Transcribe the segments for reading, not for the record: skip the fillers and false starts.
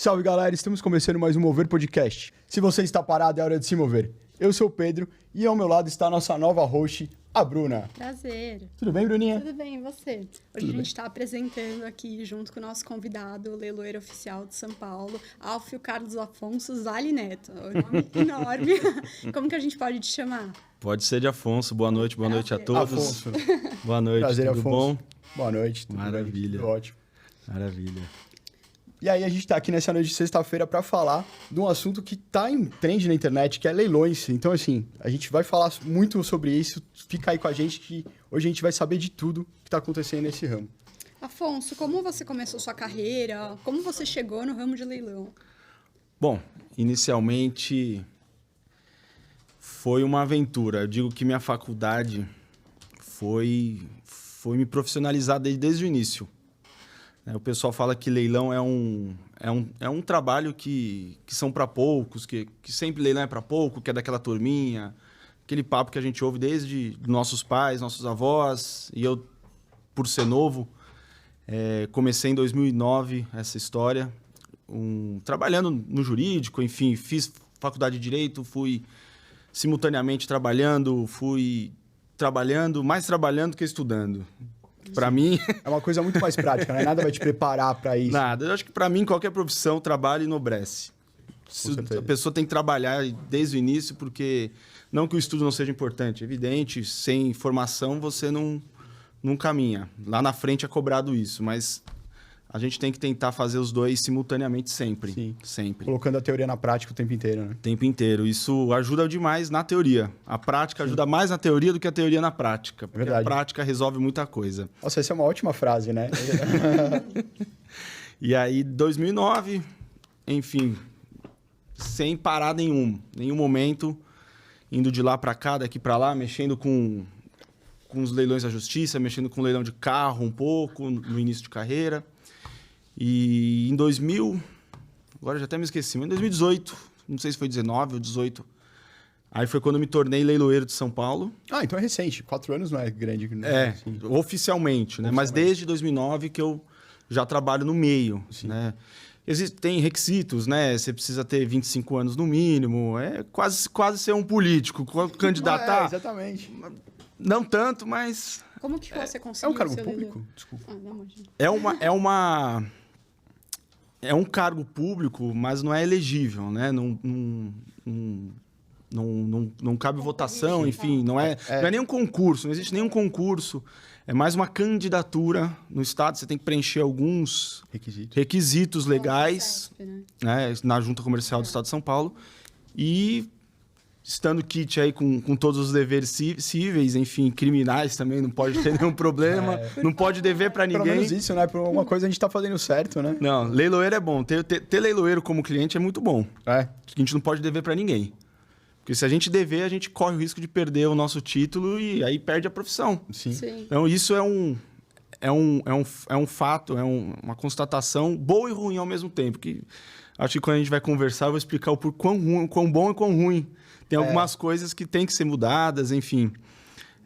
Salve galera, estamos começando mais um Mover Podcast. Se você está parado, é hora de se mover. Eu sou o Pedro e ao meu lado está a nossa nova host, a Bruna. Prazer. Tudo bem, Bruninha? Tudo bem, e você? Hoje a gente está apresentando aqui, junto com o nosso convidado, o leiloeiro oficial de São Paulo, Alfio Carlos Afonso Zali Neto. Um nome enorme. Como que a gente pode te chamar? Pode ser de Afonso. Boa noite a todos. Afonso. Boa noite, Prazer, tudo Afonso. bom? Boa noite. Tudo Maravilha. bem? Tudo ótimo. Maravilha. E aí a gente tá aqui nessa noite de sexta-feira para falar de um assunto que tá em trend na internet, que é leilões. Então, assim, a gente vai falar muito sobre isso. Fica aí com a gente que hoje a gente vai saber de tudo que tá acontecendo nesse ramo. Afonso, como você começou sua carreira? Como você chegou no ramo de leilão? Bom, inicialmente foi uma aventura. Eu digo que minha faculdade foi me profissionalizar desde o início. O pessoal fala que leilão é um trabalho que são para poucos, que sempre leilão é para pouco, que é daquela turminha, aquele papo que a gente ouve desde nossos pais, nossos avós. E eu, por ser novo, comecei em 2009 essa história, trabalhando no jurídico, enfim, fiz faculdade de Direito, fui simultaneamente mais trabalhando que estudando. Para mim... É uma coisa muito mais prática, né? Nada vai te preparar para isso. Nada. Eu acho que para mim qualquer profissão, trabalho enobrece. A pessoa tem que trabalhar desde o início, porque não que o estudo não seja importante. É evidente, sem formação você não caminha. Lá na frente é cobrado isso, mas a gente tem que tentar fazer os dois simultaneamente sempre. Sim. Sempre. Colocando a teoria na prática o tempo inteiro, né? O tempo inteiro. Isso ajuda demais na teoria. A prática ajuda mais na teoria do que a teoria na prática. Porque Verdade. a prática resolve muita coisa. Nossa, essa é uma ótima frase, né? E aí, 2009, enfim, sem parar nenhum momento, indo de lá para cá, daqui para lá, mexendo com os leilões da justiça, mexendo com o leilão de carro um pouco, no início de carreira. E em 2000, agora já até me esqueci, mas em 2018, não sei se foi 19 ou 18, aí foi quando eu me tornei leiloeiro de São Paulo. Ah, então é recente. 4 anos não é grande. Né? Assim. Oficialmente, né? Mas desde 2009 que eu já trabalho no meio, né? Tem requisitos, né? Você precisa ter 25 anos no mínimo, quase ser um político, candidatar. Exatamente. Não tanto, mas... Como que você conseguiu É um cargo ser público? leiloeiro? Desculpa. Ah, não, imagina. É um cargo público, mas não é elegível, né? Não cabe votação, enfim, não é nenhum concurso, não existe nenhum concurso. É mais uma candidatura no Estado. Você tem que preencher alguns requisitos legais, né, na Junta Comercial do Estado de São Paulo. E estando kit aí com todos os deveres cíveis, enfim, criminais também, não pode ter nenhum problema. Não pode dever para ninguém. Pelo menos isso, né? Por alguma coisa a gente tá fazendo certo, né? Não, leiloeiro é bom. Ter leiloeiro como cliente é muito bom. A gente não pode dever para ninguém. Porque se a gente dever, a gente corre o risco de perder o nosso título e aí perde a profissão. Sim. Então, isso é um fato, uma constatação boa e ruim ao mesmo tempo. Que acho que quando a gente vai conversar, eu vou explicar o quão bom e quão ruim. Tem algumas coisas que têm que ser mudadas, enfim.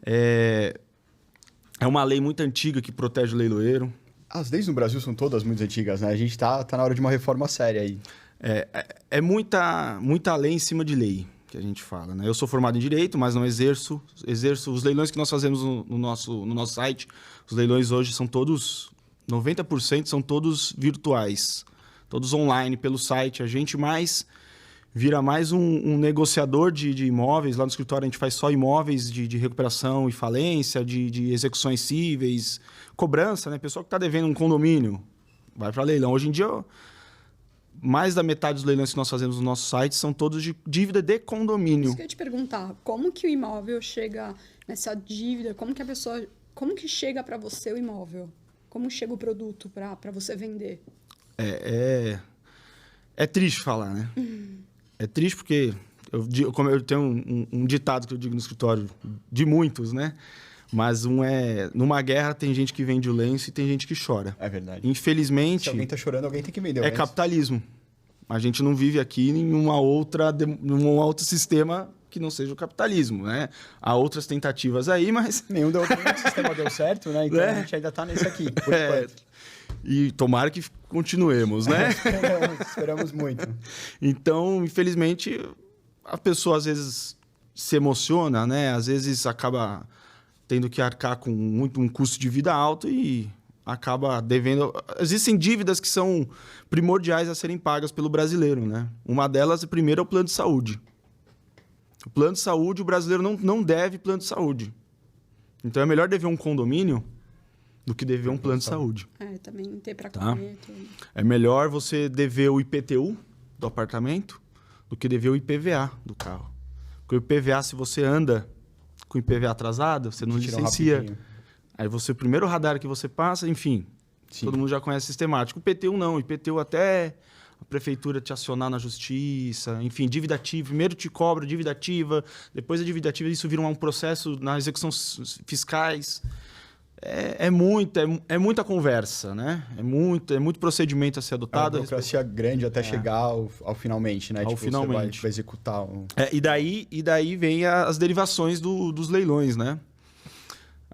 É uma lei muito antiga que protege o leiloeiro. As leis no Brasil são todas muito antigas, né? A gente tá na hora de uma reforma séria aí. É muita lei em cima de lei, que a gente fala, né? Eu sou formado em Direito, mas não exerço os leilões que nós fazemos no nosso site. Os leilões hoje são todos, 90% são todos virtuais, todos online pelo site. A gente vira mais um negociador de imóveis. Lá no escritório a gente faz só imóveis de recuperação e falência, de execuções cíveis, cobrança, né? Pessoal que está devendo um condomínio, vai para leilão. Hoje em dia, mais da metade dos leilões que nós fazemos no nosso site são todos de dívida de condomínio. Isso que eu ia te perguntar, como que o imóvel chega nessa dívida? Como que chega para você o imóvel? Como chega o produto para você vender? É triste falar, né? É triste porque como eu tenho um ditado que eu digo no escritório, de muitos, né? Mas numa guerra tem gente que vende o lenço e tem gente que chora. É verdade. Infelizmente... Se alguém tá chorando, alguém tem que vender o lenço. Capitalismo. A gente não vive aqui em num outro sistema que não seja o capitalismo, né? Há outras tentativas aí, mas... Nenhum sistema deu certo, né? Então a gente ainda tá nesse aqui, por enquanto. E tomara que continuemos, né? Esperamos muito. Então, infelizmente, a pessoa às vezes se emociona, né? Às vezes acaba tendo que arcar com um custo de vida alto e acaba devendo... Existem dívidas que são primordiais a serem pagas pelo brasileiro, né? Uma delas, primeiro, é o plano de saúde. O plano de saúde, o brasileiro não deve plano de saúde. Então, é melhor dever um condomínio do que dever um plano de saúde. Também ter para Tá? comer. Tudo. É melhor você dever o IPTU do apartamento do que dever o IPVA do carro. Porque o IPVA, se você anda com o IPVA atrasado, você não licencia. Aí você, o primeiro radar que você passa, enfim, todo mundo já conhece sistemático. O IPTU não, o IPTU até a prefeitura te acionar na justiça, enfim, dívida ativa. Primeiro te cobra dívida ativa, depois a dívida ativa, isso vira um processo na execução fiscais. É muita conversa, né? É muito procedimento a ser adotado. É uma burocracia grande até chegar ao finalmente, né? Ao tipo, finalmente. Você vai executar. E daí vem as derivações dos leilões, né?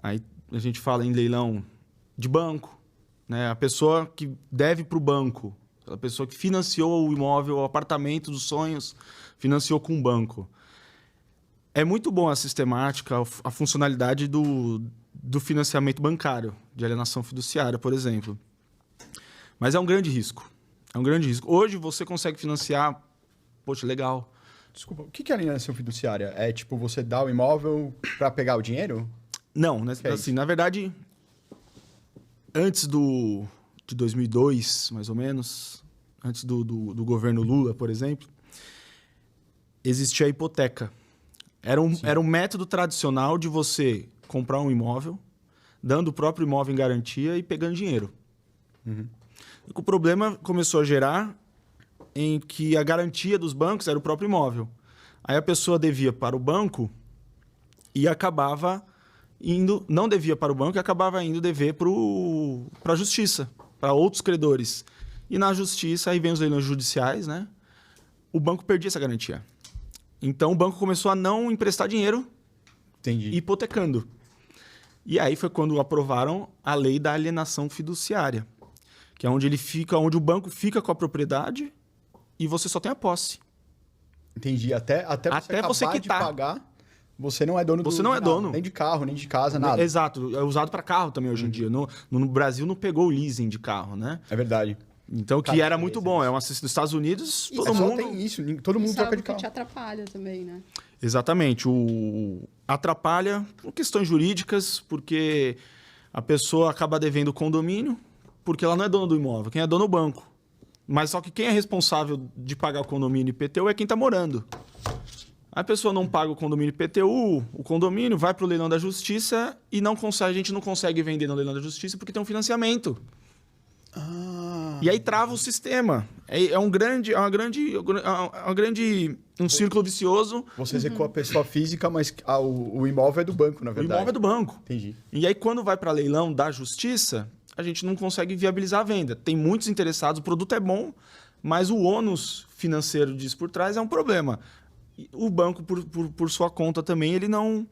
Aí a gente fala em leilão de banco, né? A pessoa que deve para o banco, a pessoa que financiou o imóvel, o apartamento dos sonhos, financiou com o banco. É muito bom a sistemática, a funcionalidade do financiamento bancário, de alienação fiduciária, por exemplo. Mas é um grande risco. É um grande risco. Hoje você consegue financiar, poxa, legal. Desculpa, o que é alienação fiduciária? É tipo você dá o imóvel para pegar o dinheiro? Não, né? Assim, na verdade, antes de 2002, mais ou menos, antes do governo Lula, por exemplo, existia a hipoteca. Era um método tradicional de você comprar um imóvel, dando o próprio imóvel em garantia e pegando dinheiro. Uhum. O problema começou a gerar em que a garantia dos bancos era o próprio imóvel. Aí a pessoa devia para o banco e acabava indo... Não devia para o banco e acabava indo dever para a justiça, para outros credores. E na justiça, aí vem os leilões judiciais, né? O banco perdia essa garantia. Então o banco começou a não emprestar dinheiro. Entendi. Hipotecando. E aí foi quando aprovaram a lei da alienação fiduciária, que é onde onde o banco fica com a propriedade e você só tem a posse. Entendi. Até você acabar de pagar, você não é dono Você não é dono. Nem de carro, nem de casa, nada. Exato. É usado para carro também hoje em dia. No Brasil não pegou o leasing de carro, né? É verdade. Então, que era muito bom. É uma nos Estados Unidos, todo mundo... tem isso. Todo mundo troca de carro. Isso te atrapalha também, né? Exatamente. Atrapalha por questões jurídicas, porque a pessoa acaba devendo o condomínio, porque ela não é dona do imóvel. Quem é dono é o banco. Mas só que quem é responsável de pagar o condomínio IPTU é quem está morando. A pessoa não paga o condomínio IPTU, o condomínio vai para o leilão da justiça e a gente não consegue vender no leilão da justiça porque tem um financiamento. E aí trava o sistema. É um círculo vicioso. Você executa a pessoa física, mas o imóvel é do banco, na verdade. O imóvel é do banco. Entendi. E aí, quando vai para leilão da justiça, a gente não consegue viabilizar a venda. Tem muitos interessados, o produto é bom, mas o ônus financeiro disso por trás é um problema. O banco, por sua conta também, ele não...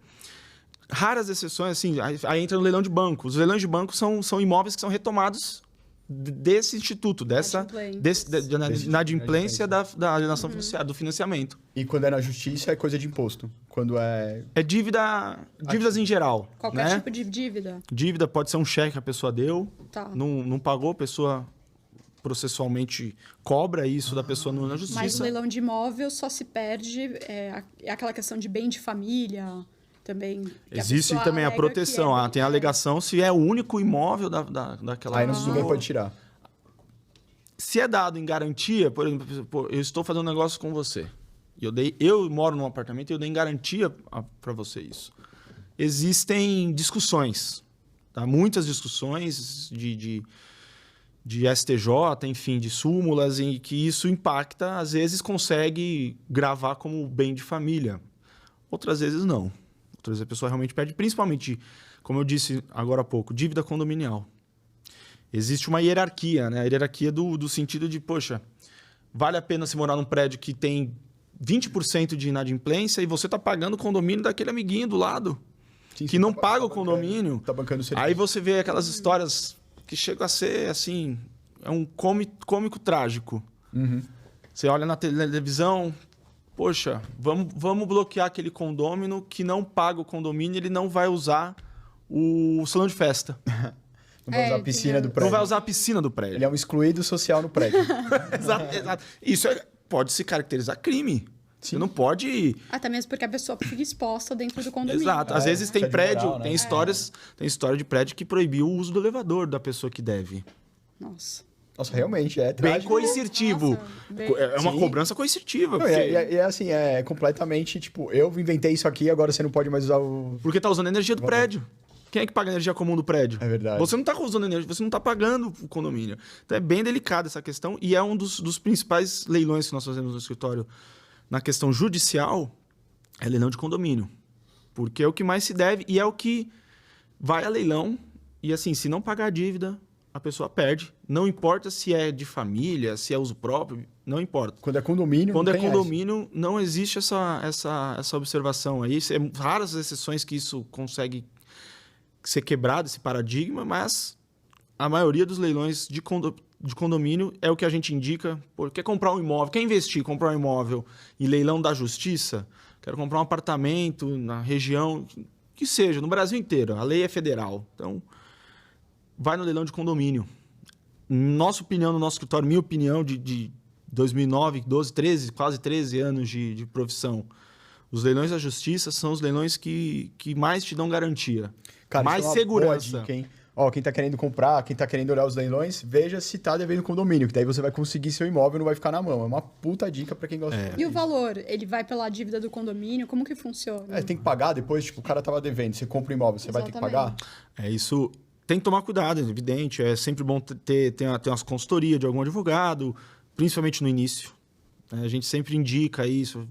Raras exceções, assim, aí entra no leilão de banco. Os leilões de banco são imóveis que são retomados desse instituto, da inadimplência da alienação fiduciária, do financiamento. E quando é na justiça, é coisa de imposto. Quando é... É dívidas em geral. Qualquer tipo de dívida. Dívida pode ser um cheque que a pessoa deu, Tá. não pagou, a pessoa processualmente cobra isso da pessoa na justiça. Mas o leilão de imóvel só se perde... É aquela questão de bem de família... Também, existe também a proteção. Tem a alegação se é o único imóvel daquela Aí não pode tirar. Se é dado em garantia, por exemplo, eu estou fazendo um negócio com você. Eu moro num apartamento e eu dei em garantia para você isso. Existem discussões, tá? Muitas discussões de STJ, enfim, de súmulas, em que isso impacta, às vezes consegue gravar como bem de família. Outras vezes não. Outras vezes a pessoa realmente perde, principalmente, como eu disse agora há pouco, dívida condominial. Existe uma hierarquia, né? A hierarquia do sentido de, poxa, vale a pena você morar num prédio que tem 20% de inadimplência e você está pagando o condomínio daquele amiguinho do lado, que não paga o condomínio. Tá bancando o serviço. Aí você vê aquelas histórias que chega a ser, assim, é um cômico trágico. Você olha na televisão, poxa, vamos bloquear aquele condômino que não paga o condomínio, ele não vai usar o salão de festa. Não vai usar a piscina do prédio. Não vai usar a piscina do prédio. Ele é um excluído social no prédio. Exato. Isso pode se caracterizar crime. Você não pode... Até mesmo porque a pessoa fica exposta dentro do condomínio. Exato. Às vezes tem isso é de prédio, moral, né? tem história de prédio que proibiu o uso do elevador da pessoa que deve. Nossa. Nossa, realmente, é Bem trágico. coercitivo. Nossa, bem- É uma Sim. cobrança coercitiva. Não, Porque, é assim, é completamente, tipo, eu inventei isso aqui, agora você não pode mais usar o... porque tá usando a energia do prédio. Quem é que paga a energia comum do prédio? É verdade. Você não tá usando energia, você não tá pagando o condomínio. Então é bem delicada essa questão e é um dos principais leilões que nós fazemos no escritório na questão judicial, é leilão de condomínio. Porque é o que mais se deve e é o que vai a leilão e assim, se não pagar a dívida, a pessoa perde. Não importa se é de família, se é uso próprio, não importa. Quando é condomínio, Quando não é tem condomínio, não existe essa observação aí. É raras as exceções que isso consegue ser quebrado, esse paradigma, mas a maioria dos leilões de condomínio é o que a gente indica. Pô, quer comprar um imóvel, quer investir, comprar um imóvel em leilão da justiça, quero comprar um apartamento na região, que seja, no Brasil inteiro. A lei é federal. Então, vai no leilão de condomínio. Nossa opinião, no nosso escritório, minha opinião de 2009, 12, 13, quase 13 anos de profissão. Os leilões da justiça são os leilões que mais te dão garantia. Cara, mais isso é uma boa segurança. dica, hein? Ó, quem tá querendo comprar, quem tá querendo olhar os leilões, veja se tá devendo condomínio, que daí você vai conseguir seu imóvel e não vai ficar na mão. É uma puta dica pra quem gosta de E o valor? Ele vai pela dívida do condomínio? Como que funciona? tem que pagar depois, tipo, o cara tava devendo, você compra o imóvel, você vai ter que pagar? Exatamente. Isso tem que tomar cuidado, é evidente. É sempre bom ter umas consultorias de algum advogado, principalmente no início. A gente sempre indica isso.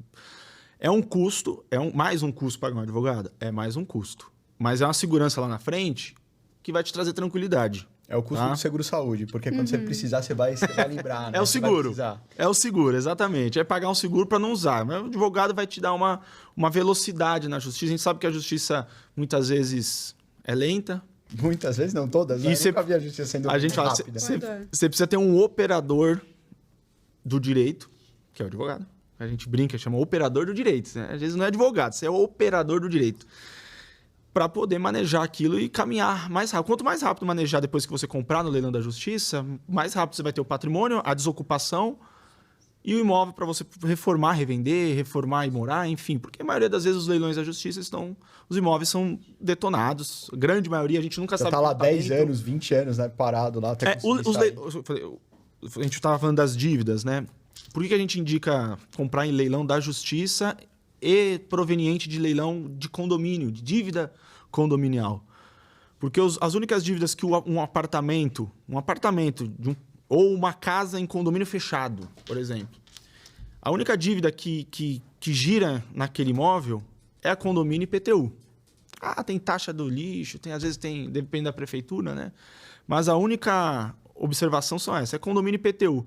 É um custo, mais um custo pagar um advogado? É mais um custo. Mas é uma segurança lá na frente que vai te trazer tranquilidade. É o custo do seguro-saúde, porque quando você precisar, você vai lembrar, né? É o Você vai seguro. precisar. É o seguro, exatamente. É pagar um seguro para não usar. Mas o advogado vai te dar uma velocidade na justiça. A gente sabe que a justiça muitas vezes é lenta. Muitas vezes, não todas, né? E Eu nunca vi a justiça sendo A gente fala, rápida. você precisa ter um operador do direito, que é o advogado. A gente brinca, chama operador do direito. Né? Às vezes não é advogado, você é o operador do direito. Para poder manejar aquilo e caminhar mais rápido. Quanto mais rápido manejar depois que você comprar no leilão da justiça, mais rápido você vai ter o patrimônio, a desocupação e o imóvel para você reformar, revender, reformar e morar, enfim. Porque a maioria das vezes os leilões da justiça os imóveis são detonados. A grande maioria, a gente nunca Já sabe. tá lá o 10 tratamento. anos, 20 anos, né? Parado lá. Até conseguir sair. A gente estava falando das dívidas, né? Por que a gente indica comprar em leilão da justiça e proveniente de leilão de condomínio, de dívida condominial? Porque as únicas dívidas que um apartamento ou uma casa em condomínio fechado, por exemplo, a única dívida que gira naquele imóvel é a condomínio e IPTU. Tem taxa do lixo, às vezes depende da prefeitura, né? Mas a única observação são essa, é condomínio e IPTU.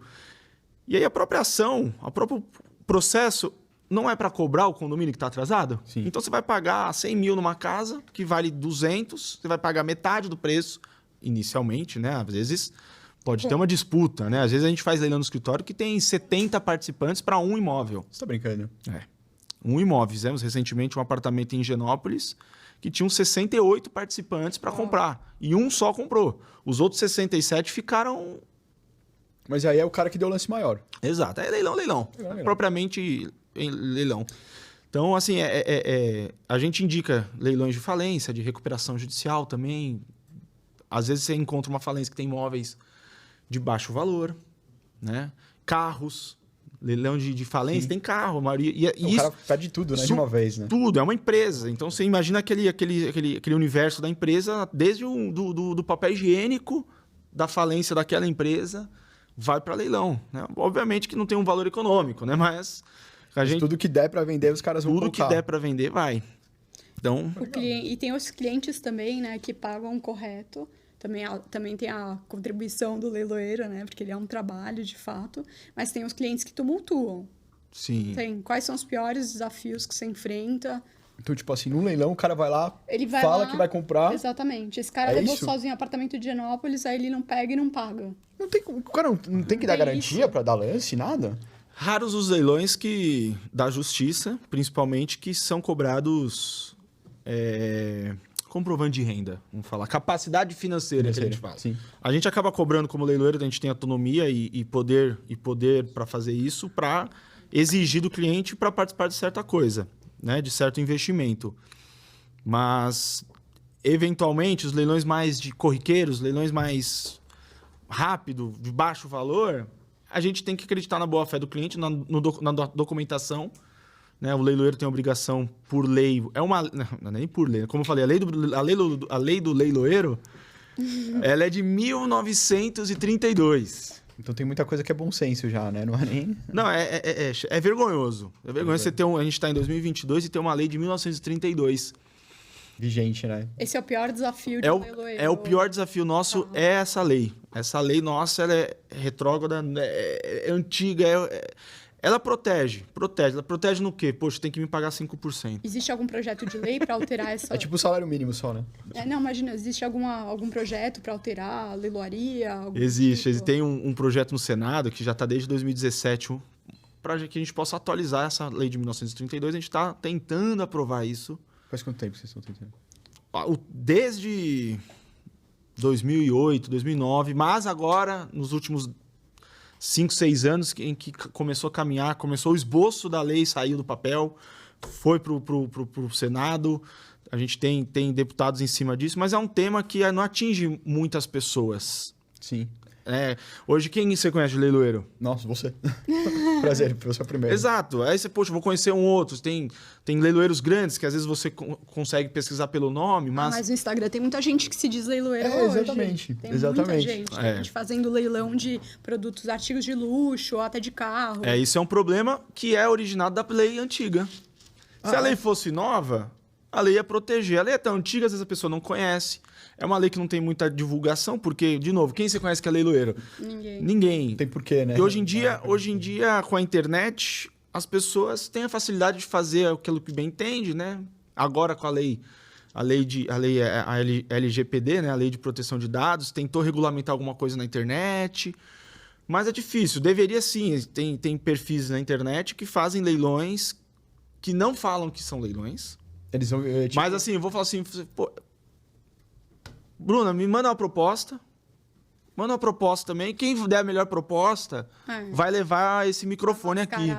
E aí a própria ação, o próprio processo não é para cobrar o condomínio que está atrasado? Sim. Então você vai pagar 100 mil numa casa que vale 200, você vai pagar metade do preço inicialmente, né? Às vezes pode ter uma disputa, né? Às vezes a gente faz leilão no escritório que tem 70 participantes para um imóvel. Você tá brincando? Um imóvel. Fizemos recentemente um apartamento em Higienópolis que tinha 68 participantes para comprar. E um só comprou. Os outros 67 ficaram... Mas aí é o cara que deu o lance maior. Exato. É leilão. Propriamente em leilão. Então, assim, a gente indica leilões de falência, de recuperação judicial também. Às vezes você encontra uma falência que tem imóveis de baixo valor, né? Carros, leilão de falência, Sim. tem carro, a maioria. O cara perde tudo, né? De uma vez, né? Tudo, é uma empresa. Então você imagina aquele universo da empresa, desde do papel higiênico, da falência daquela empresa, vai para leilão. Né? Obviamente que não tem um valor econômico, né? Mas tudo que der para vender, os caras vão tudo colocar. que der para vender, vai. Então, E tem os clientes também, né, que pagam correto. Também tem a contribuição do leiloeiro, né? Porque ele é um trabalho, de fato. Mas tem os clientes que tumultuam. sim. Quais são os piores desafios que você enfrenta Então, tipo assim, no leilão, o cara vai lá, Ele vai fala lá, que vai comprar. Exatamente. Esse cara É levou isso? sozinho apartamento de Higienópolis, aí ele não pega e não paga. Não tem, o cara não tem que dar tem garantia isso. pra dar lance, nada? Raros os leilões da justiça, principalmente, que são cobrados comprovante de renda, vamos falar. Capacidade financeira que a gente fala. Sim. A gente acaba cobrando como leiloeiro, a gente tem autonomia e poder para fazer isso, para exigir do cliente para participar de certa coisa, né? De certo investimento. Mas, eventualmente, os leilões mais de corriqueiros, leilões mais rápido, de baixo valor, a gente tem que acreditar na boa-fé do cliente, na documentação. Né? O leiloeiro tem obrigação por lei. Não é nem por lei. Como eu falei, a lei do leiloeiro ela é de 1932. Então tem muita coisa que é bom senso já, né? Não é nem... Não, é vergonhoso. É vergonhoso você ter a gente está em 2022 e ter uma lei de 1932. Vigente, né? Esse é o pior desafio de um leiloeiro. É o pior desafio nosso, é essa lei. Essa lei nossa, ela é retrógrada, é antiga, ela protege. Ela protege no quê? Poxa, tem que me pagar 5%. Existe algum projeto de lei para alterar essa... É tipo o salário mínimo só, né? Não, imagina, existe algum projeto para alterar a leiloaria? Existe. Tipo? Tem um projeto no Senado que já está desde 2017 para que a gente possa atualizar essa lei de 1932. A gente está tentando aprovar isso. Faz quanto tempo vocês estão tentando? Desde 2008, 2009, mas agora, nos últimos 5, 6 anos, em que começou a caminhar, começou o esboço da lei, saiu do papel, foi para o Senado, a gente tem deputados em cima disso, mas é um tema que não atinge muitas pessoas. Sim. Hoje, quem você conhece de leiloeiro? Nossa, você. Prazer, você é o primeiro. Exato. Aí você, poxa, vou conhecer um outro. Tem leiloeiros grandes que às vezes você consegue pesquisar pelo nome, mas... Mas no Instagram tem muita gente que se diz leiloeiro hoje. Exatamente. Tem Exatamente. muita gente. Tem gente fazendo leilão de produtos, artigos de luxo, ou até de carro. Isso é um problema que é originado da lei antiga. Se a lei fosse nova, a lei ia proteger. A lei é tão antiga, às vezes a pessoa não conhece. É uma lei que não tem muita divulgação, porque, de novo, quem você conhece que é leiloeiro? Ninguém. Não tem porquê, né? E hoje em dia, com a internet, as pessoas têm a facilidade de fazer aquilo que bem entende, né? Agora com a LGPD, né? A Lei de Proteção de Dados, tentou regulamentar alguma coisa na internet, mas é difícil. Deveria sim. Tem perfis na internet que fazem leilões que não falam que são leilões. Eles vão, Mas assim, eu vou falar assim, pô, Bruna, me manda uma proposta. Manda uma proposta também. Quem der a melhor proposta vai levar esse microfone aqui.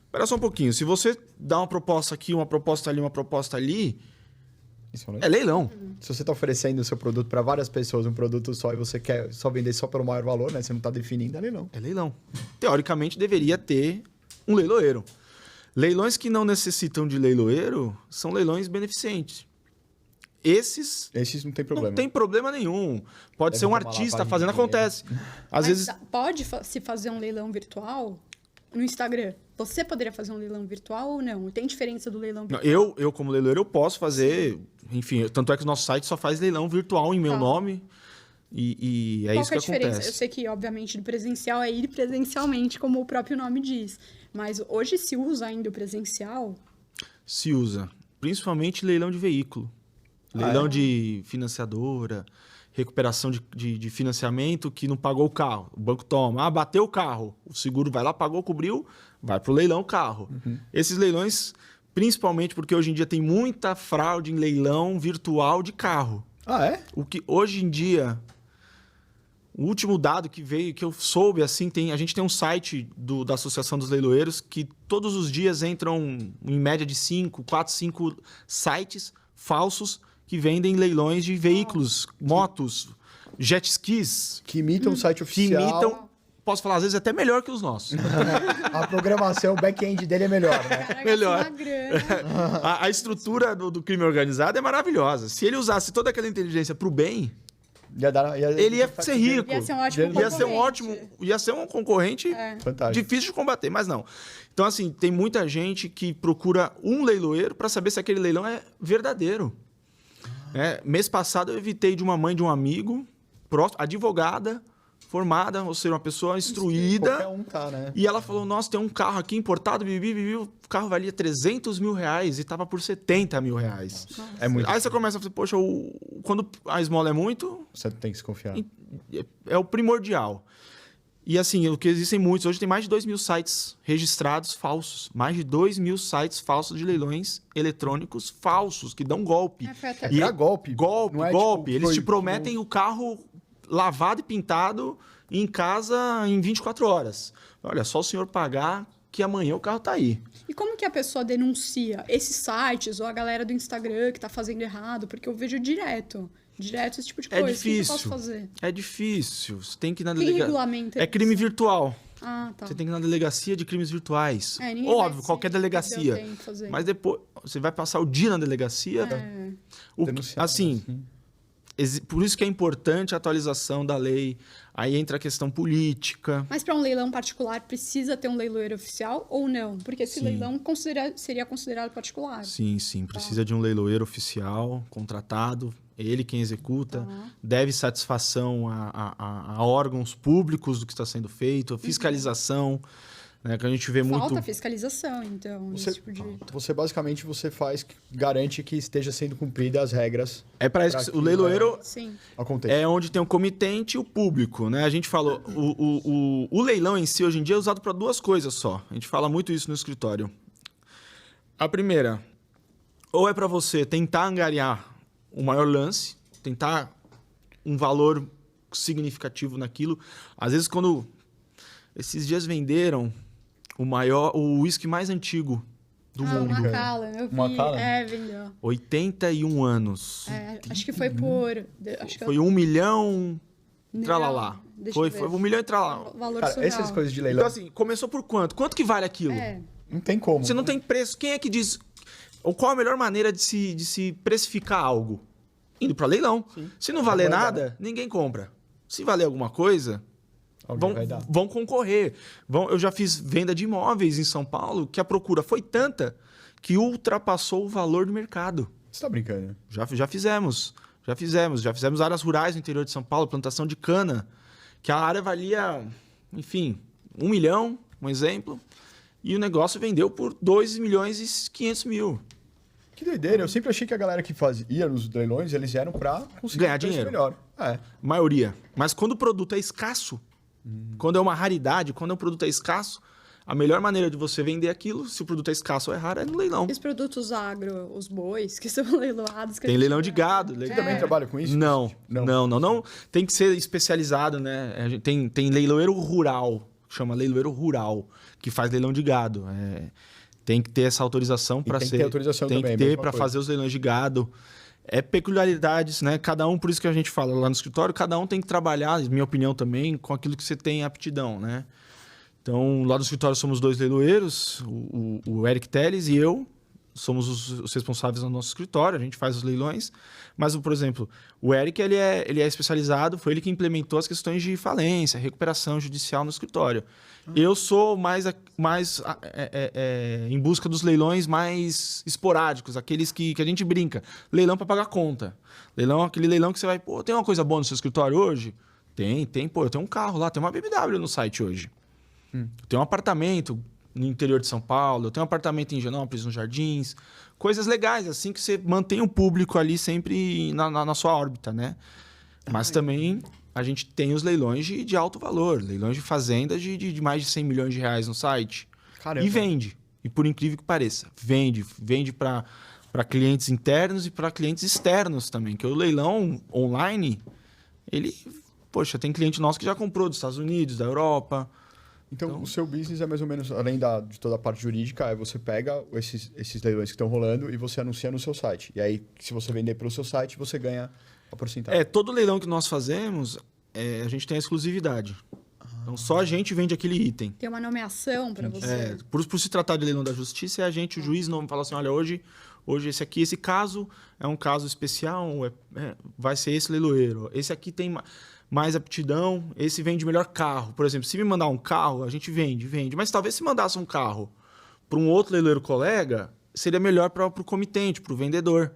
Espera só um pouquinho. Se você dá uma proposta aqui, uma proposta ali, isso é leilão. Se você está oferecendo o seu produto para várias pessoas, um produto só, e você quer só vender só pelo maior valor, né? Você não está definindo, é leilão. É leilão. Teoricamente, deveria ter um leiloeiro. Leilões que não necessitam de leiloeiro são leilões beneficentes. Esses não tem problema. Não tem problema nenhum. Pode ser um artista fazendo, acontece. Às vezes... Pode se fazer um leilão virtual no Instagram? Você poderia fazer um leilão virtual ou não? Tem diferença do leilão virtual? Eu como leiloeiro, eu posso fazer... Enfim, tanto é que o nosso site só faz leilão virtual em meu nome. E é isso que acontece. Qual é a diferença? Eu sei que, obviamente, do presencial é ir presencialmente, como o próprio nome diz. Mas hoje se usa ainda o presencial? Se usa. Principalmente leilão de veículo. Leilão de financiadora, recuperação de financiamento que não pagou o carro. O banco toma. Bateu o carro. O seguro vai lá, pagou, cobriu, vai para o leilão o carro. Esses leilões, principalmente porque hoje em dia tem muita fraude em leilão virtual de carro. O que hoje em dia... O último dado que veio, que eu soube, assim, a gente tem um site da Associação dos Leiloeiros que todos os dias entram, em média, de 4, 5 sites falsos que vendem leilões de veículos, motos, jet skis. Que imitam o site oficial. Posso falar, às vezes, até melhor que os nossos. A programação, o back-end dele é melhor, né? Caraca, melhor. uma grana. A estrutura do crime organizado é maravilhosa. Se ele usasse toda aquela inteligência para o bem... ele ia ser rico. Ia ser um ótimo concorrente. Ia ser um concorrente difícil de combater, mas não. Então, assim, tem muita gente que procura um leiloeiro para saber se aquele leilão é verdadeiro. Mês passado, eu evitei de uma mãe de um amigo, advogada, formada, ou seja, uma pessoa instruída. Qualquer um tá, né? E ela falou, nossa, tem um carro aqui importado, o carro valia 300 mil reais e tava por 70 mil reais. Nossa. É muito. Aí você começa a falar, poxa, quando a esmola é muito, Você tem que se confiar. é o primordial. E assim, o que existem muitos, hoje tem mais de 2 mil sites registrados falsos. Mais de 2 mil sites falsos de leilões eletrônicos falsos, que dão golpe. Foi até... É pra golpe. Golpe, Não é, golpe. tipo, Eles foi- te prometem o carro lavado e pintado em casa em 24 horas. Olha, só o senhor pagar que amanhã o carro tá aí. E como que a pessoa denuncia esses sites ou a galera do Instagram que tá fazendo errado? Porque eu vejo direto esse tipo de É coisa. O que eu difícil. posso fazer? É difícil. Você tem que ir na Quem delegacia. regulamenta É crime isso? virtual. Ah, tá. Você tem que ir na delegacia de crimes virtuais. Ninguém Óbvio, vai qualquer se perder delegacia. o tempo fazendo. Mas depois você vai passar o dia na delegacia. É. Denunciar, Assim, por isso que é importante a atualização da lei. Aí entra a questão política. Mas para um leilão particular, precisa ter um leiloeiro oficial ou não? Porque esse Sim. leilão seria considerado particular. Sim, precisa de um leiloeiro oficial, contratado, ele quem executa, deve satisfação a órgãos públicos do que está sendo feito, a fiscalização, né, que a gente vê Falta muito... fiscalização, então, Você, esse tipo de... você basicamente garante que esteja sendo cumpridas as regras. É para isso Pra que que o leiloeiro Sim. Aconteça. é onde tem o comitente e o público, né? A gente falou, o leilão em si hoje em dia é usado para 2 coisas só. A gente fala muito isso no escritório. A primeira, ou é para você tentar angariar o maior lance, tentar um valor significativo naquilo. Às vezes, quando esses dias venderam o uísque mais antigo do O mundo, Macallan, eu vi. Macallan? Vendeu. 81 anos. Acho que foi por... Acho que Foi 1 milhão, Não, tralalá. deixa Foi eu ver. 1 milhão e tralalá. Valor Cara, surreal. essas coisas de Então, leilão, assim, começou por quanto? Quanto que vale aquilo? não tem como. Você não tem preço. Quem é que diz... Ou qual a melhor maneira de se precificar algo? Indo para leilão. Se não valer Vai dar. nada, ninguém compra. Se valer alguma coisa, Alguém vai dar. vão concorrer. Eu já fiz venda de imóveis em São Paulo que a procura foi tanta que ultrapassou o valor do mercado. Você tá brincando? Já fizemos. Já fizemos áreas rurais no interior de São Paulo, plantação de cana, que a área valia, enfim, 1 milhão, um exemplo, e o negócio vendeu por 2 milhões e 500 mil. Que doideira. Eu sempre achei que a galera que ia nos leilões, eles eram pra conseguir Ganhar um preço dinheiro. melhor. É. Maioria. Mas quando o produto é escasso, quando é uma raridade, quando o produto é escasso, a melhor maneira de você vender aquilo, se o produto é escasso ou é raro, é no leilão. E os produtos agro, os bois, que são leiloados... que a Tem gente leilão de vê. gado. Você também trabalha com isso? Não, Não. não. Tem que ser especializado, né? A gente tem leiloeiro rural, chama leiloeiro rural, que faz leilão de gado. Tem que ter essa autorização para tem ser. que ter autorização tem também, que ter mesma para coisa. fazer os leilões de gado. É peculiaridades, né? Cada um, por isso que a gente fala lá no escritório, cada um tem que trabalhar, na minha opinião também, com aquilo que você tem aptidão, né? Então, lá no escritório somos 2 leiloeiros, o Eric Teles e eu. Somos os responsáveis no nosso escritório, a gente faz os leilões. Mas, por exemplo, o Eric ele é especializado, foi ele que implementou as questões de falência, recuperação judicial no escritório. Eu sou mais em busca dos leilões mais esporádicos, aqueles que a gente brinca. Leilão para pagar conta. Leilão, aquele leilão que você vai... Pô, tem uma coisa boa no seu escritório hoje? Tem. Pô, eu tenho um carro lá, tem uma BMW no site hoje. Eu tenho um apartamento no interior de São Paulo, eu tenho um apartamento em Higienópolis, nos Jardins. Coisas legais, assim, que você mantém o público ali sempre na sua órbita, né? Mas também a gente tem os leilões de alto valor, leilões de fazendas de mais de 100 milhões de reais no site. Caramba. E vende. E por incrível que pareça, vende para clientes internos e para clientes externos também, que o leilão online, ele... Poxa, tem cliente nosso que já comprou dos Estados Unidos, da Europa... Então, o seu business é mais ou menos, além de toda a parte jurídica, é você pega esses leilões que estão rolando e você anuncia no seu site. E aí, se você vender pelo seu site, você ganha a porcentagem. Todo leilão que nós fazemos, a gente tem a exclusividade. Então, só a gente vende aquele item. Tem uma nomeação para você. Por se tratar de leilão da justiça, é a gente, o juiz, não fala assim, olha, hoje esse caso é um caso especial, vai ser esse leiloeiro. Esse aqui tem mais aptidão, esse vende melhor carro. Por exemplo, se me mandar um carro, a gente vende. Mas talvez se mandasse um carro para um outro leiloeiro colega, seria melhor para o comitente, para o vendedor.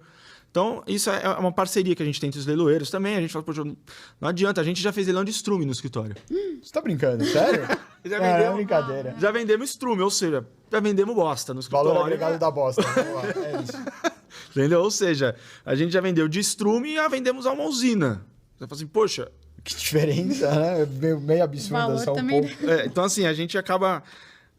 Então, isso é uma parceria que a gente tem entre os leiloeiros também. A gente fala, poxa, não adianta, a gente já fez leilão de estrume no escritório. Você tá brincando, sério? Já É vendemos, brincadeira. já vendemos estrume, ou seja, já vendemos bosta no escritório. Valor agregado da bosta. Vamos lá, é isso. Entendeu? Ou seja, a gente já vendeu de estrume e já vendemos a uma usina. Você fala assim, poxa... Que diferença, né? Meio absurda, Valor só um também, pouco. Então, assim, a gente acaba...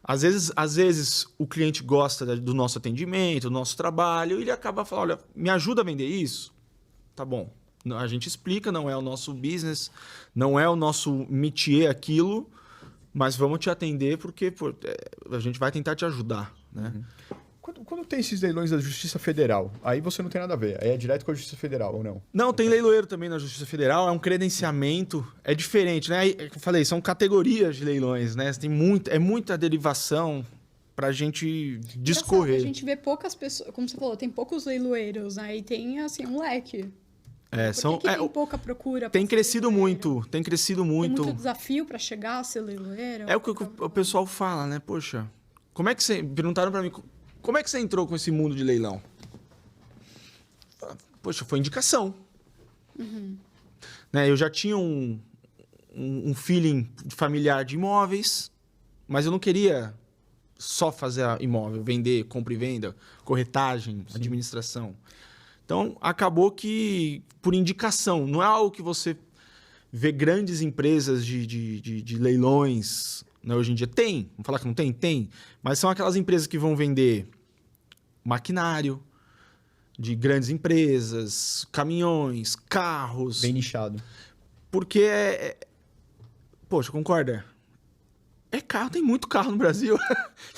Às vezes o cliente gosta do nosso atendimento, do nosso trabalho, e ele acaba falando, olha, me ajuda a vender isso? Tá bom. A gente explica, não é o nosso business, não é o nosso métier aquilo, mas vamos te atender porque a gente vai tentar te ajudar, né? Quando tem esses leilões da Justiça Federal, aí você não tem nada a ver. Aí é direto com a Justiça Federal, ou não? Não, tem leiloeiro também na Justiça Federal, é um credenciamento, é diferente, né? Eu falei, são categorias de leilões, né? Tem muita derivação pra gente discorrer. A gente vê poucas pessoas, como você falou, tem poucos leiloeiros, aí tem assim um leque. Por que tem pouca procura? Tem crescido muito, tem crescido muito. Tem muito desafio para chegar a ser leiloeiro? É o que o pessoal fala, né? Poxa, como é que você... Perguntaram pra mim, como é que você entrou com esse mundo de leilão? Poxa, foi indicação. Né? Eu já tinha um feeling familiar de imóveis, mas eu não queria só fazer imóvel, vender, compra e venda, corretagem, administração. Então, acabou que, por indicação, não é algo que você vê grandes empresas de leilões, né? Hoje em dia tem, vamos falar que não tem? Tem, mas são aquelas empresas que vão vender maquinário de grandes empresas, caminhões, carros. Bem nichado. Porque poxa, concorda? É carro, tem muito carro no Brasil.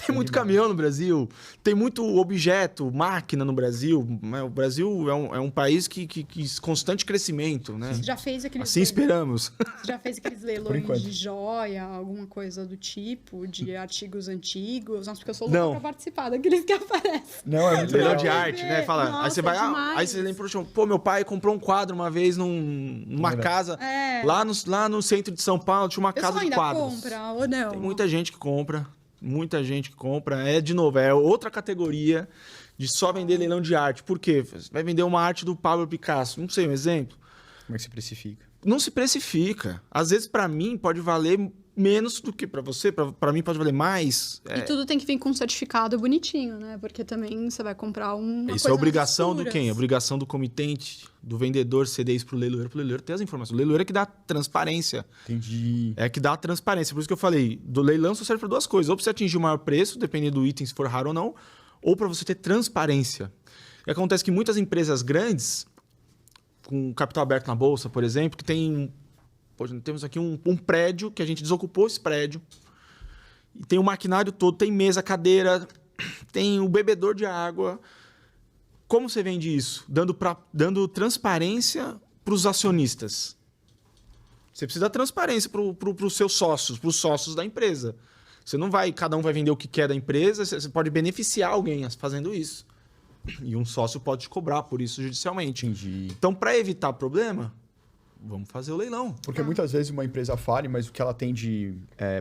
Tem muito caminhão no Brasil. Tem muito objeto, máquina no Brasil. O Brasil é um país que constante crescimento, né? Você já fez aqueles Assim esperamos. Você já fez aqueles leilões de joia, alguma coisa do tipo, de artigos antigos? Nossa, porque eu sou louca pra participar daqueles que aparecem. Não, é muito Leilão legal. de arte, né? Fala, Nossa, aí você vai, demais. aí você lembra, pô, meu pai comprou um quadro uma vez numa casa lá no centro de São Paulo, tinha uma casa de quadros. Compra ou não? Tem muita gente que compra, de novo, é outra categoria de só vender leilão de arte. Por quê? Você vai vender uma arte do Pablo Picasso, não sei, um exemplo. Como é que se precifica? Não se precifica. Às vezes, para mim, pode valer menos do que para você, para mim pode valer mais. E tudo tem que vir com um certificado bonitinho, né? Porque também você vai comprar Isso é obrigação do quem? Obrigação do comitente, do vendedor ceder isso pro leiloeiro ter as informações. O leiloeiro é que dá transparência. Entendi. É que dá transparência. Por isso que eu falei, do leilão só serve para duas coisas. Ou para você atingir o maior preço, dependendo do item, se for raro ou não, ou para você ter transparência. E acontece que muitas empresas grandes, com capital aberto na bolsa, por exemplo, que tem... Poxa, temos aqui um prédio que a gente desocupou esse prédio. E tem o maquinário todo, tem mesa, cadeira, tem o bebedor de água. Como você vende isso? Dando transparência para os acionistas. Você precisa dar transparência para os seus sócios, para os sócios da empresa. Você não vai, cada um vai vender o que quer da empresa, você pode beneficiar alguém fazendo isso. E um sócio pode te cobrar por isso judicialmente. Entendi. Então, para evitar problema, vamos fazer o leilão. Porque muitas vezes uma empresa fale, mas o que ela tem de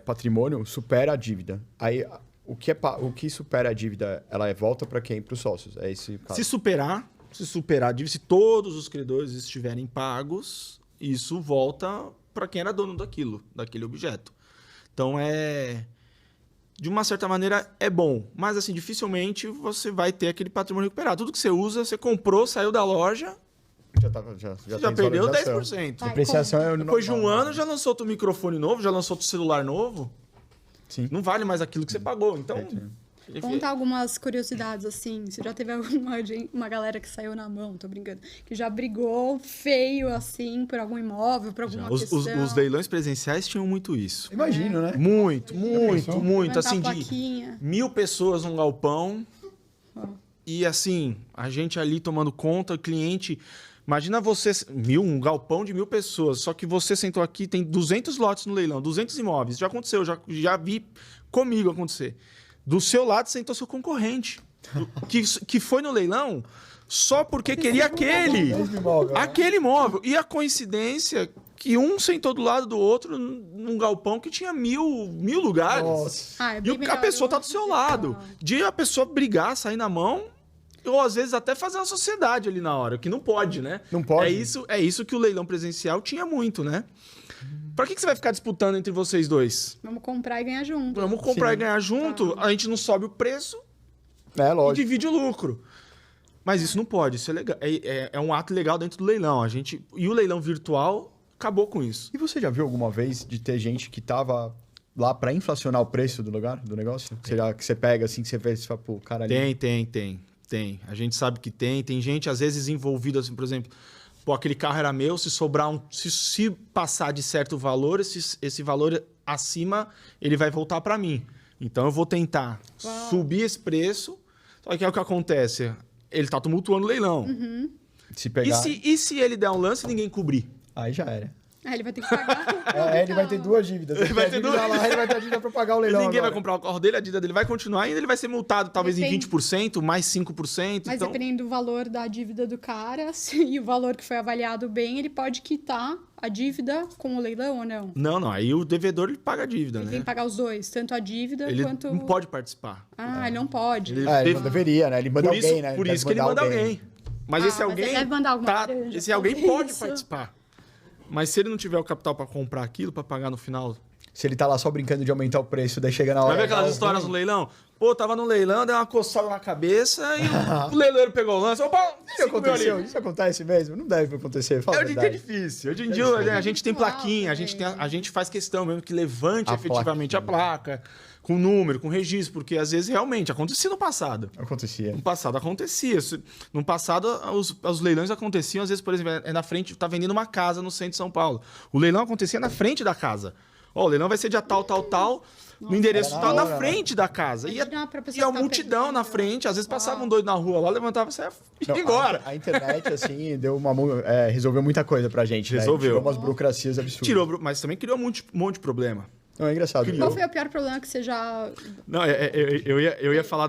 patrimônio supera a dívida. Aí, o que supera a dívida, ela volta para quem? Para os sócios. É esse caso. Se superar a dívida, se todos os credores estiverem pagos, isso volta para quem era dono daquele objeto. Então, de uma certa maneira, é bom. Mas, assim, dificilmente você vai ter aquele patrimônio recuperado. Tudo que você usa, você comprou, saiu da loja... Já perdeu 10%. Depreciação é Depois de um ano, já lançou outro microfone novo, já lançou outro celular novo. Sim. Não vale mais aquilo que você pagou. Então, contar algumas curiosidades, assim. Você já teve uma galera que saiu na mão, tô brincando, que já brigou feio, assim, por algum imóvel, por alguma questão. Os leilões presenciais tinham muito isso. Imagino, né? Muito. Assim, de 1.000 pessoas num galpão. E, assim, a gente ali tomando conta, o cliente... Imagina você, um galpão de 1.000 pessoas, só que você sentou aqui, tem 200 lotes no leilão, 200 imóveis. Já aconteceu, já vi comigo acontecer. Do seu lado sentou seu concorrente, que foi no leilão só porque queria aquele imóvel. E a coincidência que um sentou do lado do outro num galpão que tinha 1.000 lugares. Nossa. E a pessoa tá do seu lado. De a pessoa brigar, sair na mão... Ou às vezes até fazer uma sociedade ali na hora, que não pode, né? Não pode. É isso que o leilão presencial tinha muito, né? Pra que você vai ficar disputando entre vocês dois? Vamos comprar e ganhar junto. Vamos comprar Sim. e ganhar junto, a gente não sobe o preço É, e lógico. divide o lucro. Mas isso não pode, isso é legal. É um ato legal dentro do leilão. E o leilão virtual acabou com isso. E você já viu alguma vez de ter gente que tava lá pra inflacionar o preço do lugar, do negócio? Que você pega assim, que você vê e fala, pô, o cara ali... Tem. A gente sabe que tem. Tem gente, às vezes, envolvida, assim, por exemplo, pô, aquele carro era meu, se sobrar se passar de certo valor, esse valor acima, ele vai voltar para mim. Então eu vou tentar subir esse preço. Só que é o que acontece. Ele tá tumultuando o leilão. Se pegar... E se ele der um lance e ninguém cobrir? Aí já era. Ele vai ter que pagar. Ele vai ter duas dívidas. Ele vai ter duas lá, ele vai ter a dívida pra pagar o leilão Ninguém agora. vai comprar o carro dele, a dívida dele vai continuar e ele vai ser multado talvez Depende. em 20%, mais 5%. Mas então... dependendo do valor da dívida do cara e o valor que foi avaliado bem, ele pode quitar a dívida com o leilão ou não? Não. Aí o devedor ele paga a dívida, Ele né? tem que pagar os dois, tanto a dívida Ele quanto... não pode participar. Ele não pode. Ele não deveria, né? Ele manda Por isso, alguém, né? por Deve isso que ele manda alguém. Mas esse mas alguém. ele deve mandar alguma laranja esse alguém fazer pode isso. participar. Mas se ele não tiver o capital para comprar aquilo, para pagar no final. Se ele tá lá só brincando de aumentar o preço, daí chega na hora... Vai ver aquelas histórias no leilão? Pô, tava no leilão, deu uma coçada na cabeça e o leiloeiro pegou o lance. Opa, Isso aconteceu? Isso acontece mesmo? Não deve acontecer, fala a Hoje em dia é verdade. difícil. Hoje em dia a gente tem plaquinha, a gente faz questão mesmo que levante A efetivamente a placa, com número, com registro, porque às vezes realmente acontecia no passado. Acontecia. No passado acontecia. No passado, os leilões aconteciam, às vezes, por exemplo, na frente, tá vendendo uma casa no centro de São Paulo. O leilão acontecia na frente da casa. Ó, o leilão vai ser dia tal, no endereço tal, na frente da casa. Imagina pra pessoa E a que tá multidão perdendo. na frente, às vezes passava um doido na rua lá, levantava e saia Não, embora. A internet, assim, deu resolveu muita coisa pra gente, Resolveu. né? Tirou umas burocracias absurdas. Tirou, mas também criou um monte de problema. Não, é engraçado. Qual foi o pior problema que você já... Não, eu ia falar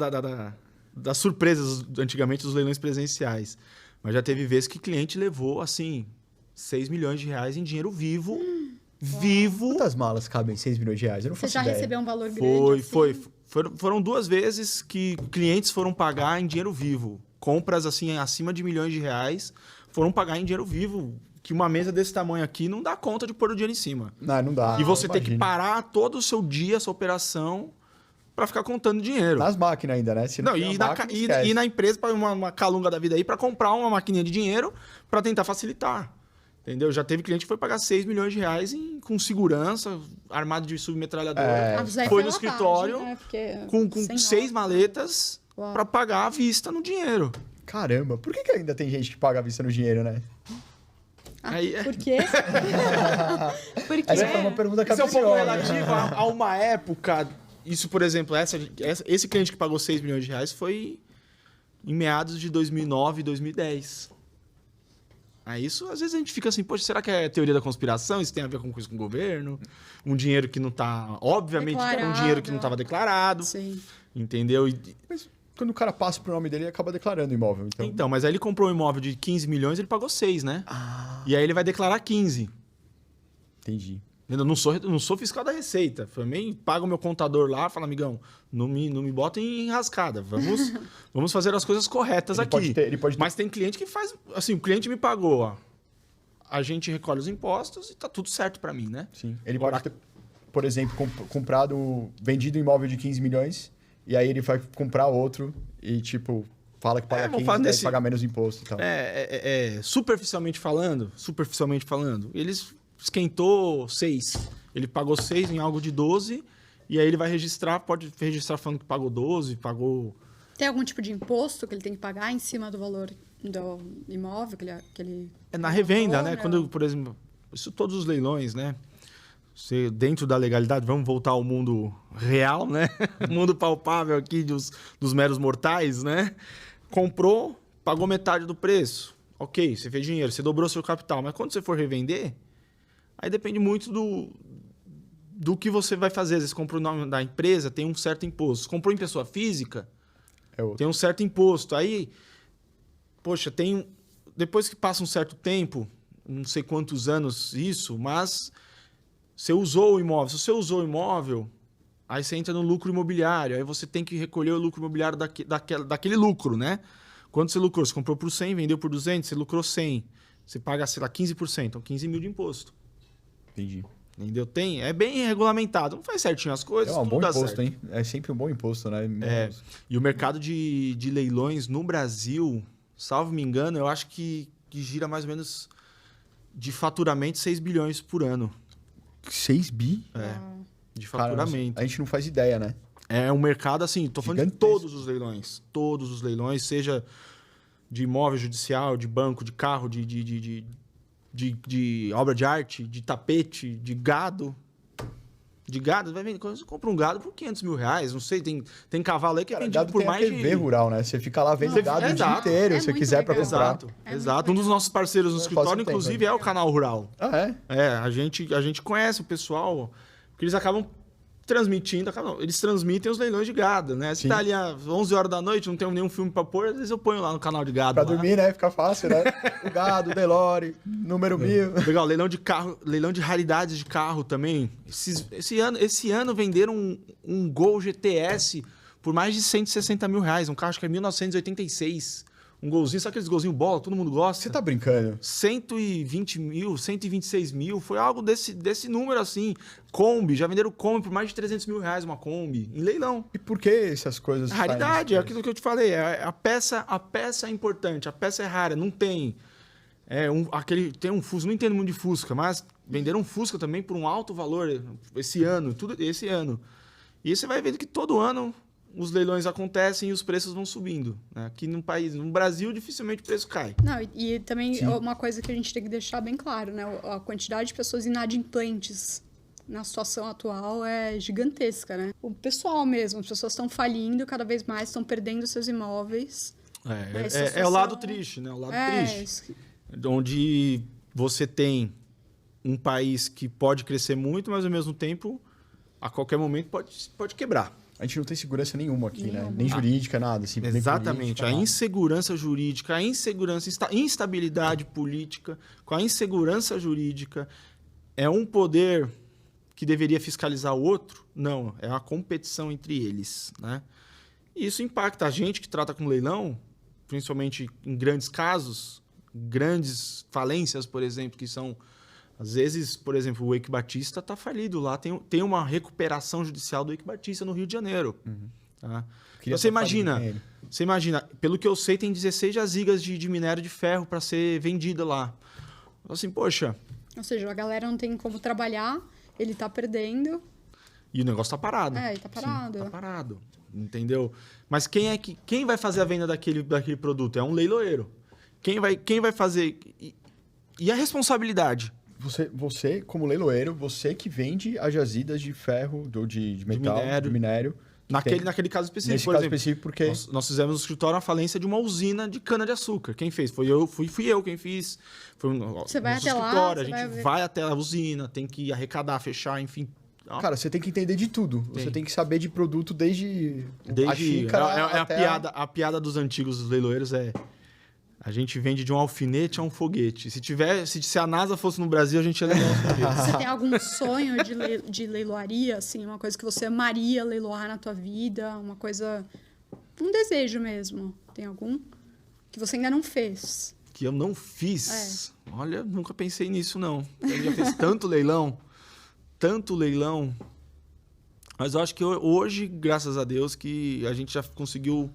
das surpresas antigamente dos leilões presenciais. Mas já teve vezes que cliente levou, assim, 6 milhões de reais em dinheiro vivo. Vivo. Quantas malas cabem 6 milhões de reais? Eu não Você faço já ideia. recebeu um valor grande assim? Foram 2 vezes que clientes foram pagar em dinheiro vivo. Compras, assim, acima de milhões de reais, foram pagar em dinheiro vivo. Que uma mesa desse tamanho aqui não dá conta de pôr o dinheiro em cima. Não dá. E você tem que imagino. parar todo o seu dia, essa operação, para ficar contando dinheiro. Nas máquinas ainda, né? Se Não, tiver e a na, máquina, e, esquece. e na empresa, para uma calunga da vida aí, para comprar uma maquininha de dinheiro para tentar facilitar. Entendeu? Já teve cliente que foi pagar 6 milhões de reais com segurança, armado de submetralhadora. Ah, Zé Foi no pela escritório tarde, né? Porque com sem 6 nota. maletas Uau. para pagar à vista no dinheiro. Caramba, por que ainda tem gente que paga a vista no dinheiro, né? Aí, Por quê? Porque Essa foi uma pergunta isso é um pouco capciosa. relativo a uma época. Isso, por exemplo, esse cliente que pagou 6 milhões de reais foi em meados de 2009, 2010. Aí isso, às vezes a gente fica assim, poxa, será que é teoria da conspiração? Isso tem a ver com coisa com o governo? Um dinheiro que não tá... Obviamente que era um Declarado. dinheiro que não estava declarado, Sim. entendeu? Mas quando o cara passa pro nome dele, ele acaba declarando o imóvel. Então, Mas aí ele comprou um imóvel de 15 milhões, ele pagou 6, né? E aí ele vai declarar 15. entendi. Eu não sou fiscal da Receita. Também pago o meu contador lá, fala, amigão, não me bota em enrascada. Vamos fazer as coisas corretas Ele aqui. pode ter- Mas tem cliente que faz... Assim, o cliente me pagou, ó. A gente recolhe os impostos e tá tudo certo pra mim, né? Sim. Ele Agora- pode ter, por exemplo, vendido um imóvel de 15 milhões, e aí ele vai comprar outro e, tipo, fala que paga vamos 15, falar deve desse- pagar menos imposto e tal. Superficialmente falando, eles esquentou 6. Ele pagou 6 em algo de 12, e aí ele vai registrar, pode registrar falando que pagou 12, pagou... Tem algum tipo de imposto que ele tem que pagar em cima do valor do imóvel que ele É na revenda, comprou, né? não? Quando, por exemplo, isso todos os leilões, né? Você, dentro da legalidade, vamos voltar ao mundo real, né? O mundo palpável aqui dos meros mortais, né? Comprou, pagou metade do preço. Ok, você fez dinheiro, você dobrou seu capital. Mas quando você for revender, aí depende muito do que você vai fazer. Às vezes comprou o nome da empresa, tem um certo imposto. Comprou em pessoa física, É outro. tem um certo imposto. Aí, poxa, depois que passa um certo tempo, não sei quantos anos isso, mas você usou o imóvel. Se você usou o imóvel, aí você entra no lucro imobiliário. Aí você tem que recolher o lucro imobiliário daquele lucro, né? Quanto você lucrou? Você comprou por 100, vendeu por 200, você lucrou 100. Você paga, sei lá, 15%. Então, 15 mil de imposto. Entendi. Entendeu? É bem regulamentado. Não faz certinho as coisas, É um tudo bom dá imposto, certo. hein? É sempre um bom imposto, né? E o mercado de leilões no Brasil, salvo me engano, eu acho que gira mais ou menos de faturamento 6 bilhões por ano. 6 bi? De Cara, faturamento. a gente não faz ideia, né? É um mercado assim, tô falando de Gigantesco. todos os leilões. Todos os leilões, seja de imóvel judicial, de banco, de carro, de obra de arte, de tapete, de gado. De gado, vai vender. Você compra um gado por 500 mil reais, não sei, tem cavalo aí que é Cara, vendido gado por tem mais a TV rural, né? Você fica lá vendo Você- gado o dia exato. inteiro, É se você muito quiser pra legal. comprar. Exato, É exato. muito Um dos legal. nossos parceiros no escritório, tempo, inclusive, é o Canal Rural. Ah, é? A gente conhece o pessoal, porque eles acabam transmitindo, eles transmitem os leilões de gado, né? Se Sim. tá ali às 11 horas da noite, não tem nenhum filme pra pôr, às vezes eu ponho lá no canal de gado. Pra lá. dormir, né? Fica fácil, né? O gado, o Delore, número 1000. Legal, leilão de carro, leilão de raridades de carro também. Esse ano venderam um Gol GTS por mais de 160 mil reais, um carro acho que é 1986. Um golzinho, sabe aqueles golzinhos bola, todo mundo gosta? Você tá brincando? 120 mil, 126 mil, foi algo desse número assim. Kombi, já venderam Kombi por mais de 300 mil reais uma Kombi, em leilão. E por que essas coisas? saem Raridade, é nesse aquilo que eu te falei. A peça é importante, a peça é rara, não tem. Tem um Fusca, não entendo muito de Fusca, mas venderam um Fusca também por um alto valor esse ano, tudo esse ano. E você vai vendo que todo ano os leilões acontecem e os preços vão subindo, né? Aqui no Brasil, dificilmente o preço cai. Não, e também Sim. uma coisa que a gente tem que deixar bem claro, né? A quantidade de pessoas inadimplentes na situação atual é gigantesca, né? O pessoal mesmo, as pessoas estão falindo cada vez mais, estão perdendo seus imóveis. Essa É o situação- lado triste, né? O lado triste. Isso. Onde você tem um país que pode crescer muito, mas ao mesmo tempo, a qualquer momento, pode quebrar. A gente não tem segurança nenhuma aqui, né? Nenhuma. Nem jurídica, nada. Assim, nem Exatamente. política, A nada. insegurança jurídica, instabilidade política, com a insegurança jurídica, é um poder que deveria fiscalizar o outro? Não, é uma competição entre eles, né? E isso impacta a gente que trata com leilão, principalmente em grandes casos, grandes falências, por exemplo, que são... Às vezes, por exemplo, o Eike Batista está falido lá. Tem uma recuperação judicial do Eike Batista no Rio de Janeiro. Tá? Queria Você só falar imagina, com ele. pelo que eu sei, tem 16 jazigas de minério de ferro para ser vendida lá. Assim, poxa, Ou seja, a galera não tem como trabalhar, ele tá perdendo. e o negócio tá parado. Ele tá parado. Tá parado, entendeu? Mas quem vai fazer a venda daquele produto? É um leiloeiro. Quem vai fazer... E a responsabilidade? Você, como leiloeiro, você que vende as jazidas de ferro, de metal, minério. de minério. Naquele caso específico, Nesse por caso exemplo. específico, porque... Nós fizemos no escritório a falência de uma usina de cana-de-açúcar. Quem fez? Fui eu quem fiz. Você vai nosso até lá, escritório, você a gente vai ver. vai até a usina, tem que arrecadar, fechar, enfim. Cara, você tem que entender de tudo. Você tem que saber de produto desde a xícara até a piada dos antigos leiloeiros é... A gente vende de um alfinete a um foguete. Se a NASA fosse no Brasil, a gente ia levar um foguete. Você tem algum sonho de leiloaria, assim? Uma coisa que você amaria leiloar na tua vida? Uma coisa... Um desejo mesmo. Tem algum? Que você ainda não fez. Que eu não fiz. Olha, nunca pensei nisso, não. Eu já fiz tanto leilão. Mas eu acho que hoje, graças a Deus, que a gente já conseguiu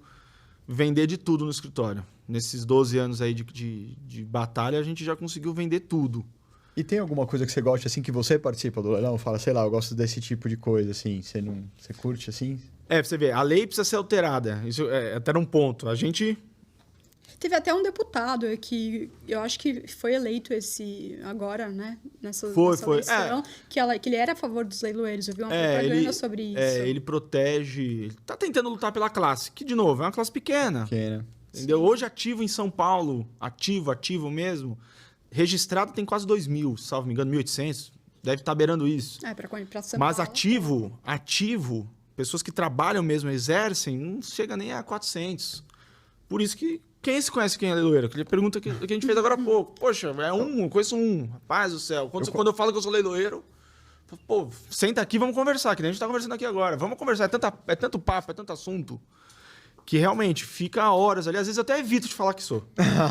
vender de tudo no escritório. Nesses 12 anos aí de batalha, a gente já conseguiu vender tudo. E tem alguma coisa que você gosta, assim, que você participa do leilão? Fala, sei lá, eu gosto desse tipo de coisa, assim. Você curte, assim? Pra você ver, a lei precisa ser alterada. Isso é até um ponto. A gente... Teve até um deputado que eu acho que foi eleito agora, né? Nessa eleição, que ele era a favor dos leiloeiros. Eu vi uma propaganda sobre isso. Ele protege... Ele tá tentando lutar pela classe, que, de novo, é uma classe pequena. Entendeu? Hoje, ativo em São Paulo, ativo mesmo, registrado tem quase 2.000, salvo me engano, 1.800. Deve estar beirando isso. Pra São Mas Paulo, ativo, pessoas que trabalham mesmo, exercem, não chega nem a 400. Por isso que... Quem se conhece quem é leiloeiro? Aquela pergunta que a gente fez agora há pouco. Poxa, eu conheço um. Rapaz do céu. Quando eu falo que eu sou leiloeiro, pô, senta aqui, vamos conversar, que nem a gente tá conversando aqui agora. Vamos conversar. É tanto papo, é tanto assunto, que realmente fica horas ali. Às vezes eu até evito de falar que sou.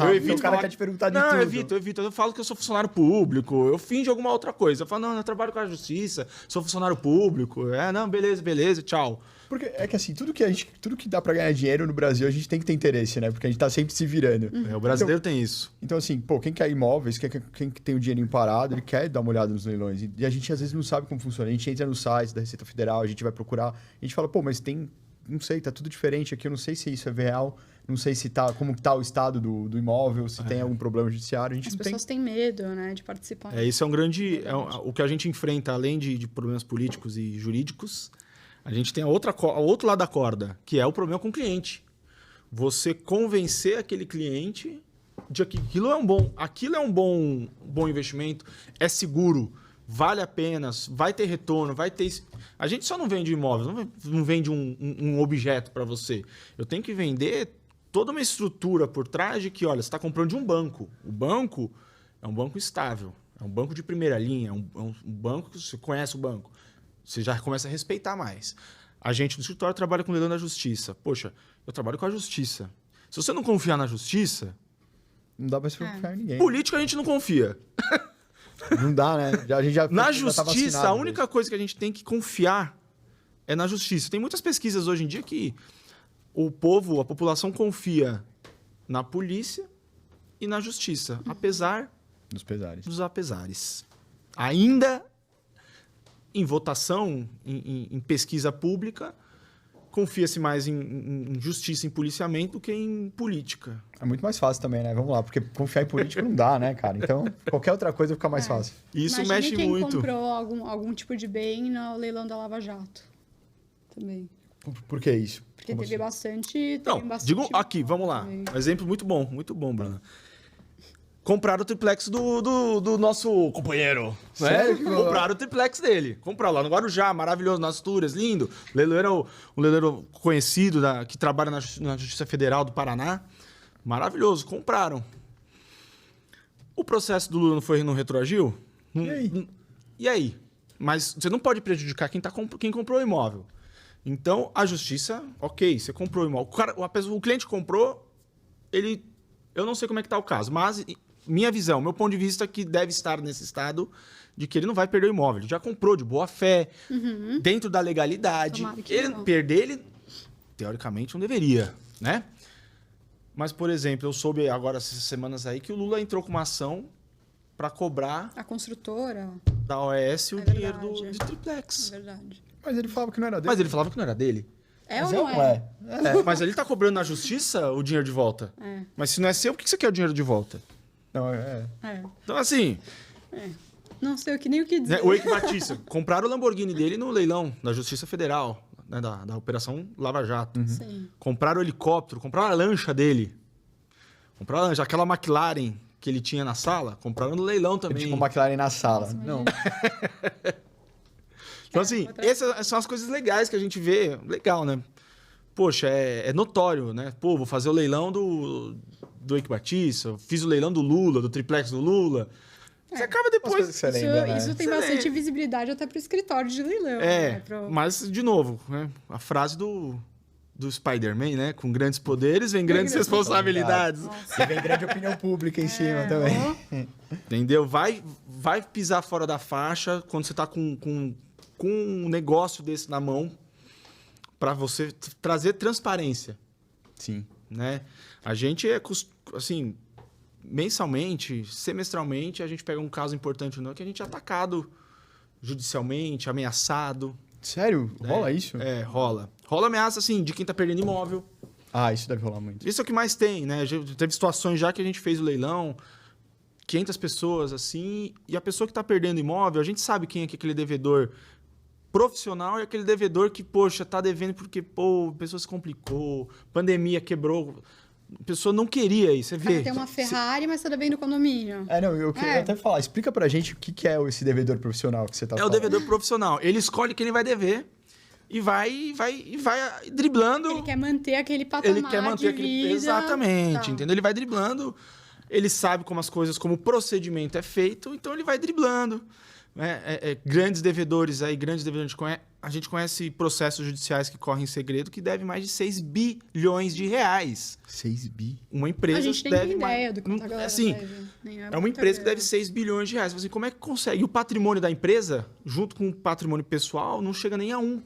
Eu evito o cara quer te perguntar de não, tudo. Eu evito. Eu falo que eu sou funcionário público, eu finjo alguma outra coisa. Eu falo, não, eu trabalho com a justiça, sou funcionário público. Não, beleza, tchau. Porque é que assim, tudo que dá pra ganhar dinheiro no Brasil, a gente tem que ter interesse, né? Porque a gente tá sempre se virando. O brasileiro tem isso. Então, assim, pô, quem quer imóveis, quem tem o dinheirinho parado, ele quer dar uma olhada nos leilões. E a gente, às vezes, não sabe como funciona. A gente entra no site da Receita Federal, a gente vai procurar, a gente fala, pô, mas tem... Não sei, tá tudo diferente aqui, eu não sei se isso é real, não sei se tá, como tá o estado do imóvel, se tem algum problema judiciário. A gente As não pessoas têm medo, né, de participar. Isso é um grande... o que a gente enfrenta, além de problemas políticos e jurídicos, a gente tem o outro lado da corda, que é o problema com o cliente. Você convencer aquele cliente de que aquilo é um bom investimento, é seguro, vale a pena, vai ter retorno, vai ter... A gente só não vende imóveis, não vende um objeto para você. Eu tenho que vender toda uma estrutura por trás de que, olha, você está comprando de um banco. O banco é um banco estável, é um banco de primeira linha, é um banco que você conhece o banco. Você já começa a respeitar mais. A gente no escritório trabalha com leilão da justiça. Poxa, eu trabalho com a justiça. Se você não confiar na justiça... Não dá pra se confiar em ninguém. Política a gente não confia. Não dá, né? A gente já Na tá justiça, vacinado a única coisa que a gente tem que confiar é na justiça. Tem muitas pesquisas hoje em dia que a população confia na polícia e na justiça, apesar dos pesares. Dos apesares. Ainda em votação, em pesquisa pública, confia-se mais em justiça, em policiamento, do que em política. É muito mais fácil também, né? Vamos lá, porque confiar em política não dá, né, cara? Então, qualquer outra coisa fica mais fácil. Isso Imagine mexe quem muito. comprou algum tipo de bem no leilão da Lava Jato. Também. Por que isso? Porque Como teve assim? bastante... Não, digo aqui, vamos lá. Um exemplo muito bom, Bruna. Compraram o triplex do nosso companheiro. Né? Sério? Compraram o triplex dele. Compraram lá no Guarujá, maravilhoso, nas Astúrias, lindo. O leiloeiro, um leiloeiro conhecido que trabalha na Justiça Federal do Paraná. Maravilhoso, compraram. O processo do Lula não retroagiu? E aí? E aí? Mas você não pode prejudicar quem comprou o imóvel. Então, a justiça, ok, você comprou o imóvel. O cliente comprou, eu não sei como é que está o caso, mas minha visão, meu ponto de vista é que deve estar nesse estado de que ele não vai perder o imóvel. Ele já comprou de boa fé, dentro da legalidade. Ele perder, ele teoricamente não deveria, né? Mas, por exemplo, eu soube agora, essas semanas aí, que o Lula entrou com uma ação para cobrar A construtora. da OAS o dinheiro de triplex. É verdade. Mas ele falava que não era dele. Mas ele falava que não era dele. É Mas ou não é? Mas ele tá cobrando na justiça o dinheiro de volta. É. Mas se não é seu, por que você quer o dinheiro de volta? Não, É. Então, assim, Não sei nem o que dizer. o Eike Batista, compraram o Lamborghini dele no leilão da Justiça Federal, né, da Operação Lava Jato. Sim. Compraram o helicóptero, compraram a lancha dele. Compraram a lancha, aquela McLaren que ele tinha na sala, compraram no leilão também. Tipo uma McLaren na sala. Nossa, Não. Então, assim, essas são as coisas legais que a gente vê. Legal, né? Poxa, é notório, né? Pô, vou fazer o leilão do Eike Batista, fiz o leilão do Lula, do triplex do Lula. Você acaba depois... Coisas que você lembra, né? Isso tem Você bastante lembra. visibilidade até pro escritório de leilão. né? Mas, de novo, né? A frase do Spider-Man, né? Com grandes poderes vem grandes responsabilidades. E vem grande opinião pública em cima também. Entendeu? Vai pisar fora da faixa quando você tá com um negócio desse na mão para você trazer transparência, Sim. né? A gente assim, mensalmente, semestralmente, a gente pega um caso importante não que a gente é atacado judicialmente, ameaçado. Sério? Rola isso? Rola. Rola ameaça, assim, de quem tá perdendo imóvel. Ah, isso deve rolar muito. Isso é o que mais tem, né? Teve situações já que a gente fez o leilão, 500 pessoas, assim, e a pessoa que tá perdendo imóvel, a gente sabe quem é que aquele devedor profissional e aquele devedor que, poxa, tá devendo porque, pô, a pessoa se complicou, pandemia quebrou, a pessoa não queria isso, você vê. Tem uma Ferrari, mas tá devendo condomínio. Não, eu queria até falar, explica pra gente o que é esse devedor profissional que você tá É falando. o devedor profissional. Ele escolhe quem ele vai dever e vai driblando. Ele quer manter aquele patamar de vida. Exatamente, Tá. entendeu? Ele vai driblando, ele sabe como as coisas, como o procedimento é feito, então ele vai driblando, Grandes devedores aí, a gente conhece processos judiciais que correm em segredo que devem mais de 6 bilhões de reais. 6 bi? Uma empresa A gente nem deve tem mais... ideia do quanto a galera assim, deve. é uma empresa que deve 6 bilhões de reais. Assim, como é que consegue? E o patrimônio da empresa, junto com o patrimônio pessoal, não chega nem a 1.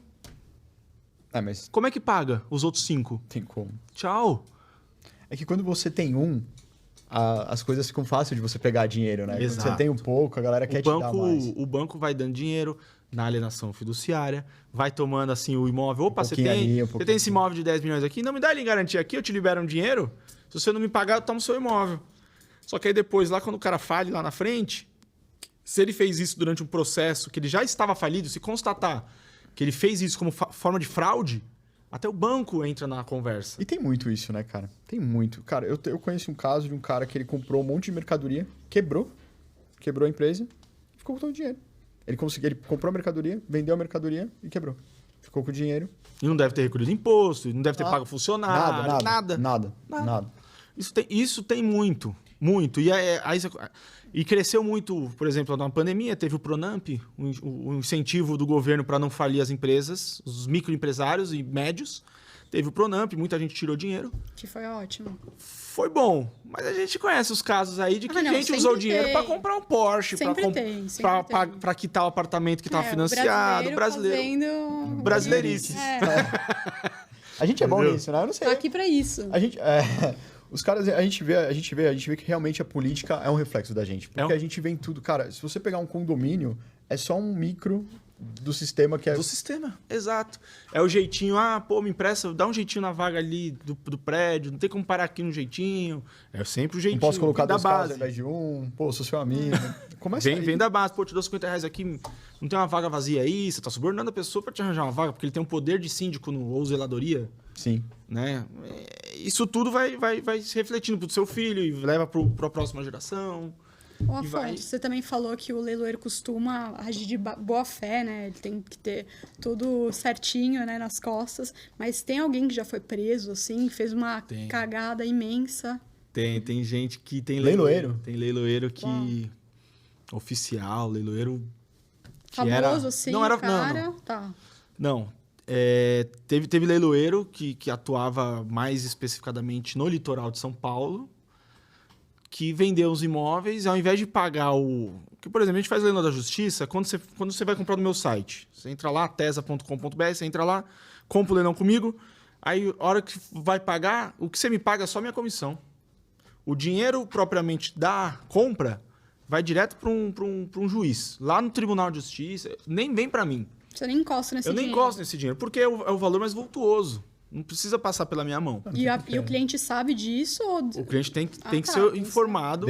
Mas Como é que paga os outros 5? tem como. Tchau. É que quando você tem as coisas ficam fáceis de você pegar dinheiro, né? Exato. Quando você tem um pouco, a galera quer te dar mais. O banco vai dando dinheiro na alienação fiduciária, vai tomando assim o imóvel. Opa, você tem esse imóvel de 10 milhões aqui? Não me dá ele em garantia aqui, eu te libero um dinheiro. Se você não me pagar, eu tomo seu imóvel. Só que aí depois, lá quando o cara fale lá na frente, se ele fez isso durante um processo que ele já estava falido, se constatar que ele fez isso como forma de fraude, até o banco entra na conversa. E tem muito isso, né, cara? Tem muito. Cara, eu conheço um caso de um cara que ele comprou um monte de mercadoria, quebrou a empresa e ficou com todo o dinheiro. Ele comprou a mercadoria, vendeu a mercadoria e quebrou. Ficou com o dinheiro. E não deve ter recolhido imposto, não deve ter pago funcionário, nada. Nada. Isso tem muito. E cresceu muito, por exemplo, na pandemia, teve o Pronamp, o incentivo do governo para não falir as empresas, os microempresários e médios. Teve o Pronamp, muita gente tirou dinheiro. Que foi ótimo. Foi bom, mas a gente conhece os casos aí de que a gente usou o dinheiro para comprar um Porsche, para quitar o apartamento que estava financiado. Brasileirice. A gente é bom nisso, né? Eu não sei. Tá aqui para isso. Os caras, a gente vê que realmente a política é um reflexo da gente. Porque a gente vê em tudo. Cara, se você pegar um condomínio, é só um micro do sistema que é... Do sistema, exato. É o jeitinho, me empresta, dá um jeitinho na vaga ali do prédio, não tem como parar aqui no jeitinho. É sempre o jeitinho. Não posso colocar da 2 base. carros ao invés de um. Pô, sou seu amigo. Começa vem da base. Pô, te dou 50 reais aqui, não tem uma vaga vazia aí, você tá subornando a pessoa para te arranjar uma vaga, porque ele tem um poder de síndico ou zeladoria. Sim. Né? Isso tudo vai se refletindo pro seu filho e leva para a próxima geração. Ô, Afonso, você também falou que o leiloeiro costuma agir de boa fé, né? Ele tem que ter tudo certinho, né, nas costas. Mas tem alguém que já foi preso, assim, fez uma cagada imensa? Tem gente que tem leiloeiro. Tem leiloeiro que... Uau. Oficial, leiloeiro... Famoso, assim, não era, cara? Não. Tá. Não. Teve leiloeiro que atuava mais especificadamente no litoral de São Paulo, que vendeu os imóveis, ao invés de pagar que, por exemplo, a gente faz leilão da justiça, quando você vai comprar no meu site, você entra lá, tesa.com.br, você entra lá, compra o leilão comigo, aí a hora que vai pagar, o que você me paga é só minha comissão. O dinheiro propriamente da compra vai direto para um juiz, lá no Tribunal de Justiça, nem vem para mim. Você nem encosta nesse dinheiro. Eu nem encosto nesse dinheiro, porque é o valor mais vultuoso. Não precisa passar pela minha mão. E o cliente sabe disso? Ou... O cliente tem que ser informado.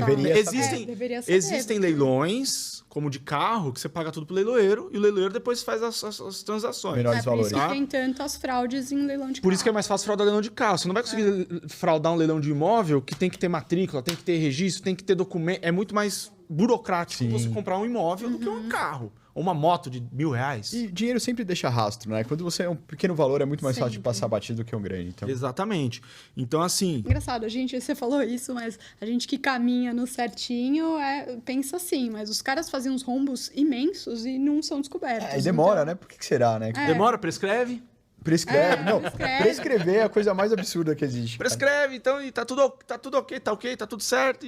Existem leilões, como de carro, que você paga tudo pro leiloeiro e o leiloeiro depois faz as transações. Melhores valores. Por isso que tem tantas fraudes em leilão de carro. Por isso que é mais fácil fraudar leilão de carro. Você não vai conseguir fraudar um leilão de imóvel que tem que ter matrícula, tem que ter registro, tem que ter documento. É muito mais burocrático você comprar um imóvel do que um carro. Ou uma moto de R$1.000. E dinheiro sempre deixa rastro, né? Quando você é um pequeno valor, é muito mais fácil de passar batido do que um grande. Então... Exatamente. Então, assim... Engraçado, você falou isso, mas a gente que caminha no certinho pensa assim, mas os caras faziam uns rombos imensos e não são descobertos. E demora, né? Por que será, né? Demora, prescreve? Prescreve. Não, prescrever é a coisa mais absurda que existe. Prescreve, então, e tá tudo ok, tá tudo certo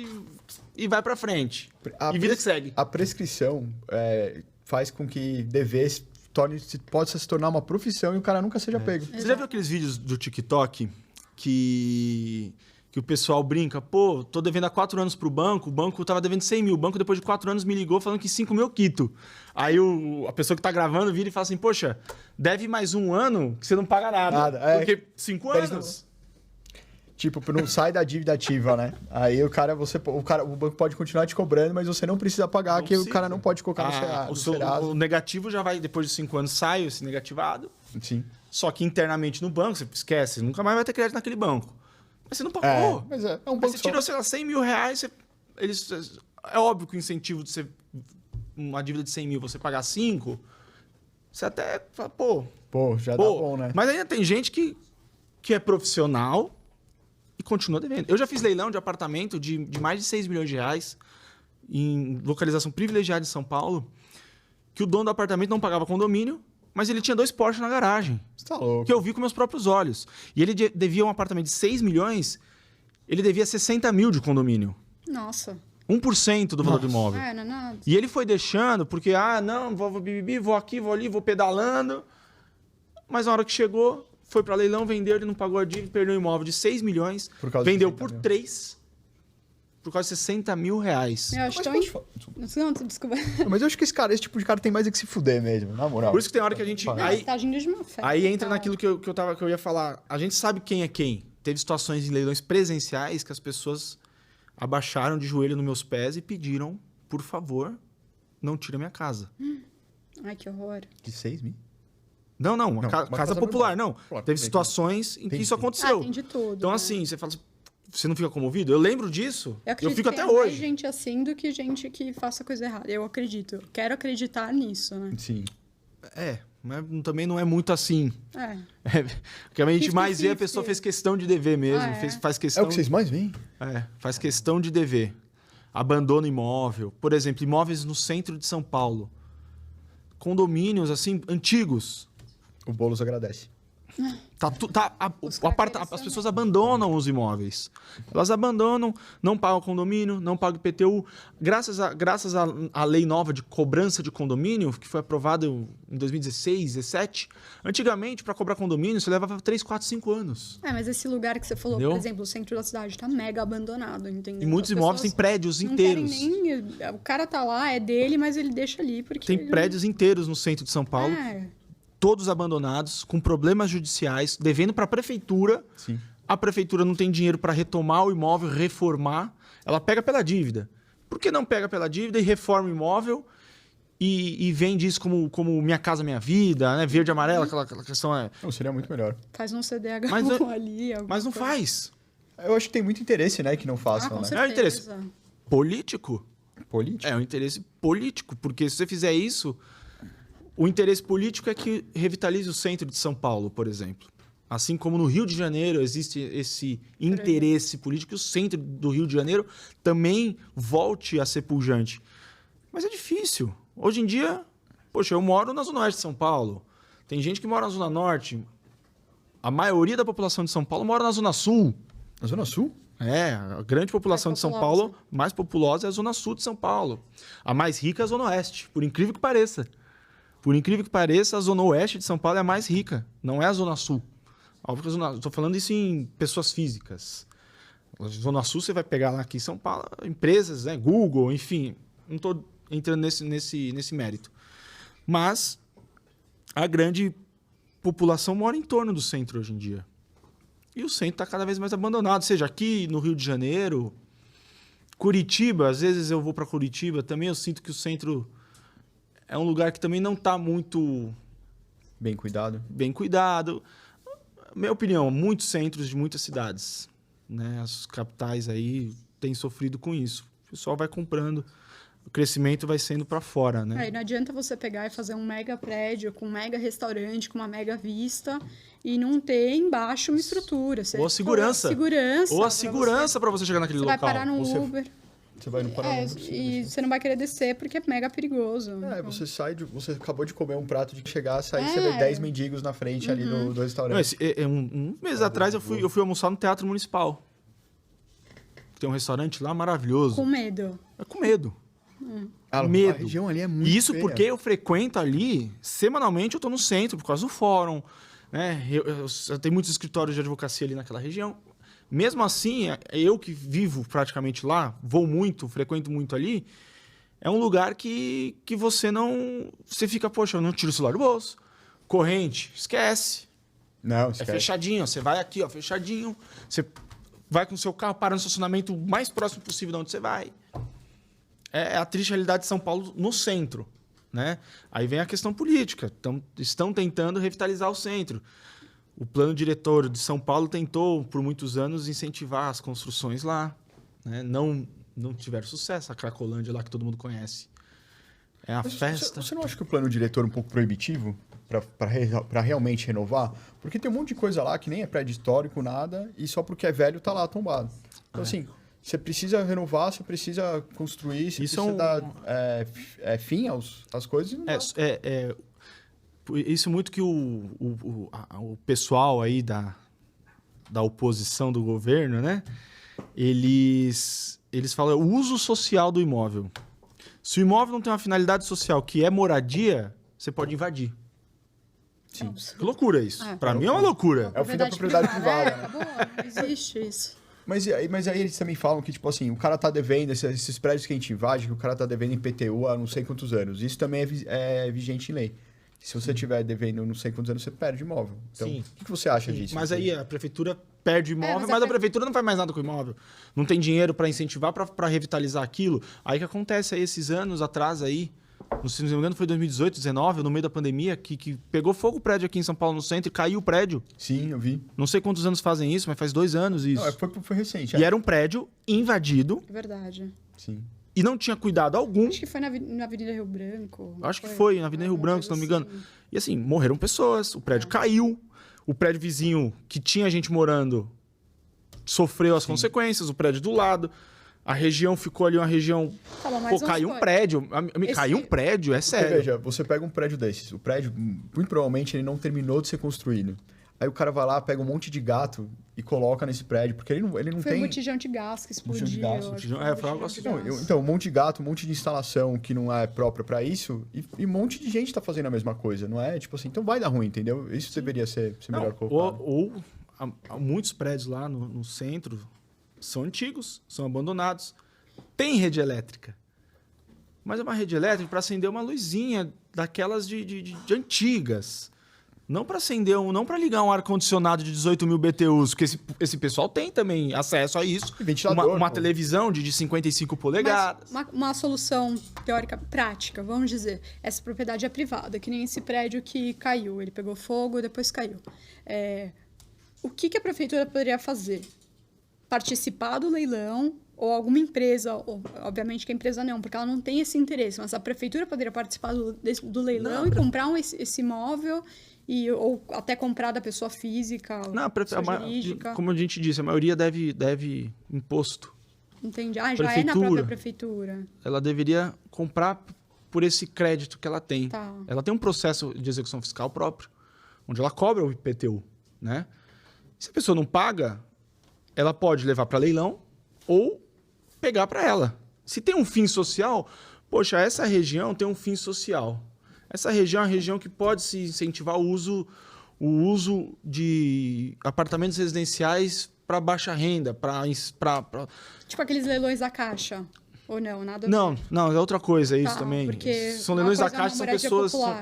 e vai pra frente. E vida que segue. A prescrição faz com que dever possa se tornar uma profissão e o cara nunca seja pego. Você já viu aqueles vídeos do TikTok que o pessoal brinca? Pô, tô devendo há 4 anos pro banco, o banco tava devendo 100 mil, o banco depois de 4 anos me ligou falando que 5 mil eu quito. Aí a pessoa que tá gravando vira e fala assim, poxa, deve mais 1 ano que você não paga nada. Porque 5 anos... Tipo, não sai da dívida ativa, né? Aí o banco pode continuar te cobrando, mas você não precisa pagar, que o cara não pode colocar no Serasa. O negativo já vai, depois de 5 anos, sai esse negativado. Sim. Só que internamente no banco, você esquece, nunca mais vai ter crédito naquele banco. Mas você não pagou. Mas é um banco você tirou, sei lá, 100 mil reais, é óbvio que o incentivo de você, uma dívida de 100 mil, você pagar 5, você até fala, já dá bom, né? Mas ainda tem gente que é profissional e continua devendo. Eu já fiz leilão de apartamento de mais de 6 milhões de reais em localização privilegiada em São Paulo que o dono do apartamento não pagava condomínio, mas ele tinha 2 Porsche na garagem. Você tá louco. Que eu vi com meus próprios olhos. E ele devia um apartamento de 6 milhões, ele devia 60 mil de condomínio. Nossa. 1% do valor do imóvel. Não é nada. E ele foi deixando, porque, não, vou aqui, vou ali, vou pedalando. Mas na hora que chegou, foi para leilão, vendeu, ele não pagou a dívida, perdeu o imóvel de 6 milhões, vendeu por 3, por causa de 60 mil reais. Eu acho tão... Não, desculpa. Mas eu acho que esse tipo de cara tem mais é que se fuder mesmo, na moral. Por isso que tem hora que a gente... Não, você tá agindo de má fé. Aí entra naquilo que eu ia falar. A gente sabe quem é quem. Teve situações em leilões presenciais que as pessoas abaixaram de joelho nos meus pés e pediram, por favor, não tire a minha casa. Ai, que horror. De 6 mil? Não, uma casa popular, não. Claro, Teve situações em que isso aconteceu. Tem de tudo. Então, né? assim, você fala assim, você não fica comovido? Eu lembro disso. Eu fico que até tem mais hoje. gente assim do que gente que faça coisa errada. Eu acredito. Eu quero acreditar nisso, né? Sim. Mas também não é muito assim. Porque a gente mais vê, a 50-50. pessoa fez questão de dever mesmo. Faz É questão... o que vocês mais veem? Faz questão de dever. Abandono imóvel. Por exemplo, imóveis no centro de São Paulo. Condomínios, assim, antigos. O Boulos agradece. As pessoas abandonam os imóveis. Elas abandonam, não pagam condomínio, não pagam IPTU. Graças à lei nova de cobrança de condomínio, que foi aprovada em 2016, 2017, antigamente, para cobrar condomínio, você levava 3, 4, 5 anos. Mas esse lugar que você falou, Entendeu? por exemplo, o centro da cidade, tá mega abandonado, entendeu? E muitos As imóveis têm pessoas prédios não inteiros. querem nem... O cara tá lá, é dele, mas ele deixa ali porque... Tem prédios inteiros no centro de São Paulo. Todos abandonados, com problemas judiciais, devendo para a prefeitura. Sim. A prefeitura não tem dinheiro para retomar o imóvel, reformar. Ela pega pela dívida. Por que não pega pela dívida e reforma o imóvel e vende isso como Minha Casa Minha Vida, né? Verde e amarelo, aquela questão Não, seria muito melhor. Faz um CDH ali. Mas não faz. Eu acho que tem muito interesse, né, que não façam, Com né? certeza. É um interesse político. Político? É um interesse político, porque se você fizer isso, o interesse político é que revitalize o centro de São Paulo, por exemplo. Assim como no Rio de Janeiro existe esse interesse político, que o centro do Rio de Janeiro também volte a ser pujante. Mas é difícil. Hoje em dia, poxa, eu moro na Zona Oeste de São Paulo. Tem gente que mora na Zona Norte. A maioria da população de São Paulo mora na Zona Sul. Na Zona Sul? A grande população de São Paulo, mais populosa, é a Zona Sul de São Paulo. A mais rica é a Zona Oeste, por incrível que pareça. Por incrível que pareça, a Zona Oeste de São Paulo é a mais rica, não é a Zona Sul. Estou falando isso em pessoas físicas. A Zona Sul, você vai pegar lá aqui em São Paulo, empresas, né? Google, enfim. Não estou entrando nesse mérito. Mas a grande população mora em torno do centro hoje em dia. E o centro está cada vez mais abandonado. Seja aqui no Rio de Janeiro, Curitiba, às vezes eu vou para Curitiba, também eu sinto que o centro é um lugar que também não está muito bem cuidado. Minha opinião, muitos centros de muitas cidades, né? As capitais aí têm sofrido com isso. O pessoal vai comprando, o crescimento vai sendo para fora, né? E não adianta você pegar e fazer um mega prédio com um mega restaurante, com uma mega vista e não ter embaixo uma estrutura. Ou a segurança. Ou a segurança para você chegar naquele local. Você vai parar no Uber. Você vai no Paraná. E você não vai querer descer porque é mega perigoso. Você sai, você acabou de comer um prato de chegar, sair, você vê 10 mendigos na frente ali do restaurante. Um mês atrás eu fui almoçar no Teatro Municipal. Tem um restaurante lá maravilhoso. Com medo. Com medo. A região ali é muito E isso feia. porque eu frequento ali, semanalmente eu estou no centro, por causa do fórum. Né? Eu tenho muitos escritórios de advocacia ali naquela região. Mesmo assim, eu que vivo praticamente lá, vou muito, frequento muito ali, é um lugar que você não... Você fica, poxa, eu não tiro o celular do bolso. Corrente, esquece. Não, esquece. É fechadinho, você vai aqui, ó, fechadinho. Você vai com o seu carro, para no estacionamento mais próximo possível de onde você vai. É a triste realidade de São Paulo no centro, né? Aí vem a questão política. Estão tentando revitalizar o centro. O plano diretor de São Paulo tentou, por muitos anos, incentivar as construções lá. Né? Não tiveram sucesso. A Cracolândia lá, que todo mundo conhece. É a festa. Você não acha que o plano diretor é um pouco proibitivo para realmente renovar? Porque tem um monte de coisa lá que nem é prédio histórico, nada, e só porque é velho tá lá tombado. Então, assim, Você precisa renovar, você precisa construir, você Isso precisa dar fim às coisas. E não dá. Isso muito que o pessoal aí da oposição do governo, né? Eles falam o uso social do imóvel. Se o imóvel não tem uma finalidade social que é moradia, você pode invadir. Sim. Que loucura isso. Para mim é uma loucura. É o fim da propriedade privada, né? Acabou, não existe isso. Mas aí eles também falam que, tipo assim, o cara tá devendo, esses prédios que a gente invade, que o cara tá devendo em IPTU há não sei quantos anos. Isso também é vigente em lei. Se você estiver devendo não sei quantos anos, você perde imóvel. Então, Sim. o que você acha disso? Mas aí a prefeitura perde imóvel, mas a prefeitura não faz mais nada com o imóvel. Não tem dinheiro para incentivar, para revitalizar aquilo. Aí que acontece aí esses anos atrás aí, se não me engano foi 2018, 2019, no meio da pandemia, que pegou fogo o prédio aqui em São Paulo, no centro, e caiu o prédio. Sim, eu vi. Não sei quantos anos fazem isso, mas faz 2 anos isso. Não, foi recente. E era um prédio invadido. É verdade. Sim. E não tinha cuidado algum. Acho que foi na Avenida Rio Branco. Acho que foi, na Avenida Rio Branco, se não me engano. Assim. E assim, morreram pessoas, o prédio caiu, o prédio vizinho que tinha gente morando sofreu as consequências, o prédio do lado, a região ficou ali uma região... Mas caiu um prédio, caiu um prédio, é Porque, sério. veja, você pega um prédio desses, o prédio, muito provavelmente, ele não terminou de ser construído. Aí o cara vai lá, pega um monte de gato e coloca nesse prédio, porque ele não Foi tem... um botijão de gás que explodiu. Botijão de gás, foi algo assim. Então, um monte de gato, um monte de instalação que não é própria para isso, e um monte de gente tá fazendo a mesma coisa, não é? Tipo assim, então vai dar ruim, entendeu? Isso deveria ser melhor colocado. Ou muitos prédios lá no centro são antigos, são abandonados. Tem rede elétrica. Mas é uma rede elétrica para acender uma luzinha daquelas de antigas. Não para acender, não para ligar um ar-condicionado de 18 mil BTUs, porque esse pessoal tem também acesso a isso. E ventilador, uma televisão de 55 polegadas. Mas uma solução teórica prática, vamos dizer. Essa propriedade é privada, que nem esse prédio que caiu. Ele pegou fogo e depois caiu. O que a prefeitura poderia fazer? Participar do leilão ou alguma empresa, obviamente que a empresa não, porque ela não tem esse interesse, mas a prefeitura poderia participar do leilão e comprar esse imóvel... ou até comprar da pessoa física, jurídica. Como a gente disse, a maioria deve imposto. Entendi. Já é na própria prefeitura. Ela deveria comprar por esse crédito que ela tem. Tá. Ela tem um processo de execução fiscal próprio, onde ela cobra o IPTU, né? Se a pessoa não paga, ela pode levar para leilão ou pegar para ela. Se tem um fim social, poxa, essa região tem um fim social. Essa região é uma região que pode se incentivar o uso de apartamentos residenciais para baixa renda, Tipo aqueles leilões da Caixa, ou não? Nada a ver. Não, é outra coisa isso também. Porque são leilões da Caixa,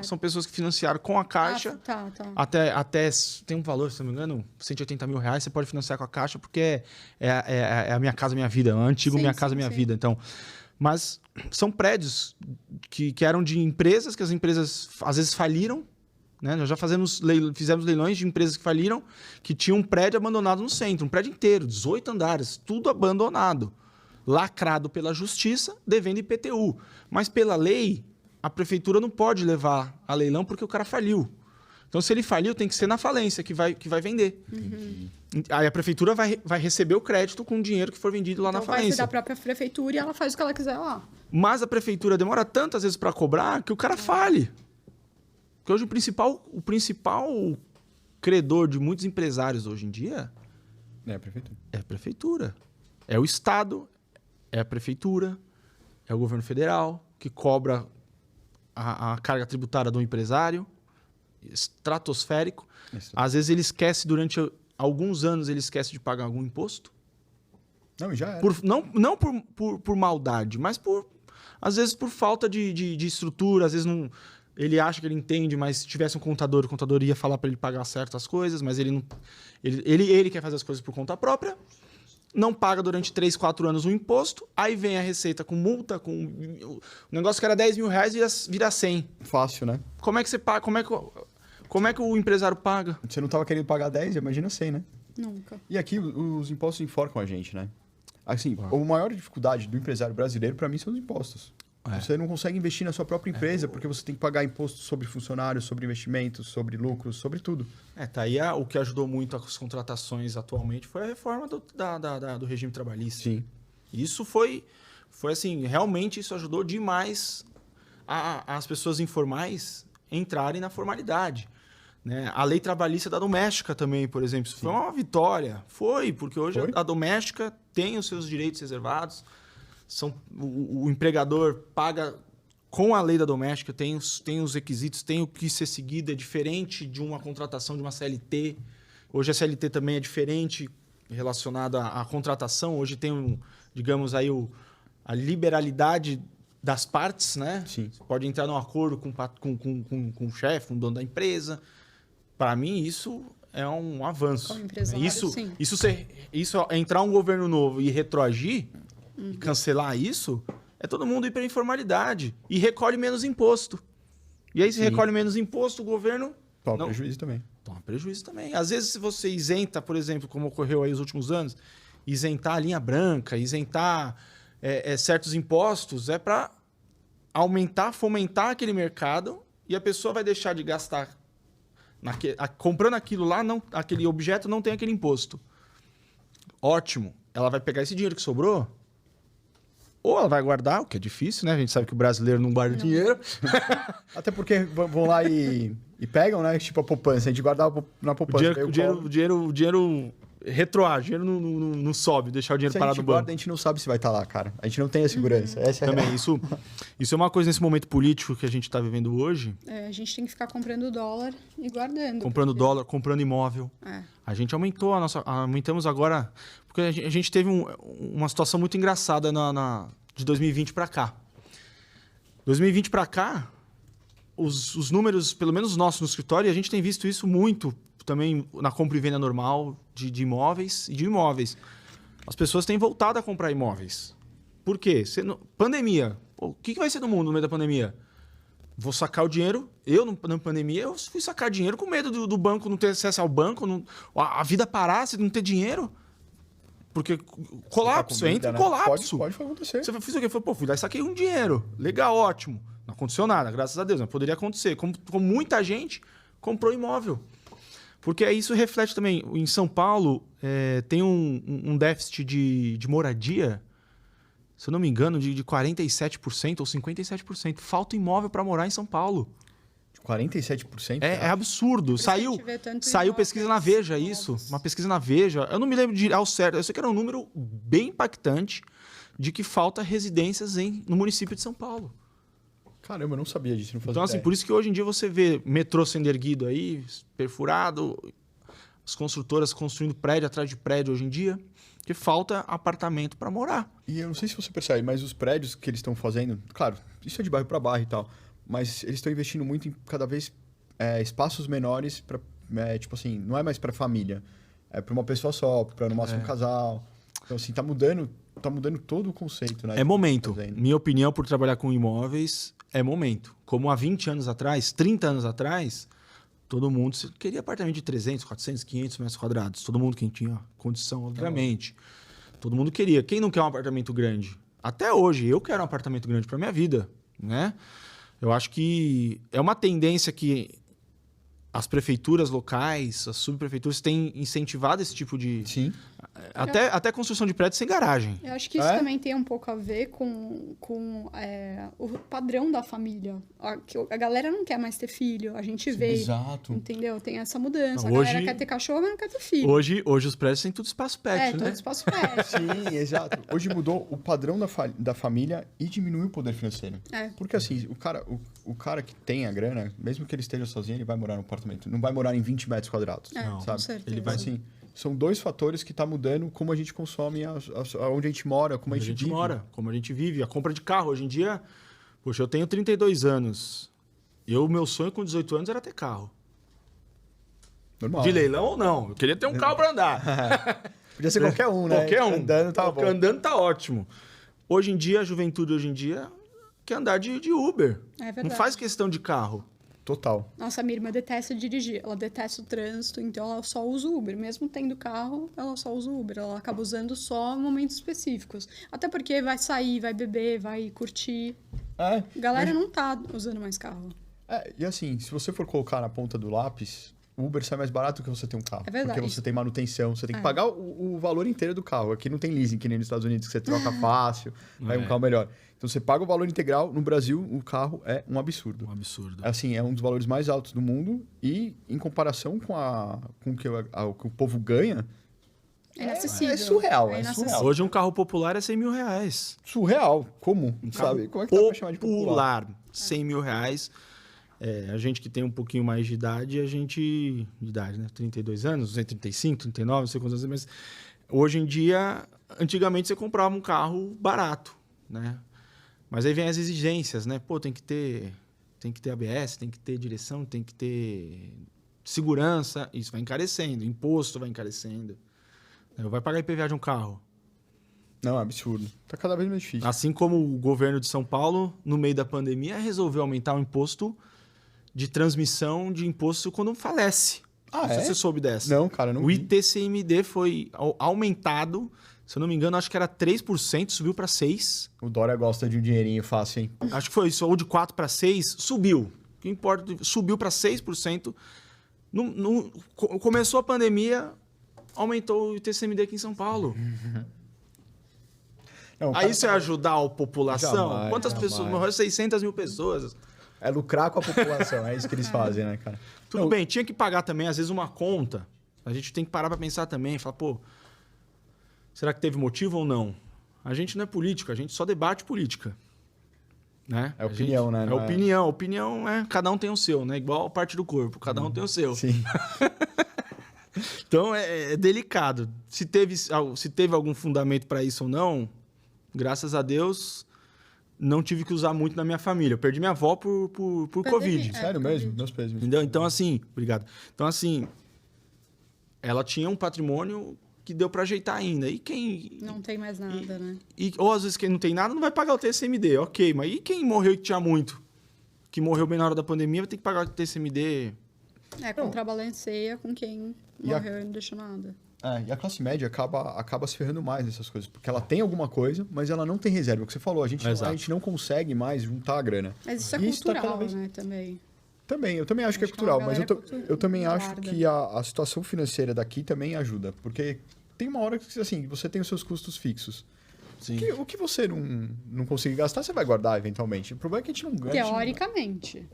são pessoas que financiaram com a Caixa. Tá. Até tem um valor, se não me engano, 180 mil reais, você pode financiar com a Caixa, porque é a Minha Casa Minha Vida, é o antigo Minha Casa Minha Vida. Então, mas são prédios que eram de empresas, que as empresas às vezes faliram, né? Nós já fizemos leilões de empresas que faliram, que tinham um prédio abandonado no centro, um prédio inteiro, 18 andares, tudo abandonado, lacrado pela justiça, devendo IPTU. Mas pela lei, a prefeitura não pode levar a leilão porque o cara faliu. Então, se ele faliu, tem que ser na falência que vai vender. Uhum. Aí a prefeitura vai receber o crédito com o dinheiro que for vendido lá na falência. Vai ser da própria prefeitura e ela faz o que ela quiser lá. Mas a prefeitura demora tantas vezes para cobrar que o cara fale. Porque hoje o principal credor de muitos empresários hoje em dia é a prefeitura. É a prefeitura. É o Estado, é a prefeitura, é o governo federal que cobra a carga tributária do empresário, estratosférico. Às vezes ele esquece, durante alguns anos, ele esquece de pagar algum imposto. Não, já era. Não por maldade, mas às vezes por falta de estrutura, às vezes não... Ele acha que ele entende, mas se tivesse um contador, o contador ia falar para ele pagar certas coisas, mas ele não... Ele quer fazer as coisas por conta própria, não paga durante 3, 4 anos o imposto, aí vem a Receita com multa, com... O negócio que era 10 mil reais vira 100. Fácil, né? Como é que você paga? Como é que o empresário paga? Você não estava querendo pagar 10, imagina 100, né? Nunca. E aqui os impostos enforcam a gente, né? Assim, a maior dificuldade do empresário brasileiro, para mim, são os impostos. Você não consegue investir na sua própria empresa porque você tem que pagar imposto sobre funcionários, sobre investimentos, sobre lucros, sobre tudo. Tá aí o que ajudou muito as contratações atualmente foi a reforma do regime trabalhista. Sim. Isso foi assim, realmente isso ajudou demais as pessoas informais entrarem na formalidade. Né? A lei trabalhista da doméstica também, por exemplo, isso foi uma vitória. Porque hoje a doméstica tem os seus direitos reservados, o empregador paga com a lei da doméstica, tem os requisitos, tem o que ser seguido, é diferente de uma contratação de uma CLT. Hoje a CLT também é diferente relacionada à contratação. Hoje tem, digamos, aí a liberalidade das partes, né? Sim. Você pode entrar num acordo com o chefe, com o dono da empresa. Para mim, isso é um avanço. Como empresário, sim. Isso entrar um governo novo e retroagir, e cancelar isso, é todo mundo ir para a informalidade e recolhe menos imposto. E aí, se recolhe menos imposto, o governo... Toma prejuízo também. Toma prejuízo também. Às vezes, se você isenta, por exemplo, como ocorreu aí nos últimos anos, isentar a linha branca, isentar certos impostos, é para fomentar aquele mercado e a pessoa vai deixar de gastar. Comprando aquilo lá, aquele objeto não tem aquele imposto. Ótimo. Ela vai pegar esse dinheiro que sobrou, ou ela vai guardar, o que é difícil, né? A gente sabe que o brasileiro não guarda dinheiro. Até porque vão lá e pegam, né? Tipo a poupança. A gente guardava na poupança. O dinheiro retroage, o dinheiro não sobe, deixar o dinheiro parado no banco. Guarda, a gente não sabe se vai estar lá, cara. A gente não tem a segurança. Essa também, isso é uma coisa nesse momento político que a gente está vivendo hoje. A gente tem que ficar comprando dólar e guardando. Comprando dólar, comprando imóvel. A gente aumentamos agora, porque a gente teve uma situação muito engraçada de 2020 para cá. 2020 para cá, os números, pelo menos nossos no escritório, a gente tem visto isso muito também na compra e venda normal de imóveis e de imóveis. As pessoas têm voltado a comprar imóveis. Por quê? Pandemia. O que vai ser do mundo no meio da pandemia? Vou sacar o dinheiro. Na pandemia, eu fui sacar dinheiro com medo do banco não ter acesso ao banco, a vida parar, se não ter dinheiro. Porque colapso, entra em colapso. Pode acontecer. Você fez o quê? Fui lá e saquei um dinheiro. Legal, ótimo. Não aconteceu nada, graças a Deus. Mas poderia acontecer. Como muita gente comprou imóvel. Porque isso reflete também. Em São Paulo, tem um déficit de moradia, se eu não me engano, de 47% ou 57%. Falta imóvel para morar em São Paulo. 47%? É absurdo. Saiu pesquisa na Veja, isso. Uma pesquisa na Veja. Eu não me lembro ao certo. Eu sei que era um número bem impactante de que falta residências no município de São Paulo. Caramba, eu não sabia disso. Então, assim, por isso que hoje em dia você vê metrô sendo erguido aí, perfurado, as construtoras construindo prédio atrás de prédio hoje em dia, que falta apartamento para morar. E eu não sei se você percebe, mas os prédios que eles estão fazendo, claro, isso é de bairro para bairro e tal, mas eles estão investindo muito em cada vez espaços menores para, tipo assim, não é mais para família, é para uma pessoa só, para no máximo um casal. Então, assim, tá mudando todo o conceito, né? É momento. Minha opinião por trabalhar com imóveis é momento. Como há 20 anos atrás, 30 anos atrás, todo mundo queria apartamento de 300, 400, 500 metros quadrados. Todo mundo, quem tinha condição, obviamente. Todo mundo queria. Quem não quer um apartamento grande? Até hoje, eu quero um apartamento grande para minha vida, né? Eu acho que é uma tendência que as prefeituras locais, as subprefeituras têm incentivado esse tipo de... Sim. Até construção de prédios sem garagem. Eu acho que isso também tem um pouco a ver com o padrão da família. A galera não quer mais ter filho, a gente vê. Exato. Entendeu? Tem essa mudança. Hoje, a galera quer ter cachorro, mas não quer ter filho. Hoje os prédios têm tudo espaço pet, né? Tudo espaço pet. Sim, exato. Hoje mudou o padrão da família e diminuiu o poder financeiro. Porque assim, o cara que tem a grana, mesmo que ele esteja sozinho, ele vai morar no apartamento. Não vai morar em 20 metros quadrados. Não, sabe? Com certeza. Ele vai assim... São dois fatores que estão mudando como a gente consome, onde a gente mora, como a gente vive. Como a gente vive. A compra de carro. Hoje em dia, poxa, eu tenho 32 anos. Meu sonho com 18 anos era ter carro. Normal. De leilão ou não. Eu queria ter um carro para andar. Podia ser qualquer um, né? Qualquer um. Andando tá bom. Andando tá ótimo. Hoje em dia, a juventude hoje em dia quer andar de Uber. É verdade. Não faz questão de carro. Total. Nossa, minha irmã detesta dirigir, ela detesta o trânsito, então ela só usa o Uber. Mesmo tendo carro, ela só usa o Uber. Ela acaba usando só em momentos específicos. Até porque vai sair, vai beber, vai curtir. A galera não tá usando mais carro. E assim, se você for colocar na ponta do lápis, O Uber sai mais barato que você ter um carro. É verdade. Porque você tem manutenção, você tem que pagar o valor inteiro do carro. Aqui não tem leasing, que nem nos Estados Unidos, que você troca fácil, vai um carro melhor. Então você paga o valor integral. No Brasil, o carro é um absurdo. Um absurdo. Assim, é um dos valores mais altos do mundo e em comparação com o que o povo ganha, É inacessível. é surreal. É inacessível. surreal. Hoje um carro popular é 100 mil reais. Surreal. Como? Sabe? Como é que dá pra chamar de popular? 100 mil reais. A gente que tem um pouquinho mais de idade, de idade, né? 32 anos, 35, 39, não sei quantos anos, mas hoje em dia, antigamente você comprava um carro barato, né? Mas aí vem as exigências, né? Pô, tem que ter ABS, tem que ter direção, tem que ter segurança, isso vai encarecendo, imposto vai encarecendo. Vai pagar IPVA de um carro. Não, é absurdo. Tá cada vez mais difícil. Assim como o governo de São Paulo, no meio da pandemia, resolveu aumentar o imposto de transmissão de imposto quando falece. Ah, Não sei é? se você soube dessa. Não, cara, não O vi. ITCMD foi aumentado, se eu não me engano, acho que era 3%, subiu para 6%. O Dória gosta de um dinheirinho fácil, hein? Acho que foi isso, ou de 4 para 6, subiu. O que importa, subiu para 6%. Começou a pandemia, aumentou o ITCMD aqui em São Paulo. Não, Aí cara, isso é ajudar a população? Jamais, Quantas jamais. pessoas? Morreram 600 mil pessoas. é lucrar com a população, é isso que eles fazem, né, cara? Tudo Não, bem, tinha que pagar também, às vezes, uma conta. A gente tem que parar para pensar também, falar, pô, será que teve motivo ou não? A gente não é político, a gente só debate política. Né? É opinião, né? É Não é- opinião. Opinião é cada um tem o seu, né? Igual a parte do corpo, cada um tem o seu. Sim. Então é delicado. Se teve algum fundamento para isso ou não, graças a Deus, não tive que usar muito na minha família. Eu perdi minha avó por Covid. Sério mesmo? Meus pesos. Entendeu? Então, assim, obrigado. Então, assim, ela tinha um patrimônio que deu para ajeitar ainda. E quem. Não tem mais nada, né? Ou às vezes quem não tem nada não vai pagar o TCMD, ok. Mas e quem morreu e que tinha muito? Que morreu bem na hora da pandemia vai ter que pagar o TCMD. Contrabalanceia com quem E a- morreu e não deixou nada. E a classe média acaba se ferrando mais nessas coisas. Porque ela tem alguma coisa, mas ela não tem reserva. É o que você falou, a gente não consegue mais juntar a grana. Mas isso é E isso tá cultural, cada vez- né, também. Também, eu também acho que é Acho que cultural, a mas galera eu também acho guarda. que a situação financeira daqui também ajuda. Porque tem uma hora que, assim, você tem os seus custos fixos. Sim. O que você não conseguir gastar, você vai guardar eventualmente. O problema é que a gente não ganha. Teoricamente.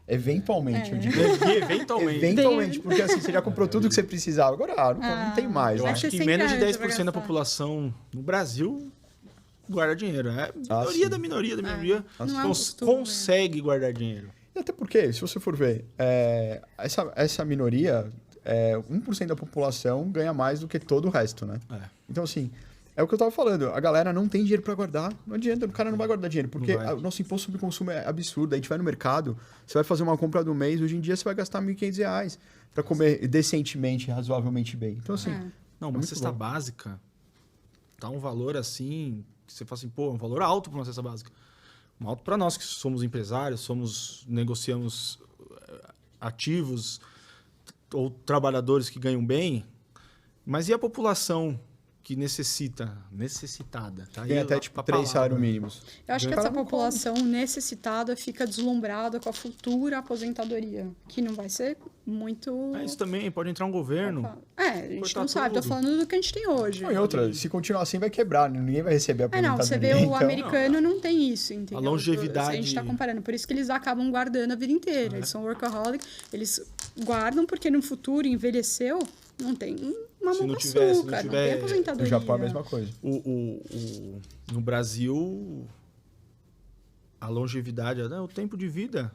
Eventualmente, eu digo. Eventualmente. Eventualmente, porque assim, você já comprou tudo que você precisava. Agora, não tem mais. Eu né? acho você que sempre menos de acha pra 10% da gastar. população no Brasil guarda dinheiro. É minoria sim. da minoria da minoria. Não é um costume, Consegue guardar dinheiro. E até porque, se você for ver, essa minoria, 1% da população ganha mais do que todo o resto, né? Então, assim, é o que eu tava falando. A galera não tem dinheiro para guardar. Não adianta, o cara não vai guardar dinheiro. Porque Não vai. o nosso imposto sobre consumo é absurdo. A gente vai no mercado, você vai fazer uma compra do mês, hoje em dia você vai gastar R$ 1.500 para comer decentemente, razoavelmente bem. Então, assim, Não, É uma muito cesta bom. básica tá um valor assim, que você fala assim, pô, um valor alto para uma cesta básica. Um alto para nós que somos empresários, negociamos ativos ou trabalhadores que ganham bem, mas e a população que necessitada? Tá aí tem até a tipo palavra. 3 salários mínimos. Eu acho que O cara essa não população necessitada fica deslumbrada com a futura aposentadoria, que não vai ser muito... Isso também pode entrar um governo. a gente cortar não sabe, tô tudo. falando do que a gente tem hoje. Não, e outra, se continuar assim, vai quebrar. Ninguém vai receber a Não, aposentadoria. você vê o então- americano não tem isso, entendeu? A longevidade- A gente tá comparando, por isso que eles acabam guardando a vida inteira. Eles são workaholic, eles guardam porque no futuro envelheceu, não tem uma Se mão não com tiver- se não açúcar, não tiver- tem No aposentadoria. Japão é a mesma coisa. No Brasil, a longevidade, o tempo de vida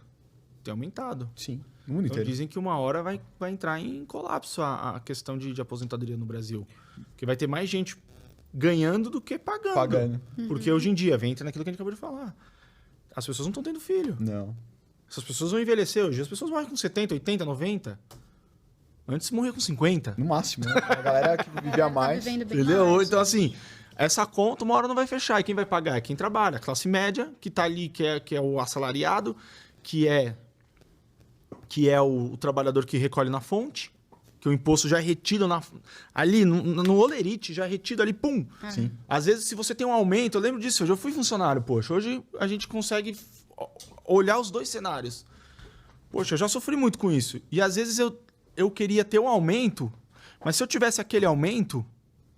tem aumentado. Sim, no mundo Então, inteiro. dizem que uma hora vai entrar em colapso a questão de aposentadoria no Brasil. Porque vai ter mais gente ganhando do que pagando. Porque hoje em dia, entra naquilo que a gente acabou de falar. As pessoas não estão tendo filho. Não. Essas pessoas vão envelhecer hoje. As pessoas morrem com 70, 80, 90. Antes morria com 50. No máximo, né? A galera que vivia mais. Tá vivendo bem Entendeu? mais. Então, assim, essa conta uma hora não vai fechar. E quem vai pagar? É quem trabalha. A classe média, que está ali, que é o assalariado, que é o trabalhador que recolhe na fonte, que o imposto já é retido ali, no olerite, já é retido ali, pum. Sim. Às vezes, se você tem um aumento, eu lembro disso, hoje eu fui funcionário, poxa, hoje a gente consegue olhar os dois cenários. Poxa, eu já sofri muito com isso. E às vezes eu queria ter um aumento, mas se eu tivesse aquele aumento,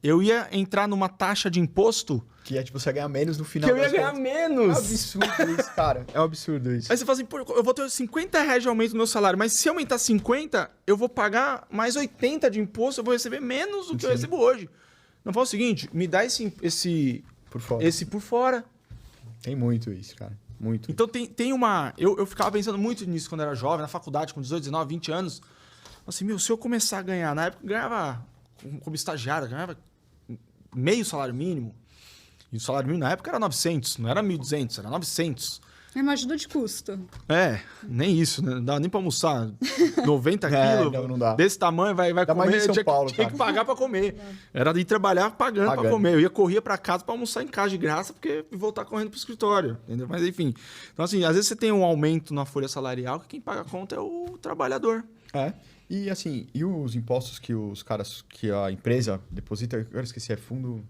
eu ia entrar numa taxa de imposto... Que é tipo, você ganhar menos no final. Que eu ia ganhar menos. É um absurdo isso, cara. É um absurdo isso. Aí você fala assim, pô, eu vou ter 50 reais de aumento no meu salário, mas se aumentar 50, eu vou pagar mais 80 de imposto, eu vou receber menos do que eu recebo hoje. Não fala o seguinte, me dá esse por fora. Esse por fora. Tem muito isso, cara. Muito. Então tem uma... Eu ficava pensando muito nisso quando era jovem, na faculdade, com 18, 19, 20 anos. Assim, se eu começar a ganhar, na época eu ganhava, como estagiário, eu ganhava meio salário mínimo. E o salário mínimo na época era 900, não era 1.200, era 900. É uma ajuda de custo. Nem isso, né? Não dá nem pra almoçar. 90 quilos, não dá. desse tamanho, vai Dá comer. mais em São Paulo, tinha que pagar pra comer. Era de ir trabalhar pagando pra comer. Eu corria pra casa pra almoçar em casa de graça, porque voltar correndo pro escritório. Entendeu? Mas enfim. Então, assim, às vezes você tem um aumento na folha salarial, que quem paga a conta é o trabalhador. E assim, e os impostos que os caras, que a empresa deposita, eu esqueci, é fundo...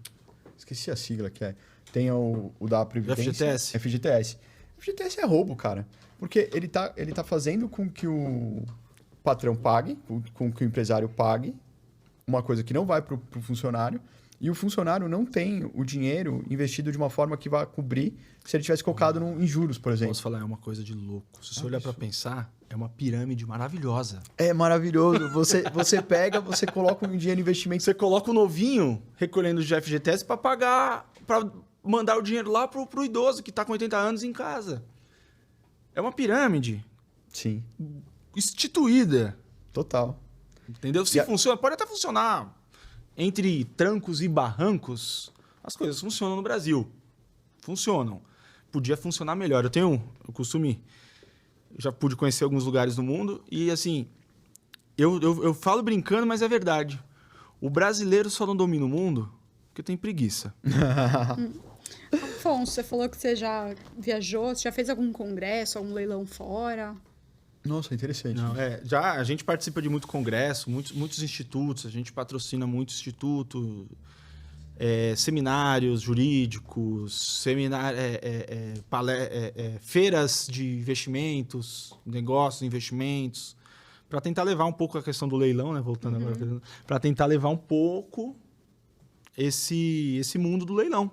Esqueci a sigla que é. Tem o da Previdência. FGTS. FGTS. FGTS é roubo, cara. Porque ele tá fazendo com que o patrão pague, com que o empresário pague uma coisa que não vai pro funcionário, e o funcionário não tem o dinheiro investido de uma forma que vai cobrir se ele tivesse colocado em juros, por exemplo. Posso falar, é uma coisa de louco. Se você olhar pra pensar, é uma pirâmide maravilhosa. É maravilhoso. Você pega, você coloca um dinheiro em investimento. Você coloca o novinho recolhendo de FGTS para pagar, para mandar o dinheiro lá pro idoso que tá com 80 anos em casa. É uma pirâmide. Sim. Instituída. Total. Entendeu? Se funciona, pode até funcionar. Entre trancos e barrancos, as coisas funcionam no Brasil. Funcionam. Podia funcionar melhor. Eu já pude conhecer alguns lugares do mundo e, assim, eu falo brincando, mas é verdade. O brasileiro só não domina o mundo porque tem preguiça. Afonso, você falou que você já viajou, você já fez algum congresso, algum leilão fora? Nossa, interessante. Não, já a gente participa de muito congresso, muitos institutos, a gente patrocina muito instituto, seminários jurídicos, feiras de investimentos, negócios, investimentos, para tentar levar um pouco a questão do leilão, né? Voltando agora, para tentar levar um pouco esse mundo do leilão.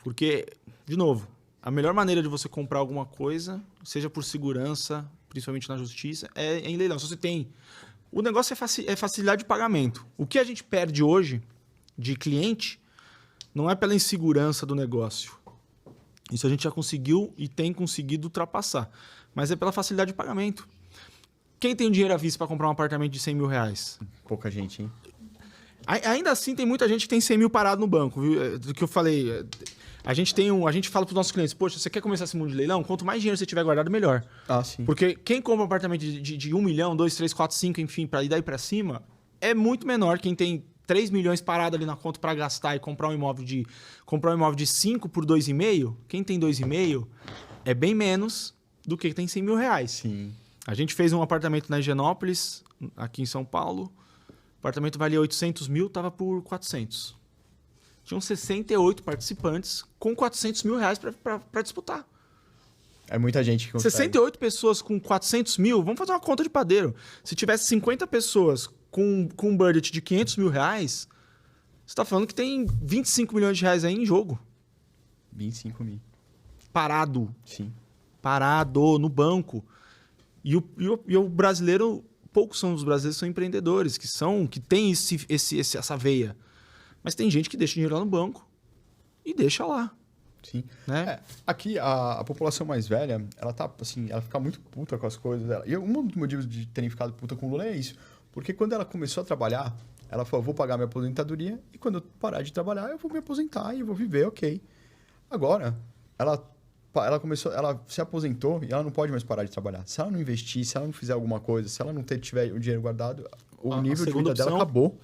Porque, de novo, a melhor maneira de você comprar alguma coisa, seja por segurança, principalmente na justiça, é em leilão. Se você tem... O negócio é facilidade de pagamento. O que a gente perde hoje de cliente não é pela insegurança do negócio. Isso a gente já conseguiu e tem conseguido ultrapassar. Mas é pela facilidade de pagamento. Quem tem dinheiro à vista para comprar um apartamento de 100 mil reais? Pouca gente, hein? Ainda assim, tem muita gente que tem 100 mil parado no banco. Viu? Do que eu falei... A gente fala para os nossos clientes, poxa, você quer começar esse mundo de leilão? Quanto mais dinheiro você tiver guardado, melhor. Sim. Porque quem compra um apartamento de 1 milhão, 2, 3, 4, 5, enfim, para ir daí para cima, é muito menor quem tem 3 milhões parado ali na conta para gastar e comprar um imóvel de 5 por 2,5. Quem tem 2,5 é bem menos do que tem 100 mil reais. Sim. A gente fez um apartamento na Higienópolis, aqui em São Paulo. O apartamento valia 800 mil, estava por 400. Tinham 68 participantes com 400 mil reais para disputar. É muita gente que consegue. 68 pessoas com 400 mil, vamos fazer uma conta de padeiro. Se tivesse 50 pessoas com um budget de 500 mil reais, você está falando que tem 25 milhões de reais aí em jogo. 25 mil. Parado. Sim. Parado no banco. E o brasileiro, poucos são os brasileiros que são empreendedores, que têm essa veia. Mas tem gente que deixa dinheiro lá no banco e deixa lá. Sim. Né? Aqui, a população mais velha, ela tá, assim, ela fica muito puta com as coisas dela. E um dos motivos de terem ficado puta com o Lula é isso. Porque quando ela começou a trabalhar, ela falou, vou pagar minha aposentadoria e quando eu parar de trabalhar, eu vou me aposentar e eu vou viver, ok. Agora, ela se aposentou e ela não pode mais parar de trabalhar. Se ela não investir, se ela não fizer alguma coisa, se ela não tiver o dinheiro guardado, o nível de vida dela acabou.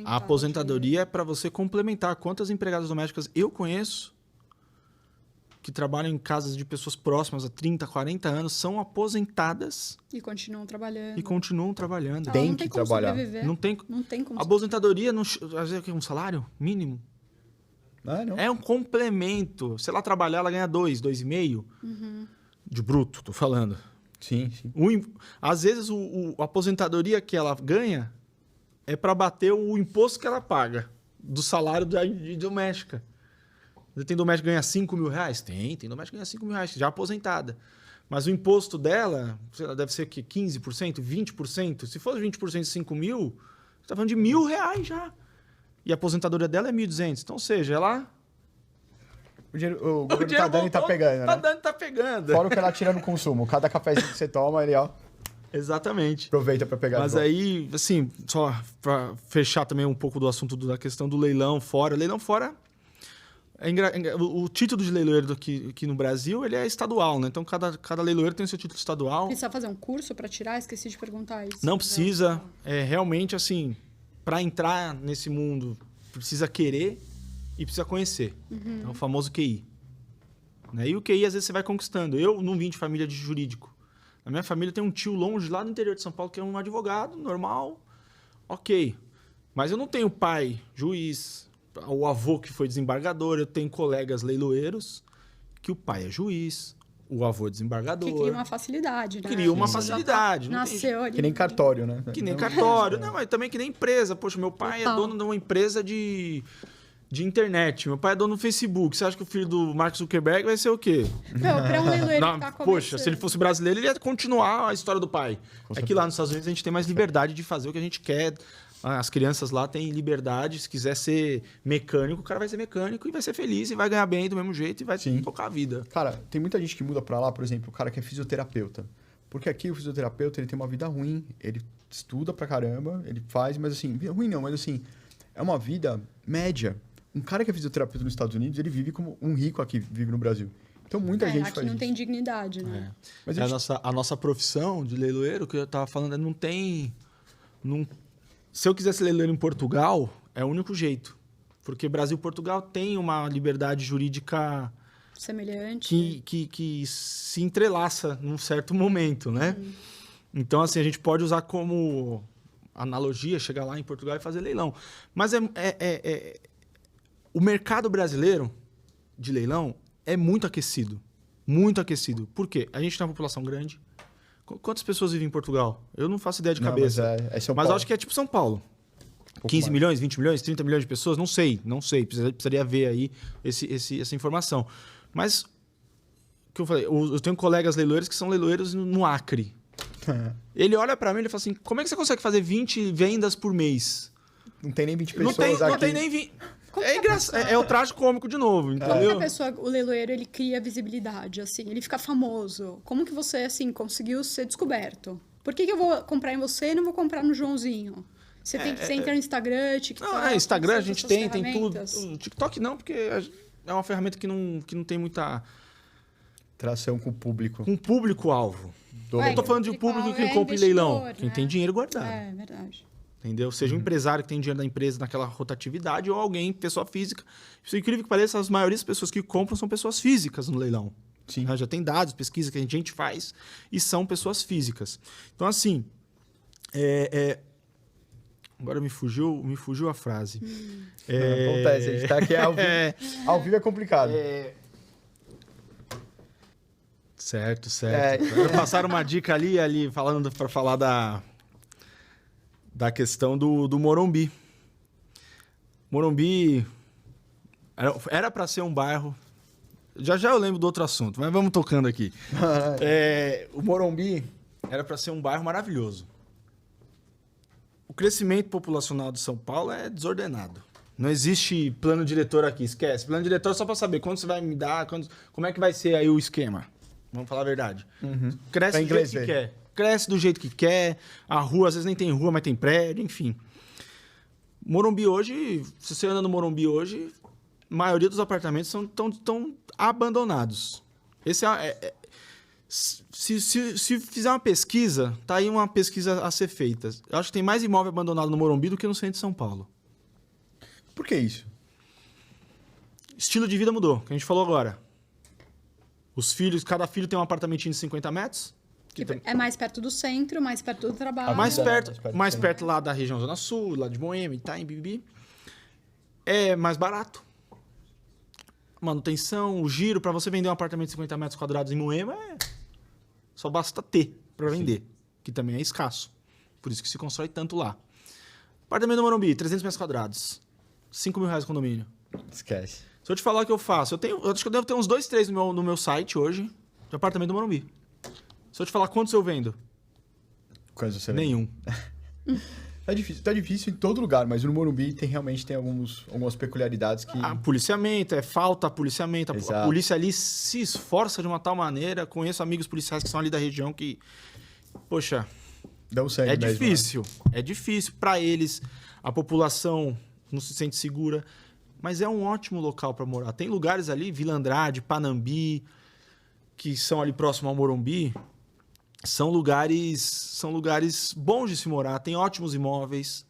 A aposentadoria é para você complementar. Quantas empregadas domésticas eu conheço que trabalham em casas de pessoas próximas a 30, 40 anos, são aposentadas e continuam trabalhando. Tem que trabalhar. Não tem como. A aposentadoria não é um salário mínimo. Não. É um complemento. Se ela trabalhar, ela ganha 2,5 de bruto, tô falando. Sim, sim. Às vezes, a aposentadoria que ela ganha é para bater o imposto que ela paga do salário de doméstica. Tem doméstica que ganha 5 mil reais? Tem doméstica que ganha 5 mil reais, já aposentada. Mas o imposto dela, sei lá, deve ser o quê? 15%, 20%? Se for 20% de 5 mil, você está falando de R$1.000 já. E a aposentadoria dela é 1.200. Então, ou seja, ela... O governo tá dando e tá pegando, né? Tá dando e tá pegando. Fora o que ela tira no consumo. Cada cafezinho que você toma, ele, ó, Exatamente. aproveita pra pegar. Mas aí, assim, só para fechar também um pouco do assunto da questão do leilão fora. Leilão fora, o título de leiloeiro aqui no Brasil, ele é estadual, né? Então, cada leiloeiro tem o seu título estadual. Precisa fazer um curso para tirar? Esqueci de perguntar isso. Não precisa. É realmente, assim, para entrar nesse mundo, precisa querer e precisa conhecer. É o famoso QI. Né? E o QI, às vezes, você vai conquistando. Eu não vim de família de jurídico. Na minha família tem um tio longe, lá no interior de São Paulo, que é um advogado normal. Ok. Mas eu não tenho pai juiz, o avô que foi desembargador. Eu tenho colegas leiloeiros que o pai é juiz, o avô é desembargador. Que cria uma facilidade, né? Cria uma Isso já facilidade. Não tem- Nasceu ali. Que nem cartório, né? Que nem cartório. Não, mas também que nem empresa. Poxa, meu pai é Total. dono de uma empresa de internet. Meu pai é dono do Facebook. Você acha que o filho do Mark Zuckerberg vai ser o quê? Não, para um leiloeiro Não, que tá poxa, se ele fosse brasileiro, ele ia continuar a história do pai. É que lá nos Estados Unidos a gente tem mais liberdade de fazer o que a gente quer. As crianças lá têm liberdade. Se quiser ser mecânico, o cara vai ser mecânico e vai ser feliz e vai ganhar bem do mesmo jeito e vai Sim. tocar a vida. Cara, tem muita gente que muda pra lá, por exemplo, o cara que é fisioterapeuta. Porque aqui o fisioterapeuta, ele tem uma vida ruim, ele estuda pra caramba, ele faz, mas assim, vida ruim não, mas assim, é uma vida média. Um cara que é fisioterapeuta nos Estados Unidos, ele vive como um rico aqui vive no Brasil. Então muita gente aqui faz não isso. tem dignidade, né? Mas É a gente- a nossa profissão de leiloeiro, que eu tava falando, não tem... Se eu quisesse leiloeiro em Portugal, é o único jeito. Porque Brasil e Portugal tem uma liberdade jurídica Semelhante. que se entrelaça num certo momento, né? Então, assim, a gente pode usar como analogia, chegar lá em Portugal e fazer leilão. Mas o mercado brasileiro de leilão é muito aquecido. Muito aquecido. Por quê? A gente tem uma população grande. Quantas pessoas vivem em Portugal? Eu não faço ideia de Não, cabeça. mas é São Mas Paulo. eu acho que é tipo São Paulo. pouco 15 mais. milhões, 20 milhões, 30 milhões de pessoas? Não sei. Precisaria ver aí essa informação. Mas, o que eu falei, eu tenho colegas leiloeiros que são leiloeiros no Acre. Ele olha pra mim e fala assim, como é que você consegue fazer 20 vendas por mês? Não tem nem 20 Não pessoas tem, aqui. não tem nem 20. Como É que a engraçado. pessoa- É o trágico cômico de novo, Como que entendeu? a pessoa, o leiloeiro, ele cria visibilidade, assim? Ele fica famoso. Como que você, assim, conseguiu ser descoberto? Por que eu vou comprar em você e não vou comprar no Joãozinho? Você entra no Instagram, TikTok... Não, Instagram a essas gente outras tem tudo. ferramentas. O TikTok não, porque é uma ferramenta que não tem muita... Tração com o público. Com público-alvo. Do É, Eu tô falando de público público que é compra em leilão. investidor, Quem né? tem dinheiro guardado. É, verdade. Entendeu? Seja um empresário que tem dinheiro da empresa naquela rotatividade ou alguém, pessoa física. Isso é incrível que pareça, as maiores pessoas que compram são pessoas físicas no leilão. Sim. Já tem dados, pesquisa que a gente faz e são pessoas físicas. Então, assim, agora me fugiu a frase. Não, acontece, a gente tá aqui ao vivo. Ao vivo é complicado. Certo. É. Passaram uma dica ali falando para falar da questão do Morumbi. Morumbi era para ser um bairro. Já eu lembro do outro assunto, mas vamos tocando aqui. O Morumbi era para ser um bairro maravilhoso. O crescimento populacional de São Paulo é desordenado. Não existe plano diretor aqui, esquece. Plano diretor é só para saber quando você vai me dar, como é que vai ser aí o esquema. Vamos falar a verdade. Cresce Pra do inglês jeito que ver. quer. Cresce do jeito que quer. A rua, às vezes nem tem rua, mas tem prédio, enfim. Morumbi hoje, se você anda no Morumbi hoje, a maioria dos apartamentos estão abandonados. Esse se fizer uma pesquisa, tá aí uma pesquisa a ser feita. Eu acho que tem mais imóvel abandonado no Morumbi do que no centro de São Paulo. Por que isso? Estilo de vida mudou, que a gente falou agora. Cada filho tem um apartamentinho de 50 metros. É mais perto do centro, mais perto do trabalho. Mais mais perto perto lá da região Zona Sul, lá de Moema, Itaim, Bibi. É mais barato. Manutenção, o giro para você vender um apartamento de 50 metros quadrados em Moema Só basta ter para vender, que também é escasso. Por isso que se constrói tanto lá. Apartamento do Morumbi, 300 metros quadrados. R$5.000 o condomínio. Esquece. Se eu te falar o que eu faço, eu acho que eu devo ter uns 2, 3 no meu site hoje, de apartamento do Morumbi. Se eu te falar quantos eu vendo? Quantos você Nenhum. Tá difícil em todo lugar, mas no Morumbi realmente tem algumas peculiaridades que... Policiamento, falta policiamento. A Exato. polícia ali se esforça de uma tal maneira. Conheço amigos policiais que são ali da região que, poxa, Dão sangue é mesmo, difícil. É difícil para eles. A população não se sente segura. Mas é um ótimo local para morar. Tem lugares ali, Vila Andrade, Panambi, que são ali próximo ao Morumbi. São lugares bons de se morar, tem ótimos imóveis,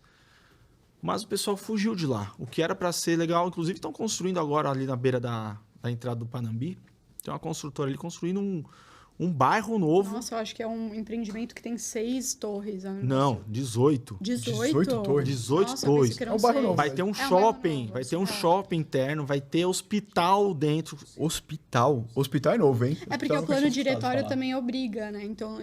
mas o pessoal fugiu de lá. O que era para ser legal, inclusive estão construindo agora ali na beira da entrada do Panambi. Tem uma construtora ali construindo um bairro novo. Nossa, eu acho que é um empreendimento que tem 6 torres. Não, 18. 18 torres. 18 Nossa, torres. eu pensei que eram É um bairro 6. novo. Vai ter um É um shopping, bairro novo, vai ter um hospital. shopping interno, vai ter hospital dentro. Hospital. Hospital é novo, hein? É porque Hospital o eu plano nunca tinha diretório escutado falar. também obriga, né? Então,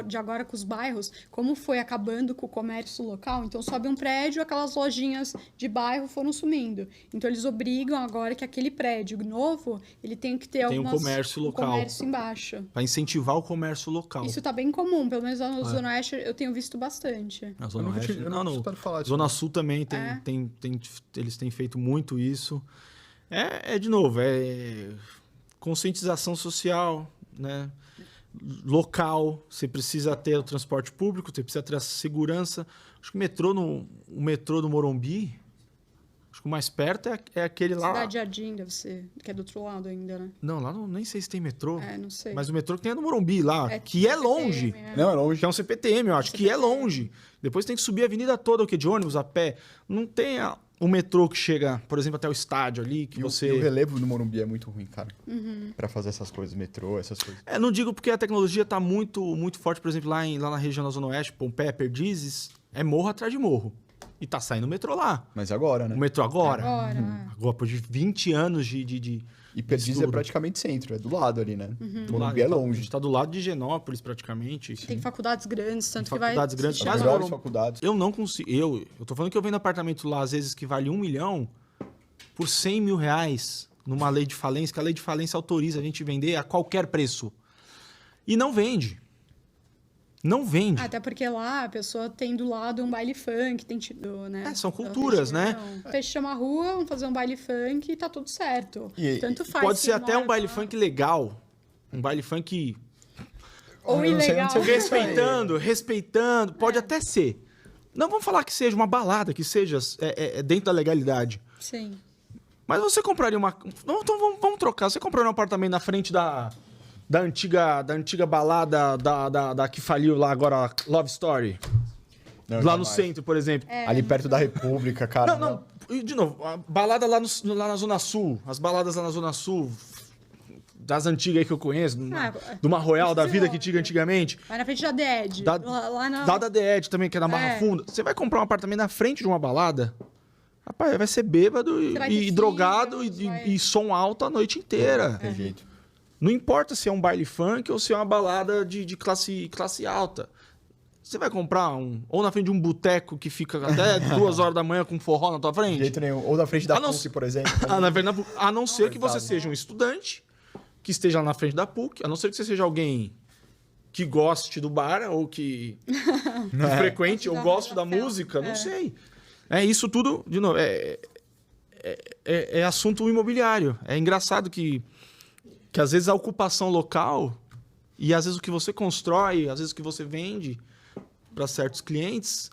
de agora com os bairros, como foi acabando com o comércio local, então sobe um prédio, aquelas lojinhas de bairro foram sumindo. Então, eles obrigam agora que aquele prédio novo, ele tem que ter Tem um algumas... comércio local. comércio embaixo. Para incentivar o comércio local. Isso tá bem comum, pelo menos lá no Zona Oeste eu tenho visto bastante. Na Eu Zona nunca Oeste, tinha- eu nunca tinha escutado falar disso, Zona não. Sul também É. eles têm feito muito isso. De novo, conscientização social, né? Local, você precisa ter o transporte público, você precisa ter a segurança. Acho que o metrô do Morumbi, acho que o mais perto é aquele lá. Cidade Jardim deve ser, que é do outro lado ainda, né? Não, lá nem sei se tem metrô. Não sei. Mas o metrô que tem é no Morumbi lá, É que é CPTM, longe. é. Não, é longe. Que é um CPTM, eu acho, que é longe. Depois tem que subir a avenida toda, o que? De ônibus, a pé. Não tem o metrô que chega, por exemplo, até o estádio ali, que E você... o relevo no Morumbi é muito ruim, cara. Pra fazer essas coisas, metrô, essas coisas. Não digo porque a tecnologia tá muito, muito forte, por exemplo, lá na região da Zona Oeste, Pompeia, Perdizes, é morro atrás de morro. E tá saindo o metrô lá. Mas agora, né? O metrô agora. Agora, Agora, por 20 anos de E Perdizes é estudo. praticamente centro, é do lado ali, né? do Morumbi lado. é A longe. gente tá do lado de Higienópolis, praticamente. tem faculdades grandes, tanto Tem que vai... faculdades grandes, se mas chegar- Melhores faculdades. Eu não consigo. Eu tô falando que eu vendo apartamento lá, às vezes, que vale 1 milhão por 100 mil reais numa lei de falência, que a lei de falência autoriza a gente vender a qualquer preço. E não vende. Não vende. Até porque lá a pessoa tem do lado um baile funk, tem tido, né? São culturas, né? Fecha uma rua, vamos fazer um baile funk e tá tudo certo. E- Tanto faz. Pode se ser até um mora baile lá. funk legal. Um baile funk Ou Eu não sei ilegal. onde você vê isso aí. respeitando. Pode até ser. Não vamos falar que seja uma balada, que seja dentro da legalidade. Sim. Mas você compraria uma... Então vamos trocar. Você compraria um apartamento na frente da antiga balada da que faliu lá agora, Love Story? Não, lá no jamais. centro, por exemplo. Ali perto da República, cara. Não. E, de novo, a balada lá na Zona Sul. As baladas lá na Zona Sul, das antigas aí que eu conheço, de uma Royal da vida que tinha antigamente. Vai na frente da DED. Da, lá na... da DED também, que é na Barra É. Funda. Você vai comprar um apartamento na frente de uma balada, rapaz, vai ser bêbado Você vai ter e filhos, drogado vai- e som alto a noite inteira. Tem jeito. Não importa se é um baile funk ou se é uma balada de classe alta. Você vai comprar ou na frente de um boteco que fica até 2 horas da manhã com forró na tua De frente? jeito nenhum. Ou na frente da Ah, não- PUC, por exemplo. A não ser que você seja um estudante que esteja lá na frente da PUC, a não ser que você seja alguém que goste do bar ou que frequente ou goste da música, não sei. Isso tudo, de novo, é assunto imobiliário. É engraçado que às vezes a ocupação local e às vezes o que você constrói, às vezes o que você vende para certos clientes,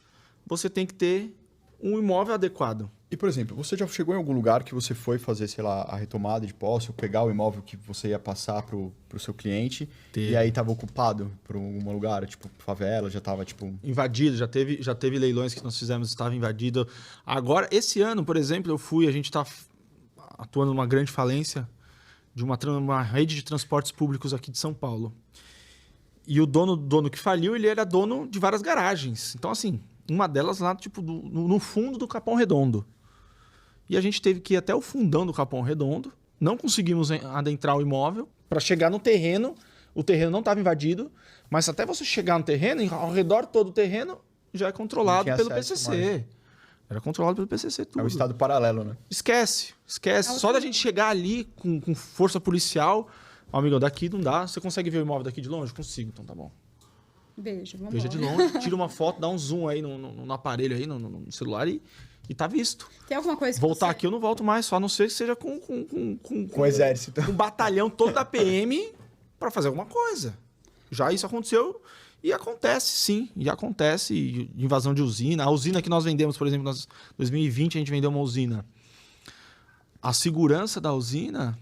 você tem que ter um imóvel adequado. E, por exemplo, você já chegou em algum lugar que você foi fazer, sei lá, a retomada de posse, ou pegar o imóvel que você ia passar pro seu cliente, Teve. e aí tava ocupado por algum lugar, tipo, favela, já tava, tipo... Invadido, já teve leilões que nós fizemos, estava invadido. Agora, esse ano, por exemplo, a gente está atuando numa grande falência de uma rede de transportes públicos aqui de São Paulo. E o dono que faliu, ele era dono de várias garagens. Então, assim, uma delas lá, tipo, no fundo do Capão Redondo. E a gente teve que ir até o fundão do Capão Redondo, não conseguimos adentrar o imóvel, para chegar no terreno o terreno não estava invadido, mas até você chegar no terreno, ao redor todo o terreno já é controlado pelo PCC. Mais. Era controlado pelo PCC tudo. É um estado paralelo, né? Esquece. Só da gente chegar ali com força policial, amigo, daqui não dá. Você consegue ver o imóvel daqui de longe? Consigo, então tá bom. Veja de longe, tira uma foto, dá um zoom aí no aparelho, aí, no celular e tá visto. Tem alguma coisa que voltar aqui eu não volto mais, só a não ser que seja com o exército. Um batalhão todo da PM para fazer alguma coisa. Já isso aconteceu e acontece, sim. E acontece invasão de usina. A usina que nós vendemos, por exemplo, em 2020 a gente vendeu uma usina. A segurança da usina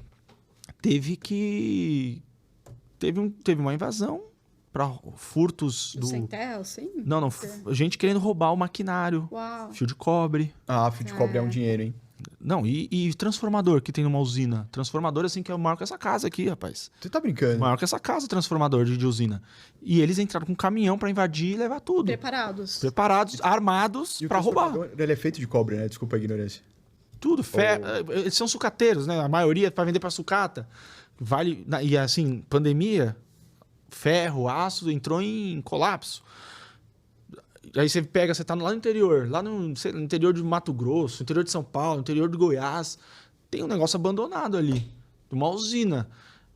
teve uma invasão para furtos do Centel, sim? Não, gente querendo roubar o maquinário. Uau. Fio de cobre. Ah, fio de cobre é um dinheiro, hein? Não, e transformador que tem numa usina. Transformador, assim, que é maior que essa casa aqui, rapaz. Você tá brincando? Maior que essa casa, transformador de usina. E eles entraram com um caminhão pra invadir e levar tudo. Preparados, armados pra roubar. Ele é feito de cobre, né? Desculpa a ignorância. Tudo, eles são sucateiros, né? A maioria pra vender pra sucata. E assim, pandemia, ferro, aço, entrou em colapso. Aí você tá lá no interior, no interior de Mato Grosso, interior de São Paulo, interior de Goiás, tem um negócio abandonado ali, de uma usina.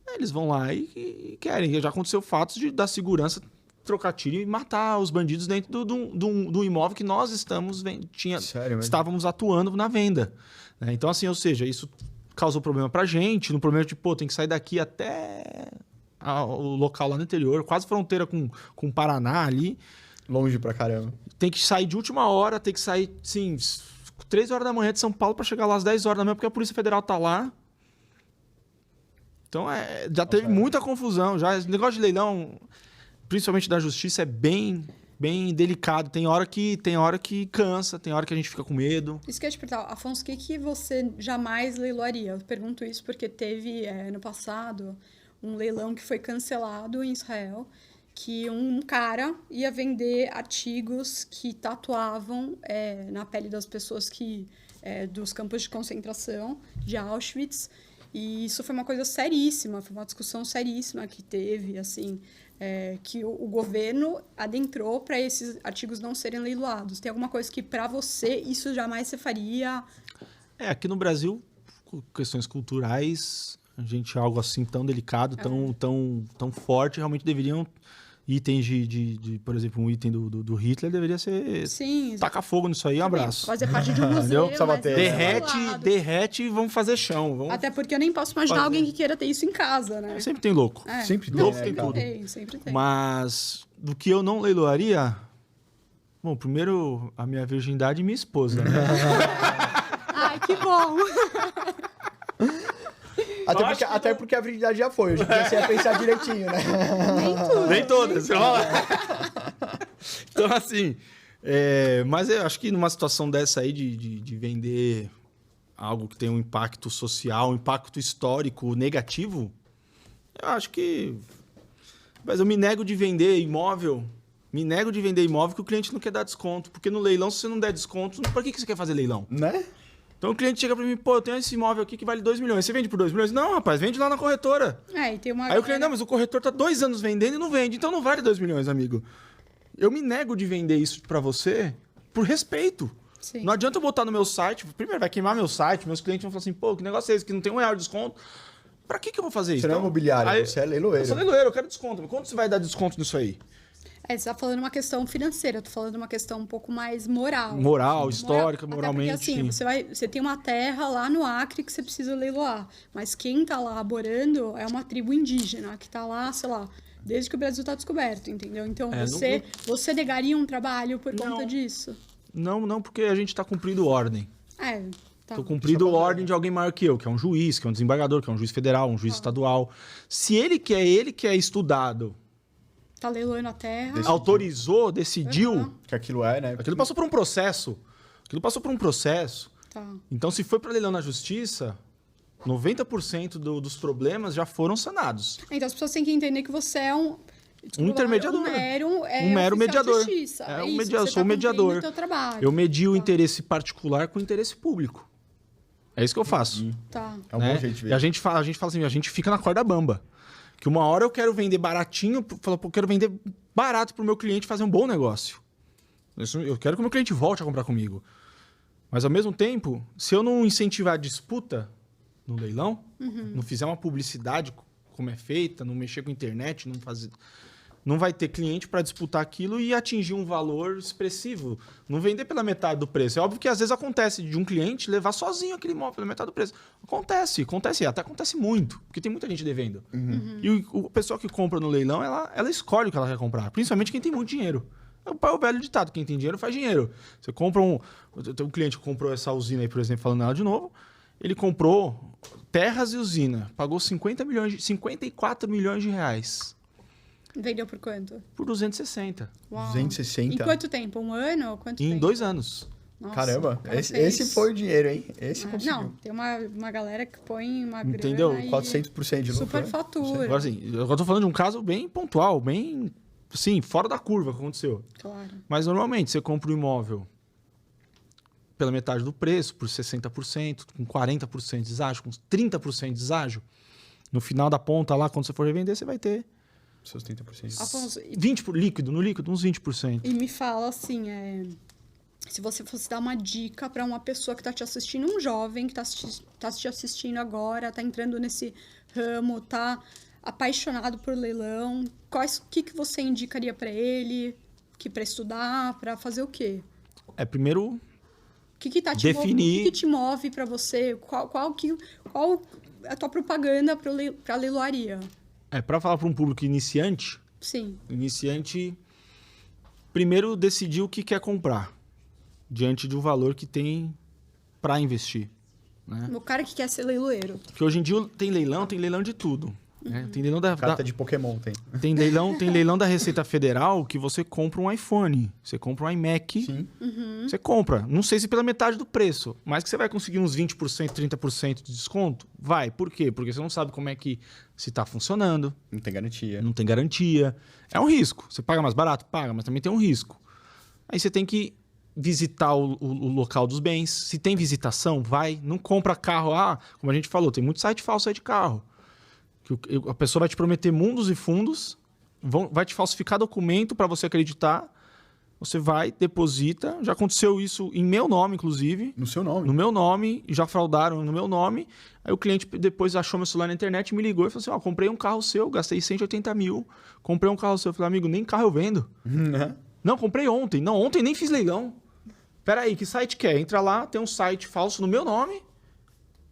Aí eles vão lá e querem. Já aconteceu fatos da segurança trocar tiro e matar os bandidos dentro do imóvel que nós estávamos atuando na venda. Então, assim, ou seja, isso causou problema pra gente, no problema de, tem que sair daqui até o local lá no interior, quase fronteira com o Paraná ali. Longe pra caramba. Tem que sair de última hora, tem que sair, sim, 3 horas da manhã de São Paulo para chegar lá às 10 horas da manhã, porque a Polícia Federal tá lá. Então, já teve muita confusão. Esse negócio de leilão, principalmente da justiça, é bem delicado. Tem hora que cansa, tem hora que a gente fica com medo. Isso que eu ia te perguntar, Afonso, o que você jamais leiloaria? Eu pergunto isso porque teve, no passado, um leilão que foi cancelado em Israel, que um cara ia vender artigos que tatuavam na pele das pessoas dos campos de concentração de Auschwitz. E isso foi uma coisa seríssima, foi uma discussão seríssima que teve, assim, que o governo adentrou para esses artigos não serem leiloados. Tem alguma coisa que, para você, isso jamais você faria? Aqui no Brasil, questões culturais, algo assim tão delicado, tão forte, realmente deveriam... Itens por exemplo, um item do Hitler deveria ser... Sim. Tacar fogo nisso aí, um abraço. Fazer parte de um museu, derrete e vamos fazer chão. Até porque eu nem posso imaginar alguém que queira ter isso em casa, né? Sempre tem louco. Sempre tem. Louco tem tudo. Sempre tem. Mas do que eu não leiloaria... Bom, primeiro a minha virgindade e minha esposa. Né? Ai, que bom! Até porque a virgindade já foi. Eu já comecei a pensar direitinho, né? Nem todas. Então, assim... mas eu acho que numa situação dessa aí de vender algo que tem um impacto social, um impacto histórico negativo, eu acho que... Mas eu me nego de vender imóvel que o cliente não quer dar desconto. Porque no leilão, se você não der desconto, para que você quer fazer leilão? Né? Então o cliente chega pra mim, eu tenho esse imóvel aqui que vale 2 milhões. Você vende por 2 milhões? Não, rapaz, vende lá na corretora. E tem uma... Aí o cliente, não, mas o corretor tá 2 anos vendendo e não vende. Então não vale 2 milhões, amigo. Eu me nego de vender isso pra você por respeito. Sim. Não adianta eu botar no meu site. Primeiro, vai queimar meu site. Meus clientes vão falar assim, que negócio é esse? Que não tem R$1 de desconto. Pra que eu vou fazer isso? Você não é imobiliário, você é leiloeiro. Eu sou leiloeiro, eu quero desconto. Mas quanto você vai dar desconto nisso aí? Você está falando uma questão financeira, eu tô falando uma questão um pouco mais moral. Moral, histórica, moralmente. Até porque, assim, você tem uma terra lá no Acre que você precisa leiloar, mas quem está lá arborando é uma tribo indígena que está lá, sei lá, desde que o Brasil está descoberto, entendeu? Então, você negaria um trabalho por conta disso? Não, porque a gente está cumprindo ordem. Tá. Tô cumprindo ordem de alguém maior que eu, que é um juiz, que é um desembargador, que é um juiz federal, um juiz estadual. Se ele que é estudado... Tá leiloando a terra. Autorizou, decidiu. Que aquilo é, né? Aquilo passou por um processo. Tá. Então, se foi para leilão na justiça, 90% dos problemas já foram sanados. Então, as pessoas têm que entender que você é um intermediador. Um mero mediador. Eu sou um mediador. Eu medio o Tá. interesse particular com o interesse público. É isso que eu faço. Tá. É um bom jeito de ver. E a gente fala assim, a gente fica na corda bamba. Que uma hora eu quero vender baratinho, eu quero vender barato para o meu cliente fazer um bom negócio. Eu quero que o meu cliente volte a comprar comigo. Mas, ao mesmo tempo, se eu não incentivar a disputa no leilão, não fizer uma publicidade como é feita, não mexer com a internet, não vai ter cliente para disputar aquilo e atingir um valor expressivo. Não vender pela metade do preço. É óbvio que às vezes acontece de um cliente levar sozinho aquele imóvel pela metade do preço. Acontece, até acontece muito, porque tem muita gente devendo. E o pessoal que compra no leilão, ela escolhe o que ela quer comprar, principalmente quem tem muito dinheiro. É o velho ditado, quem tem dinheiro faz dinheiro. Você compra tem um cliente que comprou essa usina aí, por exemplo, falando nela de novo, ele comprou terras e usina, pagou 54 milhões de reais. Vendeu por quanto? Por 260. Uau. 260. Em quanto tempo? Um ano? Quanto tempo? Em 2 anos. Nossa, Caramba, o cara esse fez. foi o dinheiro, hein? Esse conseguiu. Não, tem uma galera que põe uma Entendeu? grana e 400% de lucro. super né? fatura. Agora, assim, eu tô falando de um caso bem pontual, bem, assim, fora da curva que aconteceu. Claro. Mas, normalmente, você compra um imóvel pela metade do preço, por 60%, com 40% de deságio, com 30% de deságio. No final da ponta lá, quando você for revender, você vai ter Seus 30%. Afonso, 20% no líquido, uns 20%. e me fala assim, se você fosse dar uma dica para uma pessoa que está te assistindo, um jovem que tá te assistindo agora, tá entrando nesse ramo, tá apaixonado por leilão, o que você indicaria para ele, para estudar, para fazer o quê? Primeiro, O que tá te definir... O que te move para você? Qual é a tua propaganda para leiloaria? Para falar para um público iniciante, Sim. Primeiro decidir o que quer comprar, diante de um valor que tem para investir. Né? O cara que quer ser leiloeiro. Porque hoje em dia tem leilão de tudo. Né? Tem leilão Carta de Pokémon tem. Tem leilão da Receita Federal que você compra um iPhone, você compra um iMac, Sim. você compra. Não sei se pela metade do preço, mas que você vai conseguir uns 20%, 30% de desconto? Vai. Por quê? Porque você não sabe como é que se está funcionando. Não tem garantia. Não tem garantia. É um risco. Você paga mais barato? Paga, mas também tem um risco. Aí você tem que visitar o local dos bens. Se tem visitação, vai. Não compra carro. Como a gente falou, tem muito site falso aí de carro. Que a pessoa vai te prometer mundos e fundos, vai te falsificar documento para você acreditar. Você vai, deposita. Já aconteceu isso em meu nome, inclusive. No seu nome. No meu nome, já fraudaram no meu nome. Aí o cliente depois achou meu celular na internet, me ligou e falou assim, comprei um carro seu, gastei 180 mil, comprei um carro seu. Eu falei, amigo, nem carro eu vendo. Não, comprei ontem. Não, ontem nem fiz leilão. Peraí, que site que é? Entra lá, tem um site falso no meu nome,